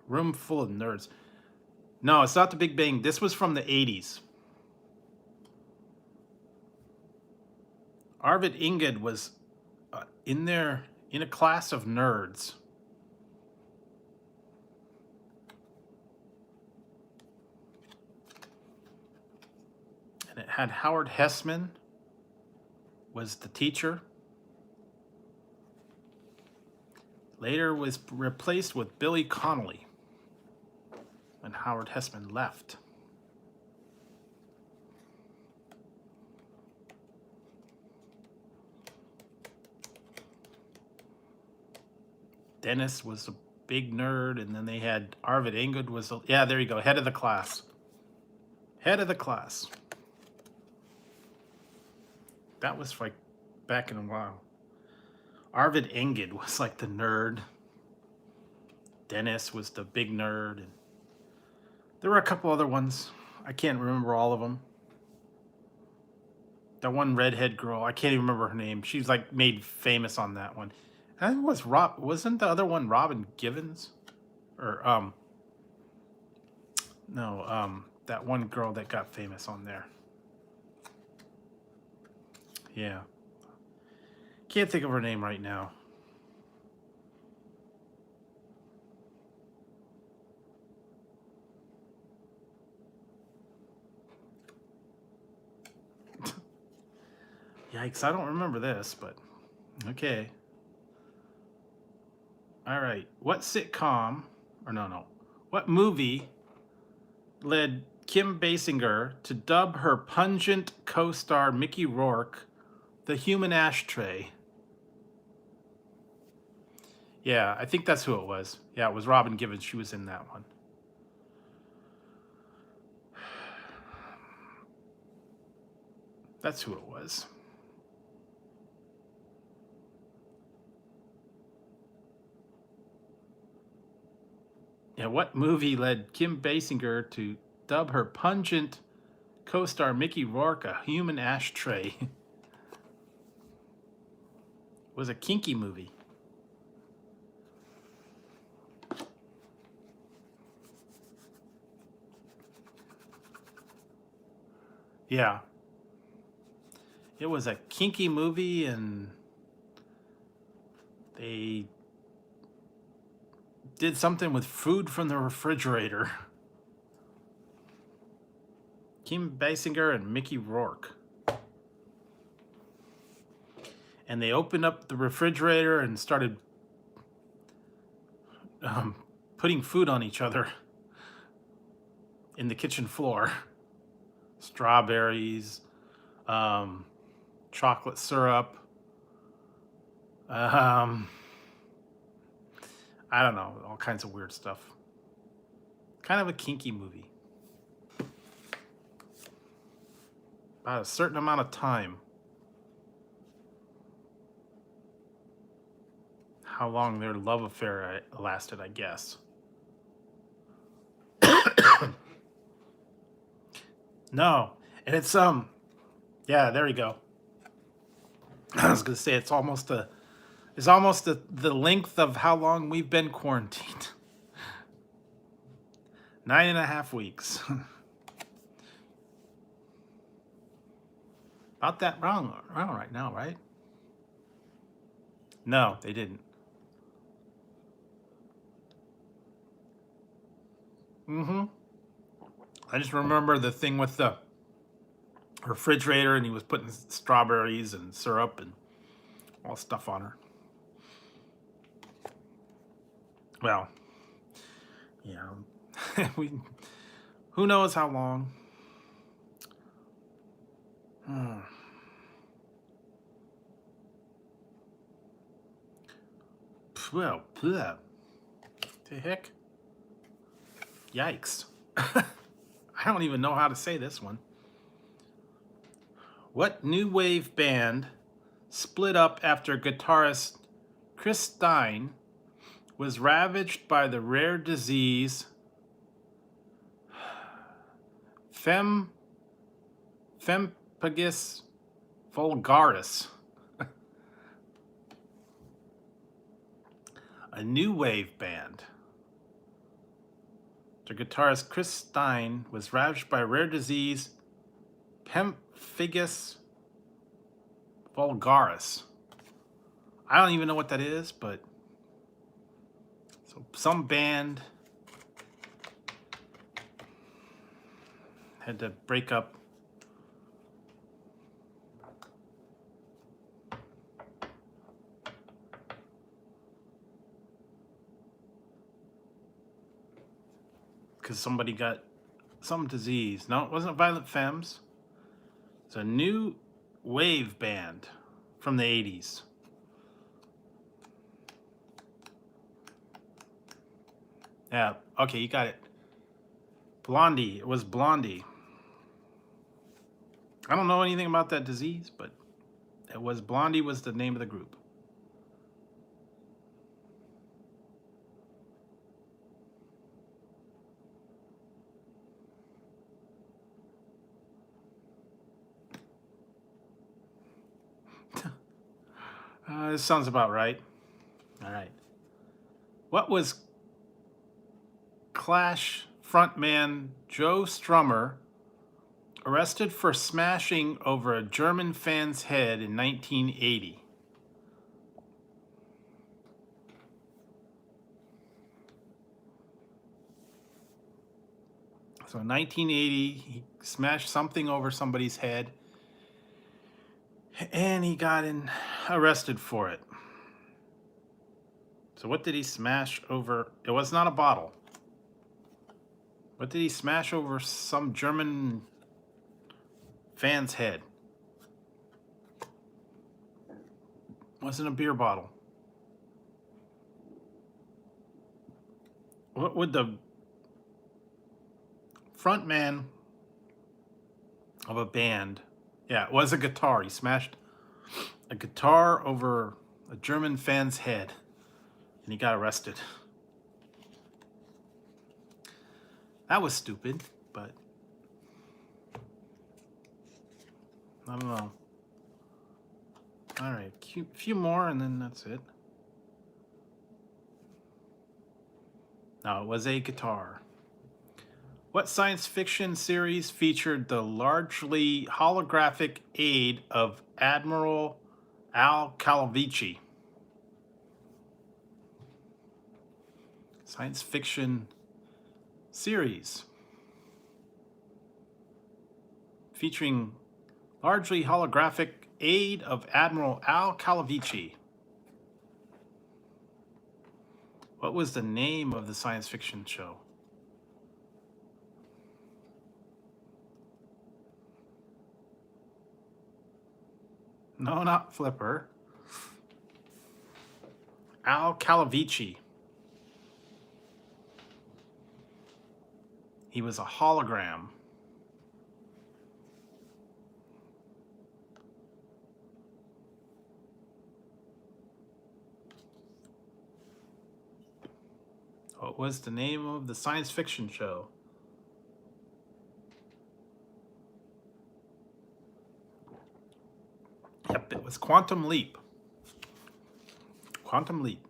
room full of nerds. No, it's not The Big Bang. This was from the 80s. Arvid Inged was in a class of nerds. And it had Howard Hessman was the teacher. Later was replaced with Billy Connolly when Howard Hessman left. Dennis was a big nerd, and then they had Arvid Inged was, yeah, there you go, head of the class. Head of the class. That was like back in a while. Arvid Inged was like the nerd. Dennis was the big nerd. And there were a couple other ones. I can't remember all of them. That one redhead girl, I can't even remember her name. She's like made famous on that one. I think it was wasn't the other one Robin Givens? Or no, that one girl that got famous on there. Yeah. Can't think of her name right now. Yikes, I don't remember this, but okay. All right. What sitcom, or no, what movie led Kim Basinger to dub her pungent co-star Mickey Rourke the human ashtray? Yeah, I think that's who it was. Yeah, it was Robin Givens. She was in that one. That's who it was. Yeah, what movie led Kim Basinger to dub her pungent co-star Mickey Rourke a human ashtray? It was a kinky movie. Yeah. It was a kinky movie, and they did something with food from the refrigerator. Kim Basinger and Mickey Rourke. And they opened up the refrigerator and started putting food on each other in the kitchen floor. Strawberries, chocolate syrup. I don't know, all kinds of weird stuff. Kind of a kinky movie. About a certain amount of time. How long their love affair lasted, I guess. No, and it's yeah, there you go. I was gonna say it's almost the length of how long we've been quarantined. 9.5 weeks. About that wrong right now, right? No, they didn't. Mm-hmm. I just remember the thing with the refrigerator, and he was putting strawberries and syrup and all stuff on her. Well, yeah, who knows how long. Well, the heck? Yikes. I don't even know how to say this one. What new wave band split up after guitarist Chris Stein was ravaged by the rare disease Pemphigus vulgaris? A new wave band. The guitarist Chris Stein was ravaged by a rare disease, Pemphigus vulgaris. I don't even know what that is, but so some band had to break up. Because somebody got some disease. No, it wasn't Violent Femmes. It's a new wave band from the 80s. Yeah, okay, you got it. Blondie. It was Blondie. I don't know anything about that disease, but it was Blondie was the name of the group. This sounds about right. All right. What was Clash frontman Joe Strummer arrested for smashing over a German fan's head in 1980? So in 1980, he smashed something over somebody's head, and he got arrested for it. So what did he smash over? It was not a bottle. What did he smash over some German fan's head? Wasn't a beer bottle. What would the front man of a band? Yeah, it was a guitar. He smashed a guitar over a German fan's head, and he got arrested. That was stupid, but I don't know. All right, a few more, and then that's it. No, it was a guitar. What science fiction series featured the largely holographic aid of Admiral Al Calavici? Science fiction series featuring largely holographic aid of Admiral Al Calavici. What was the name of the science fiction show? No, not Flipper. Al Calavici. He was a hologram. What was the name of the science fiction show? Yep, it was Quantum Leap. Quantum Leap.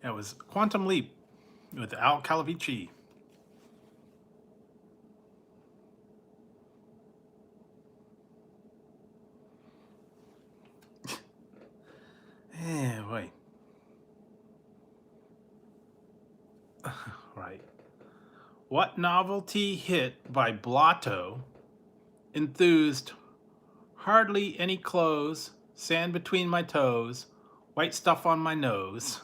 It was Quantum Leap. with Al Calavici. Eh, wait. Right. What novelty hit by Blotto enthused hardly any clothes, sand between my toes, white stuff on my nose?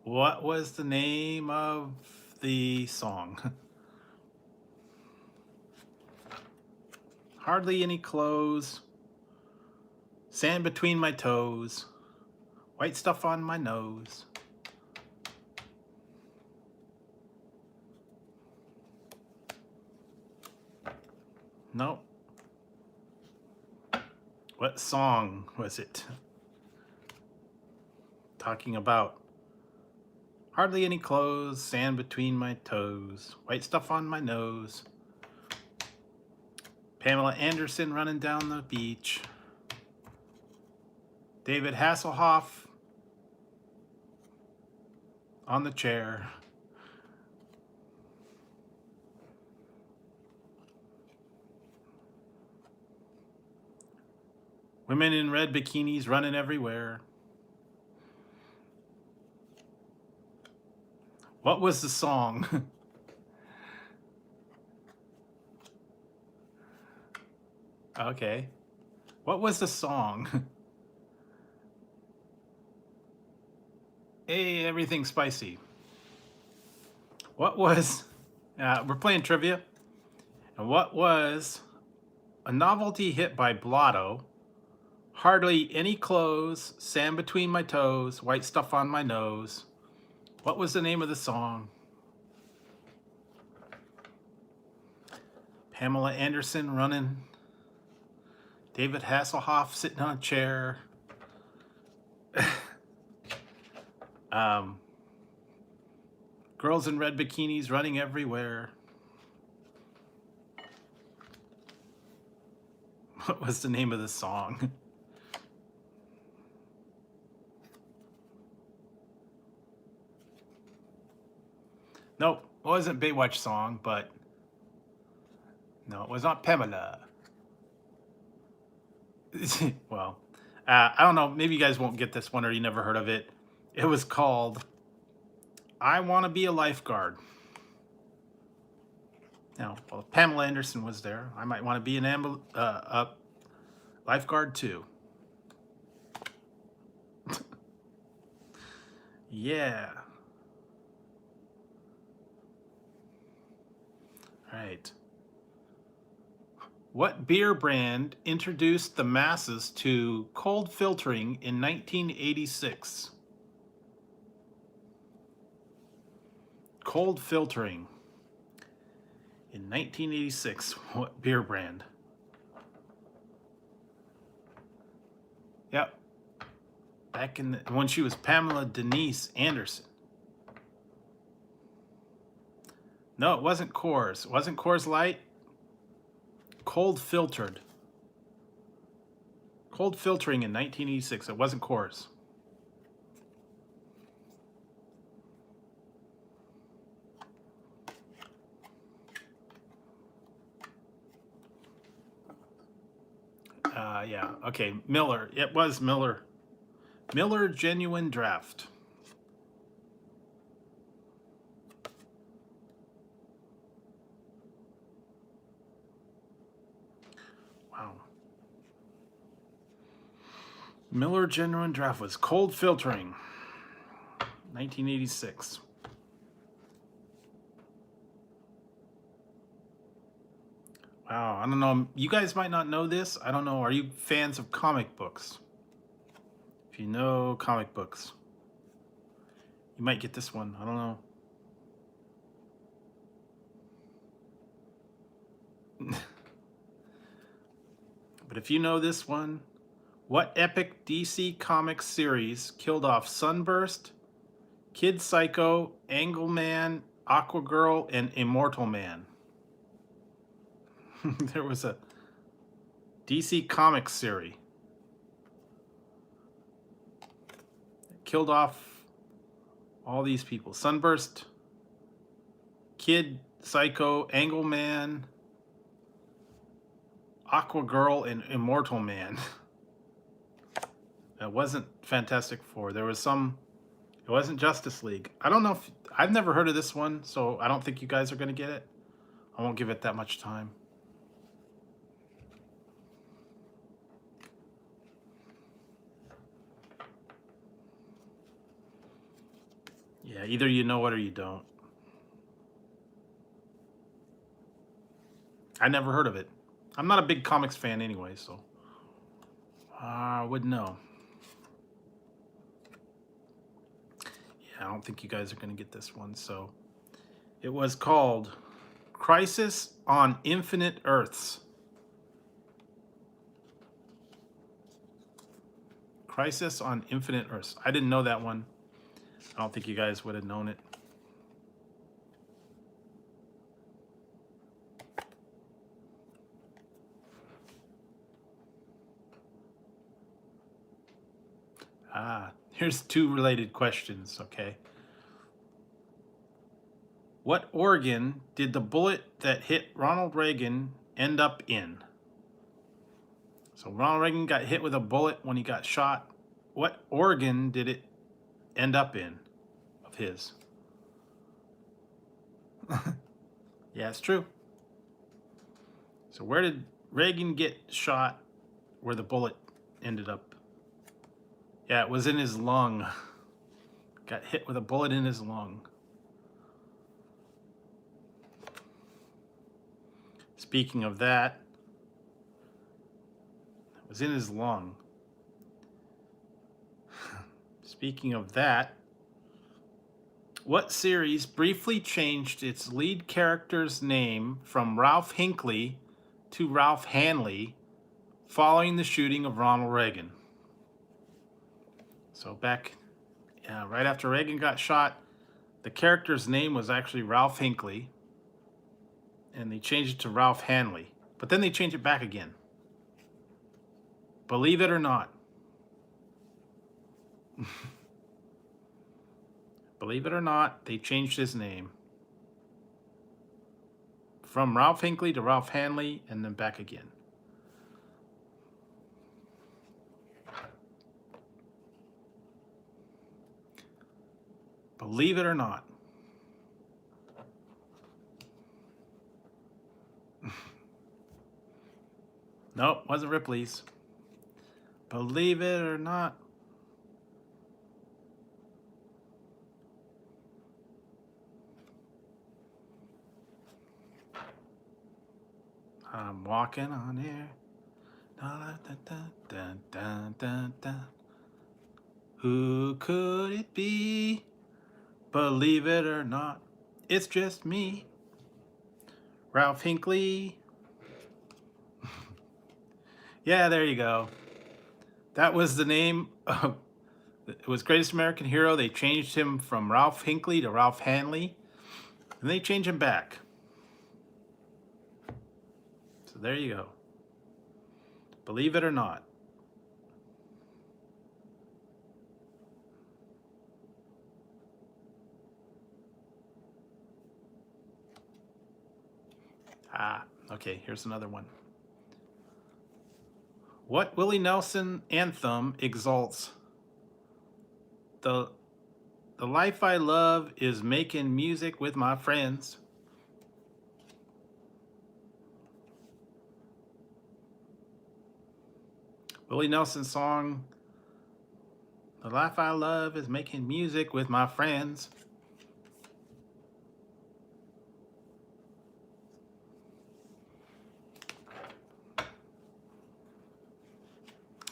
What was the name of the song? Hardly any clothes, sand between my toes, white stuff on my nose. Nope. What song was it? Talking about hardly any clothes, sand between my toes, white stuff on my nose. Pamela Anderson running down the beach. David Hasselhoff on the chair. Women in red bikinis running everywhere. What was the song? Okay. What was the song? Hey, everything's spicy. What was, we're playing trivia. And what was a novelty hit by Blotto? Hardly any clothes, sand between my toes, white stuff on my nose. What was the name of the song? Pamela Anderson running. David Hasselhoff sitting on a chair. Girls in red bikinis running everywhere. What was the name of the song? Nope, it wasn't Baywatch song, but no, it was not Pamela. Well, I don't know. Maybe you guys won't get this one or you never heard of it. It was called I Want to Be a Lifeguard. Now, well, if Pamela Anderson was there, I might want to be an a lifeguard too. Yeah. All right. What beer brand introduced the masses to cold filtering in 1986? Cold filtering in 1986. What beer brand? Yep. Back in when she was Pamela Denise Anderson. No, it wasn't Coors. It wasn't Coors Light. Cold filtered. Cold filtering in 1986. It wasn't Coors. Yeah. Okay. Miller. It was Miller. Miller Genuine Draft. Wow. Miller Genuine Draft was cold filtering. 1986. Wow, I don't know. You guys might not know this. I don't know. Are you fans of comic books? If you know comic books, you might get this one. I don't know. But if you know this one, what epic DC Comics series killed off Sunburst, Kid Psycho, Angleman, Aquagirl, and Immortal Man? There was a DC Comics series that killed off all these people. Sunburst, Kid, Psycho, Angle Man, Aqua Girl, and Immortal Man. It wasn't Fantastic Four. There was some. It wasn't Justice League. I don't know if I've never heard of this one, so I don't think you guys are going to get it. I won't give it that much time. Yeah, either you know it or you don't. I never heard of it. I'm not a big comics fan anyway, so I wouldn't know. Yeah, I don't think you guys are going to get this one. So it was called Crisis on Infinite Earths. Crisis on Infinite Earths. I didn't know that one. I don't think you guys would have known it. Here's two related questions, okay? What organ did the bullet that hit Ronald Reagan end up in? So Ronald Reagan got hit with a bullet when he got shot. What organ did it end up in of his? Yeah, it's true. So where did Reagan get shot where the bullet ended up? Yeah, it was in his lung. Got hit with a bullet in his lung. Speaking of that, it was in his lung. Speaking of that, what series briefly changed its lead character's name from Ralph Hinckley to Ralph Hanley following the shooting of Ronald Reagan? So back right after Reagan got shot, the character's name was actually Ralph Hinckley, and they changed it to Ralph Hanley. But then they changed it back again. Believe it or not. Believe it or not, they changed his name from Ralph Hinckley to Ralph Hanley, and then back again. Believe it or not. Nope, wasn't Ripley's. Believe it or not. I'm walking on air. Dun, dun, dun, dun, dun, dun. Who could it be? Believe it or not, it's just me, Ralph Hinckley. Yeah, there you go. That was the name of, it was Greatest American Hero. They changed him from Ralph Hinckley to Ralph Hanley, and they changed him back. So there you go. Believe it or not. Okay, here's another one. What Willie Nelson anthem exalts? The life I love is making music with my friends. Willie Nelson's song, the life I love is making music with my friends.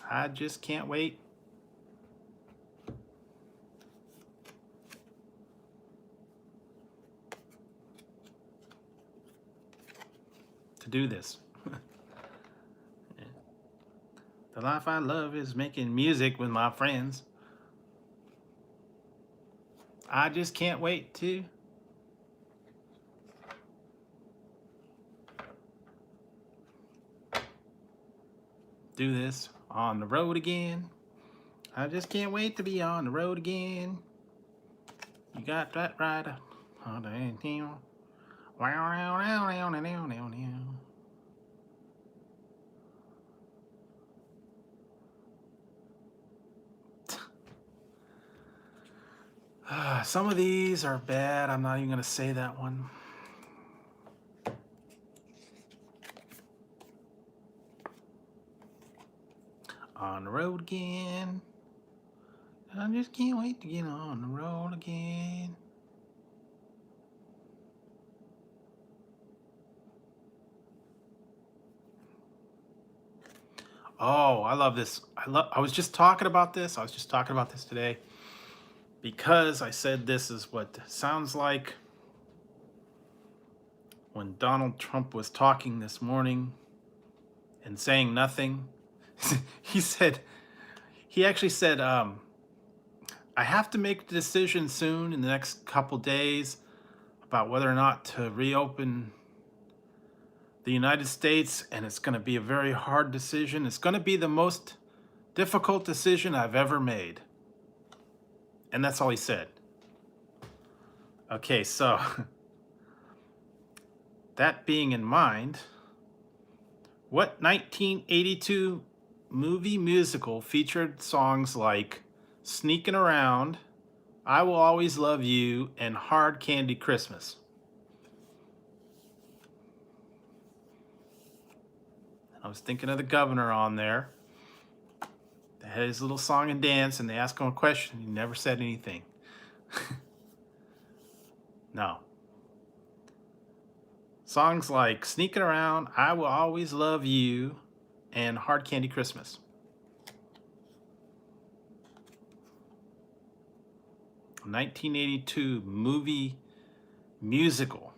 I just can't wait to do this. The life I love is making music with my friends. I just can't wait to do this on the road again. I just can't wait to be on the road again. You got that right. Some of these are bad. I'm not even going to say that one. On the road again. I just can't wait to get on the road again. Oh, I love this. I was just talking about this. I was just talking about this today because I said this is what sounds like when Donald Trump was talking this morning and saying nothing. He actually said, I have to make a decision soon in the next couple days about whether or not to reopen the United States, and it's going to be a very hard decision. It's going to be the most difficult decision I've ever made. And that's all he said. Okay, so that being in mind, what 1982 movie musical featured songs like Sneaking Around, I Will Always Love You, and Hard Candy Christmas? I was thinking of the governor on there. They had his little song and dance, and they asked him a question. He never said anything. No. Songs like Sneaking Around, I Will Always Love You, and Hard Candy Christmas. A 1982 movie musical.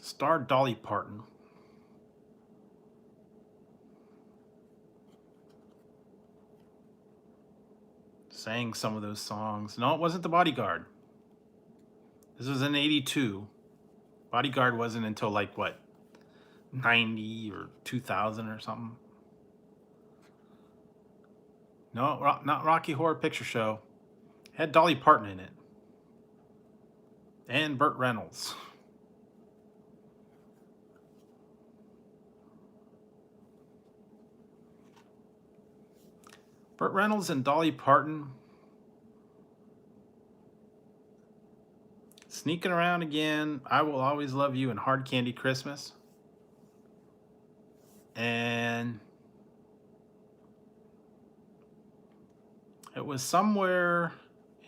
Starred Dolly Parton. Sang some of those songs. No, it wasn't The Bodyguard. This was in 82. Bodyguard wasn't until like what, 90 or 2000 or something. No, not Rocky Horror Picture Show. It had Dolly Parton in it. And Burt Reynolds. Burt Reynolds and Dolly Parton. Sneaking Around Again, I Will Always Love You, and Hard Candy Christmas. And it was somewhere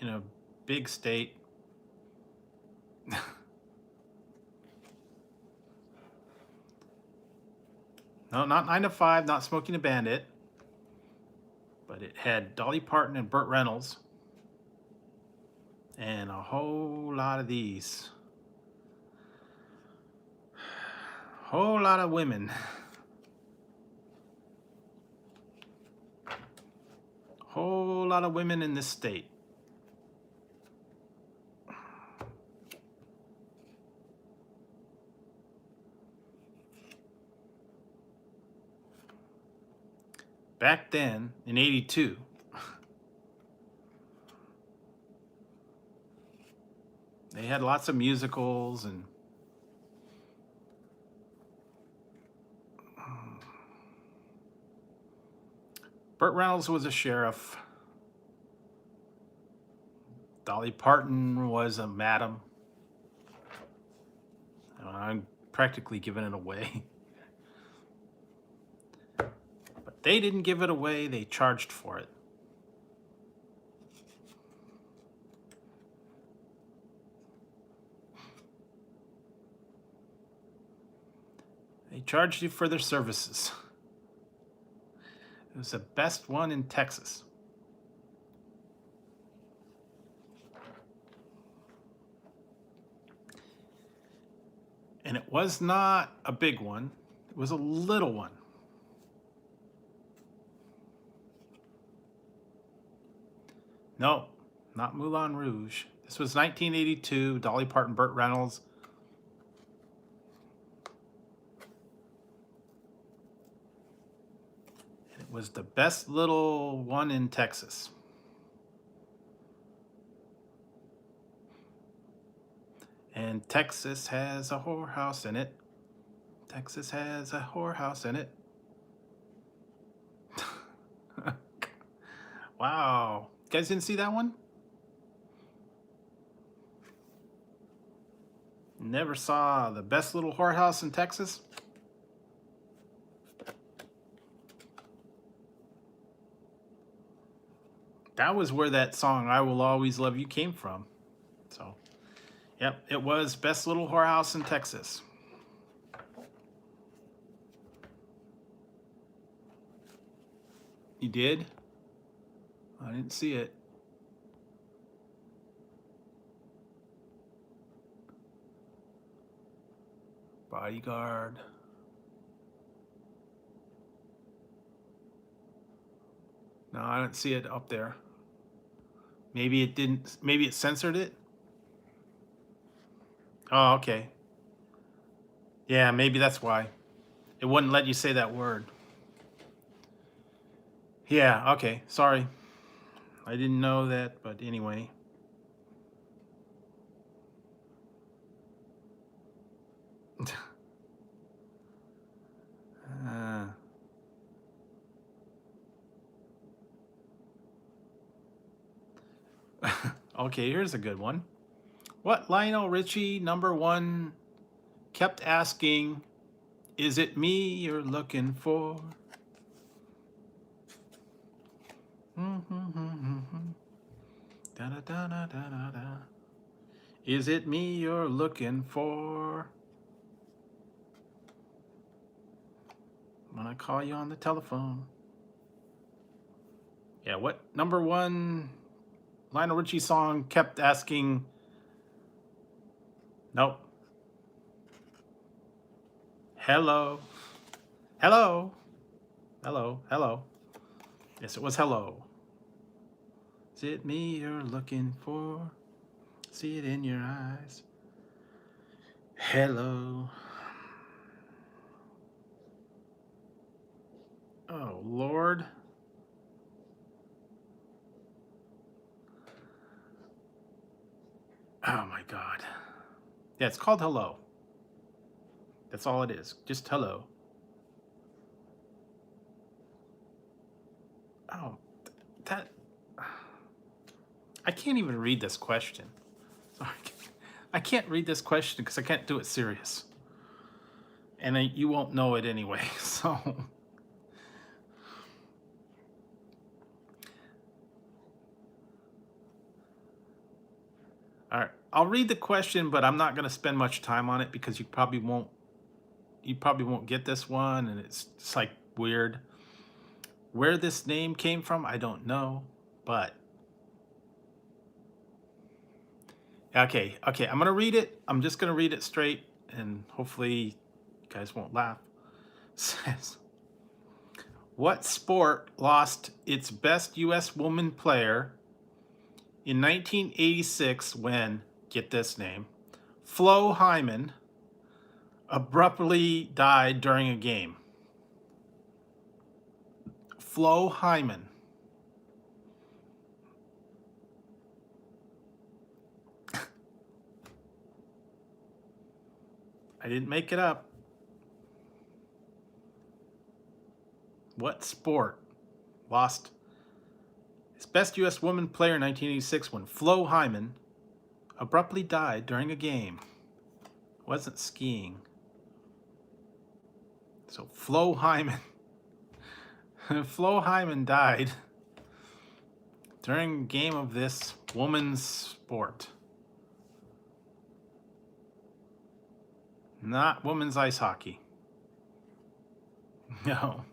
in a big state. No, not 9 to 5, not Smoking a Bandit. But it had Dolly Parton and Burt Reynolds. And a whole lot of these. Whole lot of women. Whole lot of women in this state. Back then, in 82, they had lots of musicals and Burt Reynolds was a sheriff. Dolly Parton was a madam. I'm practically giving it away. But they didn't give it away, they charged for it. They charged you for their services. It was the best one in Texas. And it was not a big one. It was a little one. No, not Moulin Rouge. This was 1982, Dolly Parton, Burt Reynolds. was the best little one in Texas. And Texas has a whorehouse in it. Texas has a whorehouse in it. Wow. You guys didn't see that one? Never saw the best little whorehouse in Texas? That was where that song "I Will Always Love You" came from. So, yep, it was best little whorehouse in Texas. You did? I didn't see it. Bodyguard. No, I didn't see it up there. Maybe it didn't, maybe it censored it? Oh, okay. Yeah, maybe that's why. It wouldn't let you say that word. Yeah, okay. Sorry. I didn't know that, but anyway. uh, okay, here's a good one. What Lionel Richie #1 kept asking, "Is it me you're looking for?" Da, da, da, da, da, da. Is it me you're looking for? When I call you on the telephone. Yeah, what #1 Lionel Richie song kept asking? Nope. Hello. Hello. Hello. Hello. Yes, it was hello. Is it me you're looking for? See it in your eyes. Hello. Oh, Lord. Oh, my God. Yeah, it's called Hello. That's all it is. Just hello. Oh, that. I can't even read this question. Sorry. I can't read this question because I can't do it serious. And you won't know it anyway, so. All right, I'll read the question, but I'm not going to spend much time on it because you probably won't get this one, and it's like weird. Where this name came from, I don't know, but okay, I'm going to read it. I'm just going to read it straight, and hopefully you guys won't laugh. It says, what sport lost its best U.S. woman player in 1986 when, get this name, Flo Hyman abruptly died during a game? Flo Hyman. I didn't make it up. What sport lost its best U.S. woman player in 1986 when Flo Hyman abruptly died during a game? It wasn't skiing. So Flo Hyman. Flo Hyman died during a game of this woman's sport. Not women's ice hockey. No.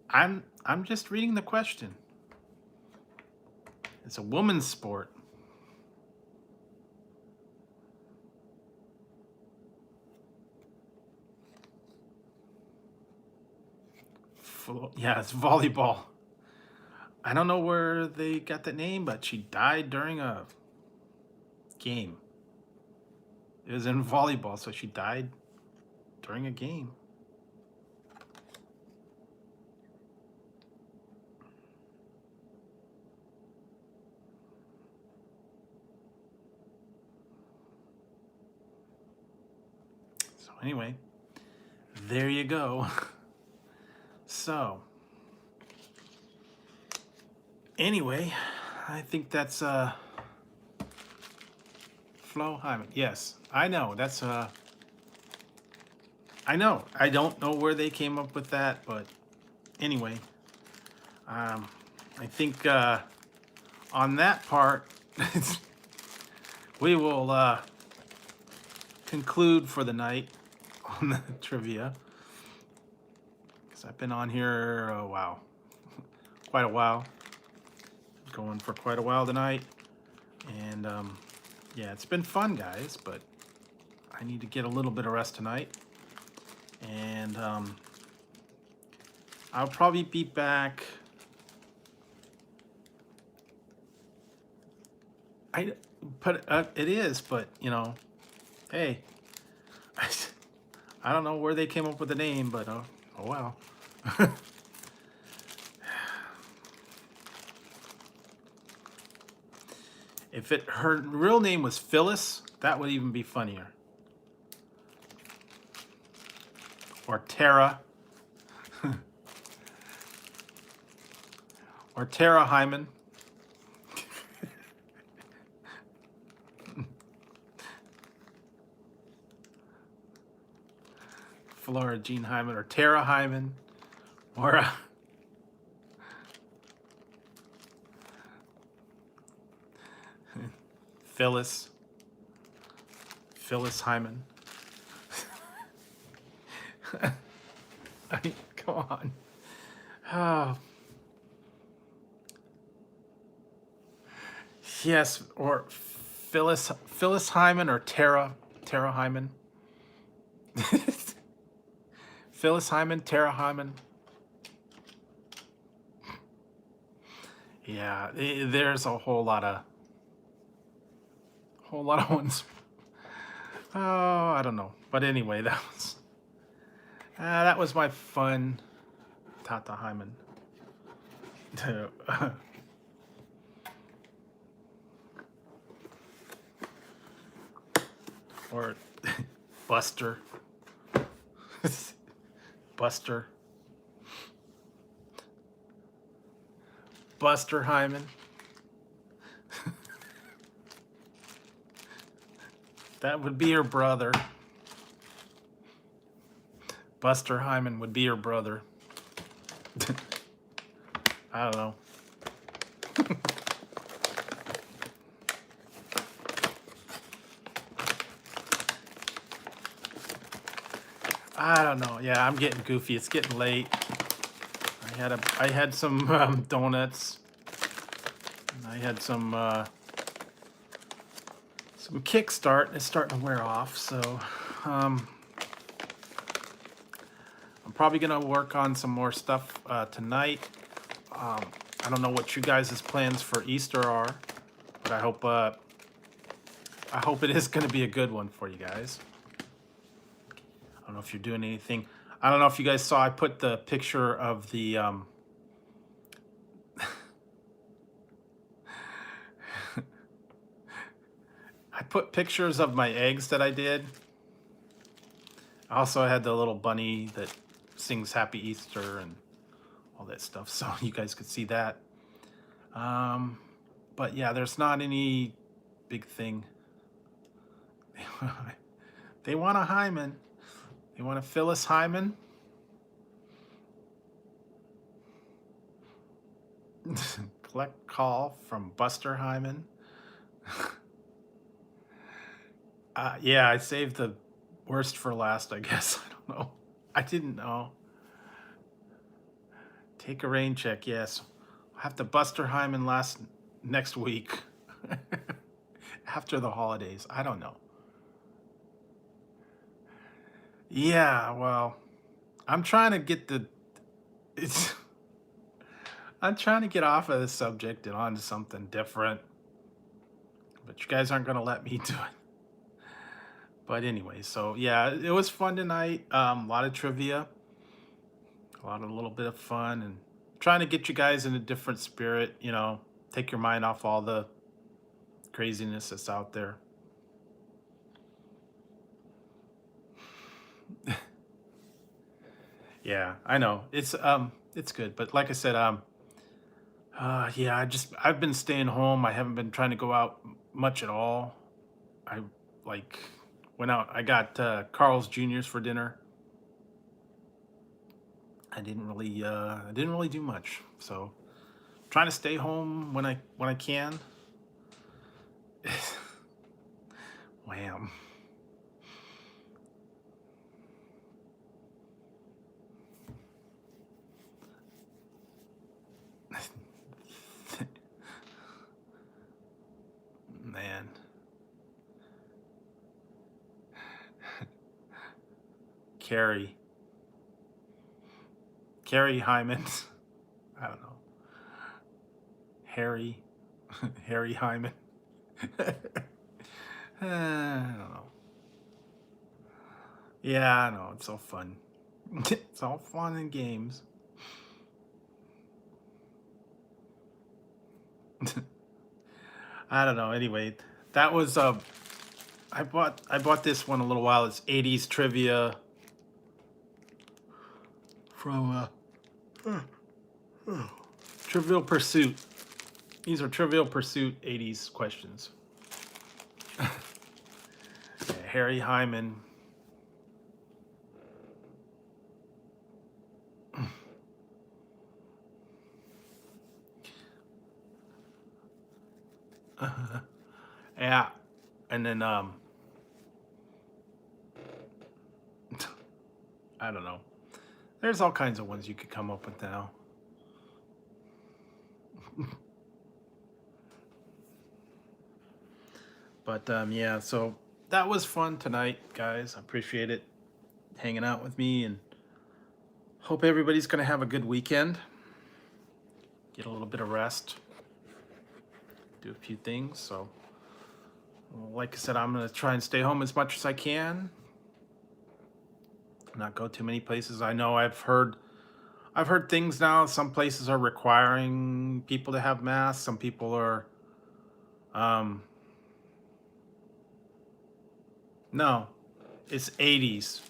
I'm just reading the question. It's a woman's sport. Yeah, it's volleyball. I don't know where they got that name, but she died during a game. It was in volleyball, so she died during a game. anyway, there you go. So anyway, I think that's Flo Hyman. Yes, I know. That's I know. I don't know where they came up with that, but anyway, I think on that part, we will conclude for the night on the trivia. Because I've been on here, oh wow, quite a while. Going for quite a while tonight. And yeah, it's been fun, guys, but I need to get a little bit of rest tonight. And I'll probably be back. It is, but you know, hey, I don't know where they came up with the name, but oh well. If her real name was Phyllis, that would even be funnier. Or Tara. Or Tara Hyman. Flora Jean Hyman or Tara Hyman. Or Phyllis Hyman. I mean, come on. Oh. Yes, or Phyllis Hyman or Tara Hyman. Phyllis Hyman, Tara Hyman. Yeah, there's a whole lot of ones. Oh, I don't know. But anyway, that was my fun Tata Hyman. Or Buster. Buster Hyman. That would be her brother. Buster Hyman would be her brother. I don't know. I don't know. Yeah, I'm getting goofy. It's getting late. I had some donuts. And I had some Kickstart. It's starting to wear off. So I'm probably gonna work on some more stuff tonight. I don't know what you guys' plans for Easter are, but I hope it is gonna be a good one for you guys. I don't know if you're doing anything. I don't know if you guys saw, I put the picture of the I put pictures of my eggs that I did. I also had the little bunny that sings Happy Easter and all that stuff, so you guys could see that. But yeah, there's not any big thing. They want a Hyman. They want a Phyllis Hyman. Collect call from Buster Hyman. Yeah, I saved the worst for last, I guess. I don't know. I didn't know. Take a rain check, yes. I'll have to Buster Hyman next week. After the holidays. I don't know. Yeah, well, I'm trying to get I'm trying to get off of this subject and onto something different. But you guys aren't going to let me do it. But anyway, so yeah, it was fun tonight. A lot of trivia. A little bit of fun. And trying to get you guys in a different spirit, you know, take your mind off all the craziness that's out there. Yeah, I know. It's good, but like I said, yeah, I've been staying home. I haven't been trying to go out much at all. I like went out. I got Carl's Juniors for dinner. I didn't really do much. So trying to stay home when I can. Wham. Man. Carrie. Carrie Hyman. I don't know. Harry. Harry Hyman. I don't know. Yeah, I know. It's so fun. It's all fun and games. I don't know. Anyway, that was I bought this one a little while. It's 80s trivia from Trivial Pursuit. These are Trivial Pursuit 80s questions. Yeah, Harry Hyman. Yeah, and then I don't know. There's all kinds of ones you could come up with now. But yeah, so that was fun tonight, guys. I appreciate it hanging out with me, and hope everybody's gonna have a good weekend. Get a little bit of rest, do a few things. So, like I said, I'm gonna try and stay home as much as I can, not go too many places. I know I've heard things now. Some places are requiring people to have masks. Some people are, um, no, it's 80s.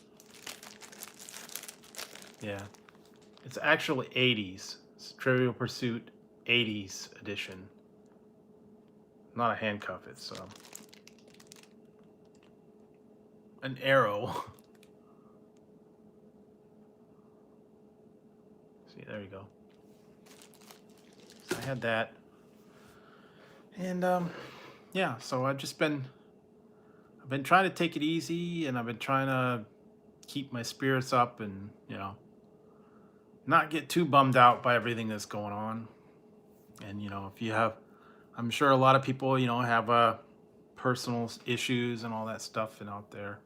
Yeah, it's actually 80s. It's Trivial Pursuit 80s edition. Not a handcuff. It's an arrow. See, there you go. So I had that, and yeah. So I've been trying to take it easy, and I've been trying to keep my spirits up, and not get too bummed out by everything that's going on. And if you have, I'm sure a lot of people have personal issues and all that stuff and out there.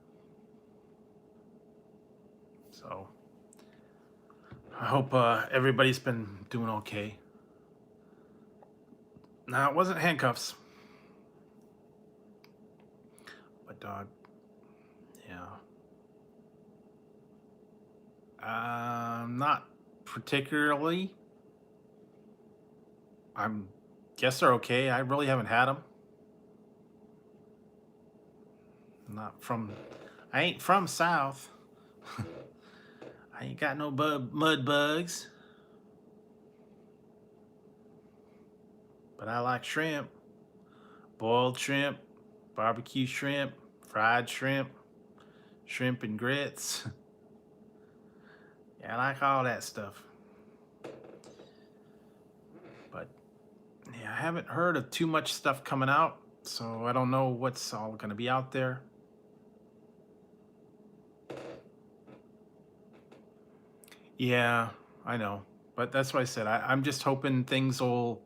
So I hope everybody's been doing okay. No, it wasn't handcuffs, but yeah, not particularly. I'm guess they're okay. I really haven't had them. Not from. I ain't from South. I ain't got no mud bugs, but I like shrimp, boiled shrimp, barbecue shrimp, fried shrimp, shrimp and grits. Yeah, I like all that stuff. But yeah, I haven't heard of too much stuff coming out, so I don't know what's all going to be out there. Yeah, I know. But that's what I said. I'm just hoping things will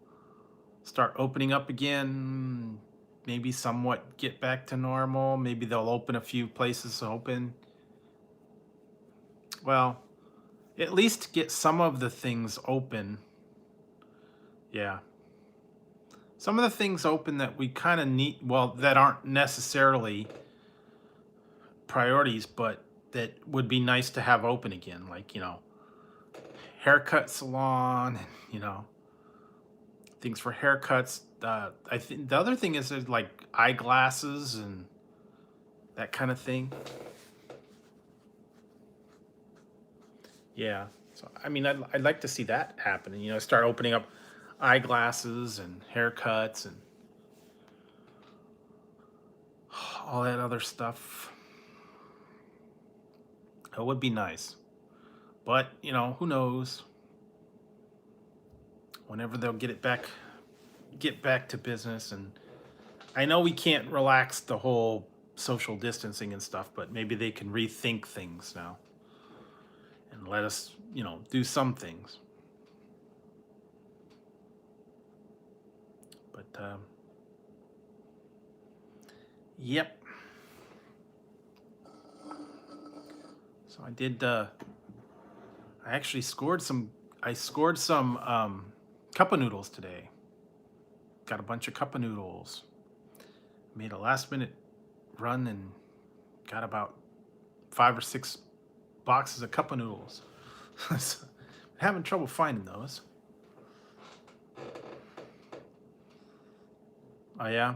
start opening up again, maybe somewhat get back to normal. Maybe they'll open a few places open. Well, at least get some of the things open. Yeah. Some of the things open that we kind of need, well, that aren't necessarily priorities, but that would be nice to have open again. Like, haircut salon, and, things for haircuts. I think the other thing is like eyeglasses and that kind of thing. Yeah. So I mean, I'd like to see that happen. And, start opening up eyeglasses and haircuts and all that other stuff. It would be nice. But, who knows? Whenever they'll get back to business. And I know we can't relax the whole social distancing and stuff, but maybe they can rethink things now and let us, do some things. But yep. So I did. I actually scored some. I scored some cup of noodles today. Got a bunch of cup of noodles. Made a last minute run and got about 5 or 6 boxes of cup of noodles. So, having trouble finding those. Oh yeah.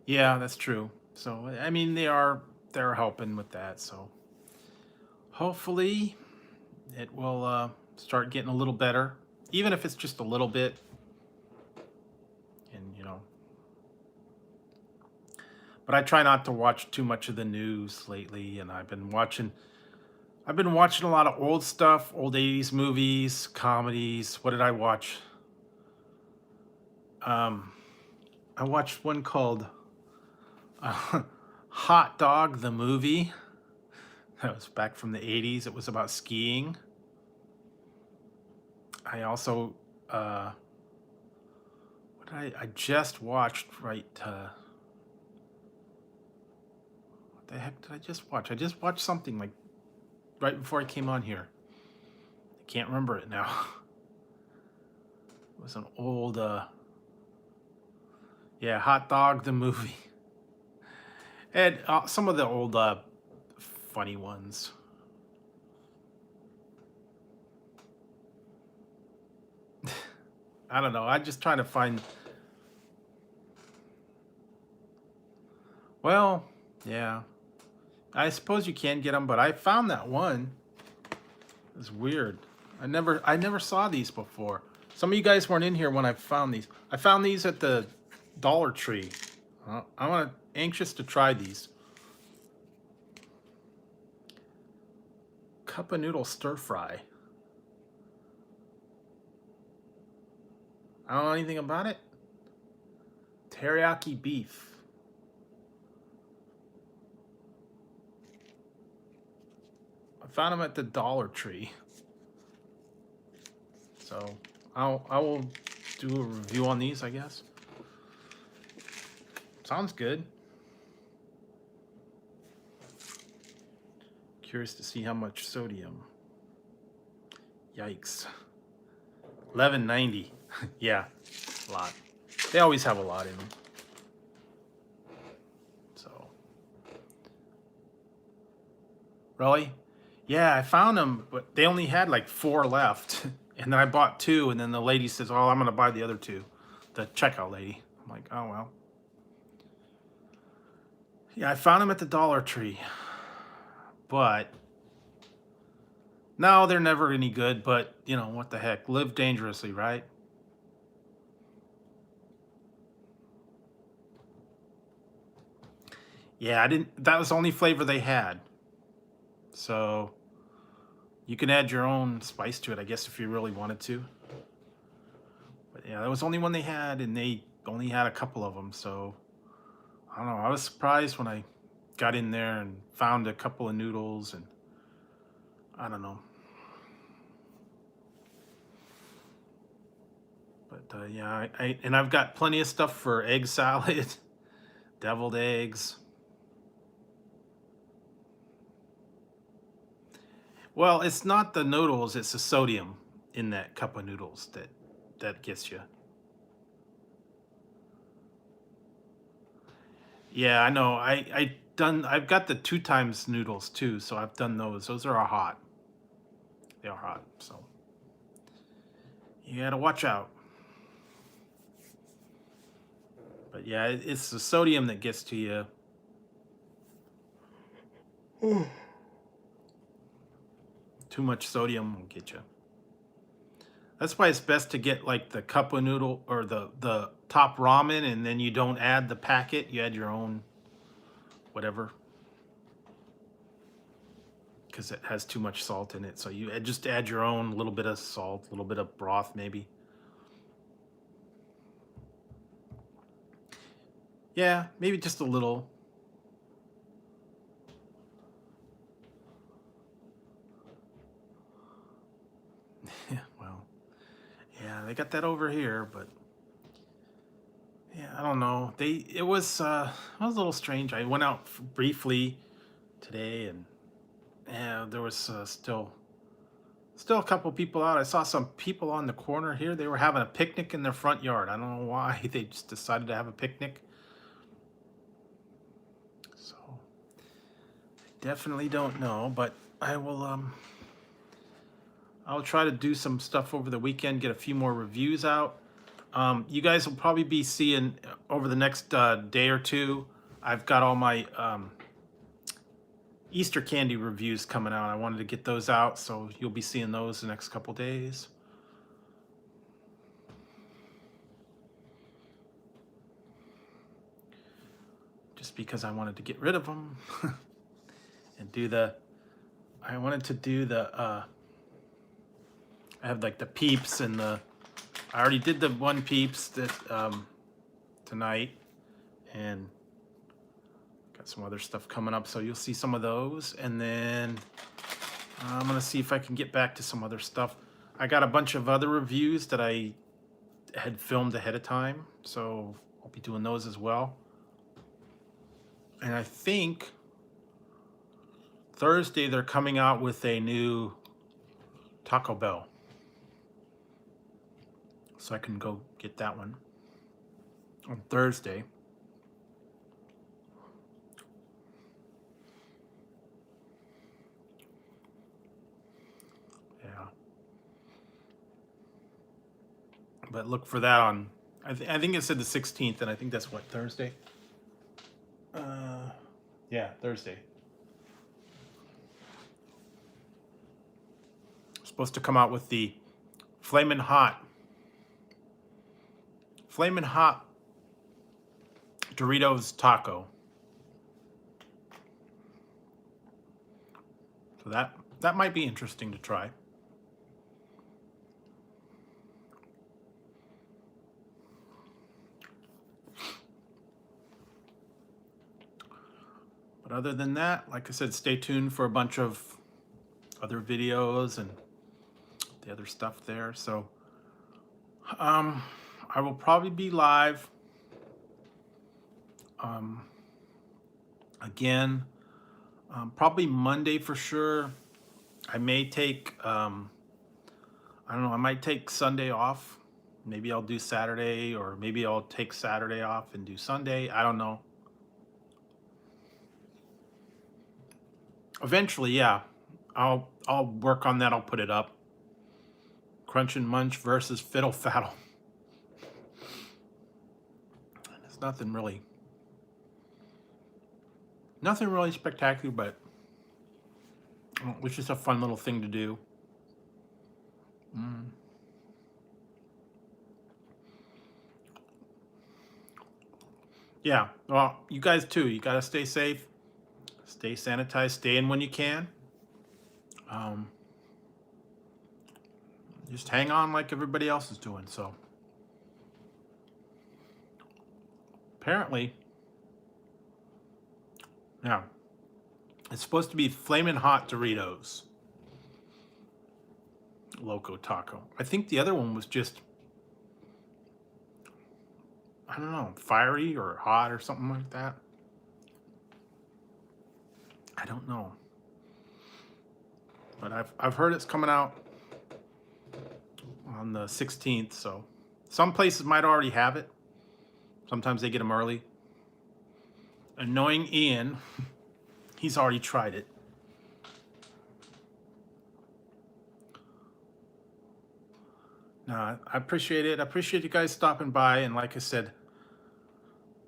Yeah, that's true. So I mean, they're helping with that. So hopefully it will start getting a little better, even if it's just a little bit. And but I try not to watch too much of the news lately. And I've been watching a lot of old stuff, old '80s movies, comedies. What did I watch? Um, I watched one called Hot Dog the movie. That was back from the '80s. It was about skiing. I also what did I just watched right what the heck did I just watch? I just watched something like right before I came on here. I can't remember it now. It was an old yeah, Hot Dog the movie. And some of the old funny ones. I don't know. I just trying to find. Well, yeah. I suppose you can get them, but I found that one. It's weird. I never saw these before. Some of you guys weren't in here when I found these. I found these at the Dollar Tree. I'm anxious to try these. Cup of noodle stir fry. I don't know anything about it. Teriyaki beef. I found them at the Dollar Tree. So I will do a review on these, I guess. Sounds good. Curious to see how much sodium. Yikes. 11.90. Yeah, a lot. They always have a lot in them. So. Really? Yeah, I found them, but they only had like 4 left. And then I bought 2, and then the lady says, "Oh, I'm going to buy the other 2." The checkout lady. I'm like, "Oh, well." Yeah, I found them at the Dollar Tree. But no, they're never any good, but what the heck? Live dangerously, right? Yeah, I didn't that was the only flavor they had. So you can add your own spice to it, I guess, if you really wanted to. But yeah, that was the only one they had, and they only had a couple of them. So I don't know. I was surprised when I got in there and found a couple of noodles, and I don't know. But yeah, and I've got plenty of stuff for egg salad, deviled eggs. Well, it's not the noodles; it's the sodium in that cup of noodles that gets you. Yeah, I know. I've got the 2 times noodles too, so I've done those. Those are hot. They are hot, so you gotta watch out. But yeah, it's the sodium that gets to you. Too much sodium will get you. That's why it's best to get like the cup of noodle or the top ramen, and then you don't add the packet. You add your own whatever, because it has too much salt in it. So you just add your own little bit of salt, a little bit of broth maybe. Yeah, maybe just a little. Well, yeah, they got that over here, but yeah, I don't know. It was a little strange. I went out briefly today, and yeah, there was still a couple people out. I saw some people on the corner here. They were having a picnic in their front yard. I don't know why. They just decided to have a picnic. So I definitely don't know, but I'll try to do some stuff over the weekend, get a few more reviews out. You guys will probably be seeing over the next day or two. I've got all my Easter candy reviews coming out. I wanted to get those out, so you'll be seeing those the next couple days. Just because I wanted to get rid of them and I wanted to do I have like the Peeps and I already did the one Peeps that tonight, and got some other stuff coming up, so you'll see some of those. And then I'm gonna see if I can get back to some other stuff. I got a bunch of other reviews that I had filmed ahead of time, so I'll be doing those as well. And I think Thursday they're coming out with a new Taco Bell, so I can go get that one on Thursday. Yeah, but look for that on. I think it said the 16th, and I think that's what, Thursday. Yeah, Thursday. Supposed to come out with the Flamin' Hot Doritos taco. So that might be interesting to try. But other than that, like I said, stay tuned for a bunch of other videos and the other stuff there. So I will probably be live again, probably Monday for sure. I may take I don't know, I might take Sunday off. Maybe I'll do Saturday, or maybe I'll take Saturday off and do Sunday. I don't know. Eventually, yeah. I'll work on that. I'll put it up. Crunch and Munch versus Fiddle Faddle. It's nothing really spectacular, but it's just a fun little thing to do. Yeah, well, you guys too. You gotta stay safe, stay sanitized, stay in when you can. Just hang on like everybody else is doing. So apparently, yeah, it's supposed to be Flamin' Hot Doritos Loco Taco. I think the other one was just, I don't know, fiery or hot or something like that. I don't know. But I've heard it's coming out on the 16th, so some places might already have it. Sometimes they get them early. Annoying Ian, he's already tried it. No, I appreciate it. I appreciate you guys stopping by, and like I said,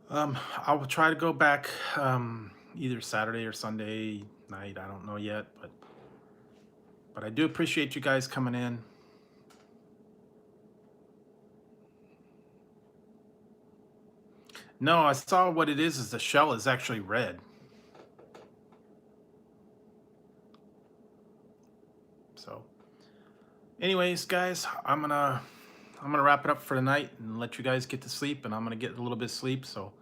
I will try to go back either Saturday or Sunday night. I don't know yet, but I do appreciate you guys coming in. No, I saw what it is the shell is actually red. So anyways, guys, I'm gonna wrap it up for tonight and let you guys get to sleep, and I'm gonna get a little bit of sleep. So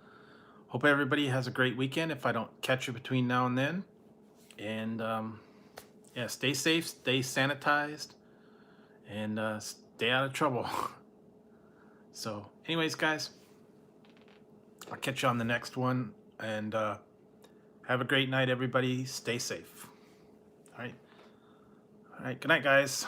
hope everybody has a great weekend if I don't catch you between now and then. And yeah, stay safe, stay sanitized, and stay out of trouble. So anyways, guys, I'll catch you on the next one, and have a great night, everybody. Stay safe. All right. All right. Good night, guys.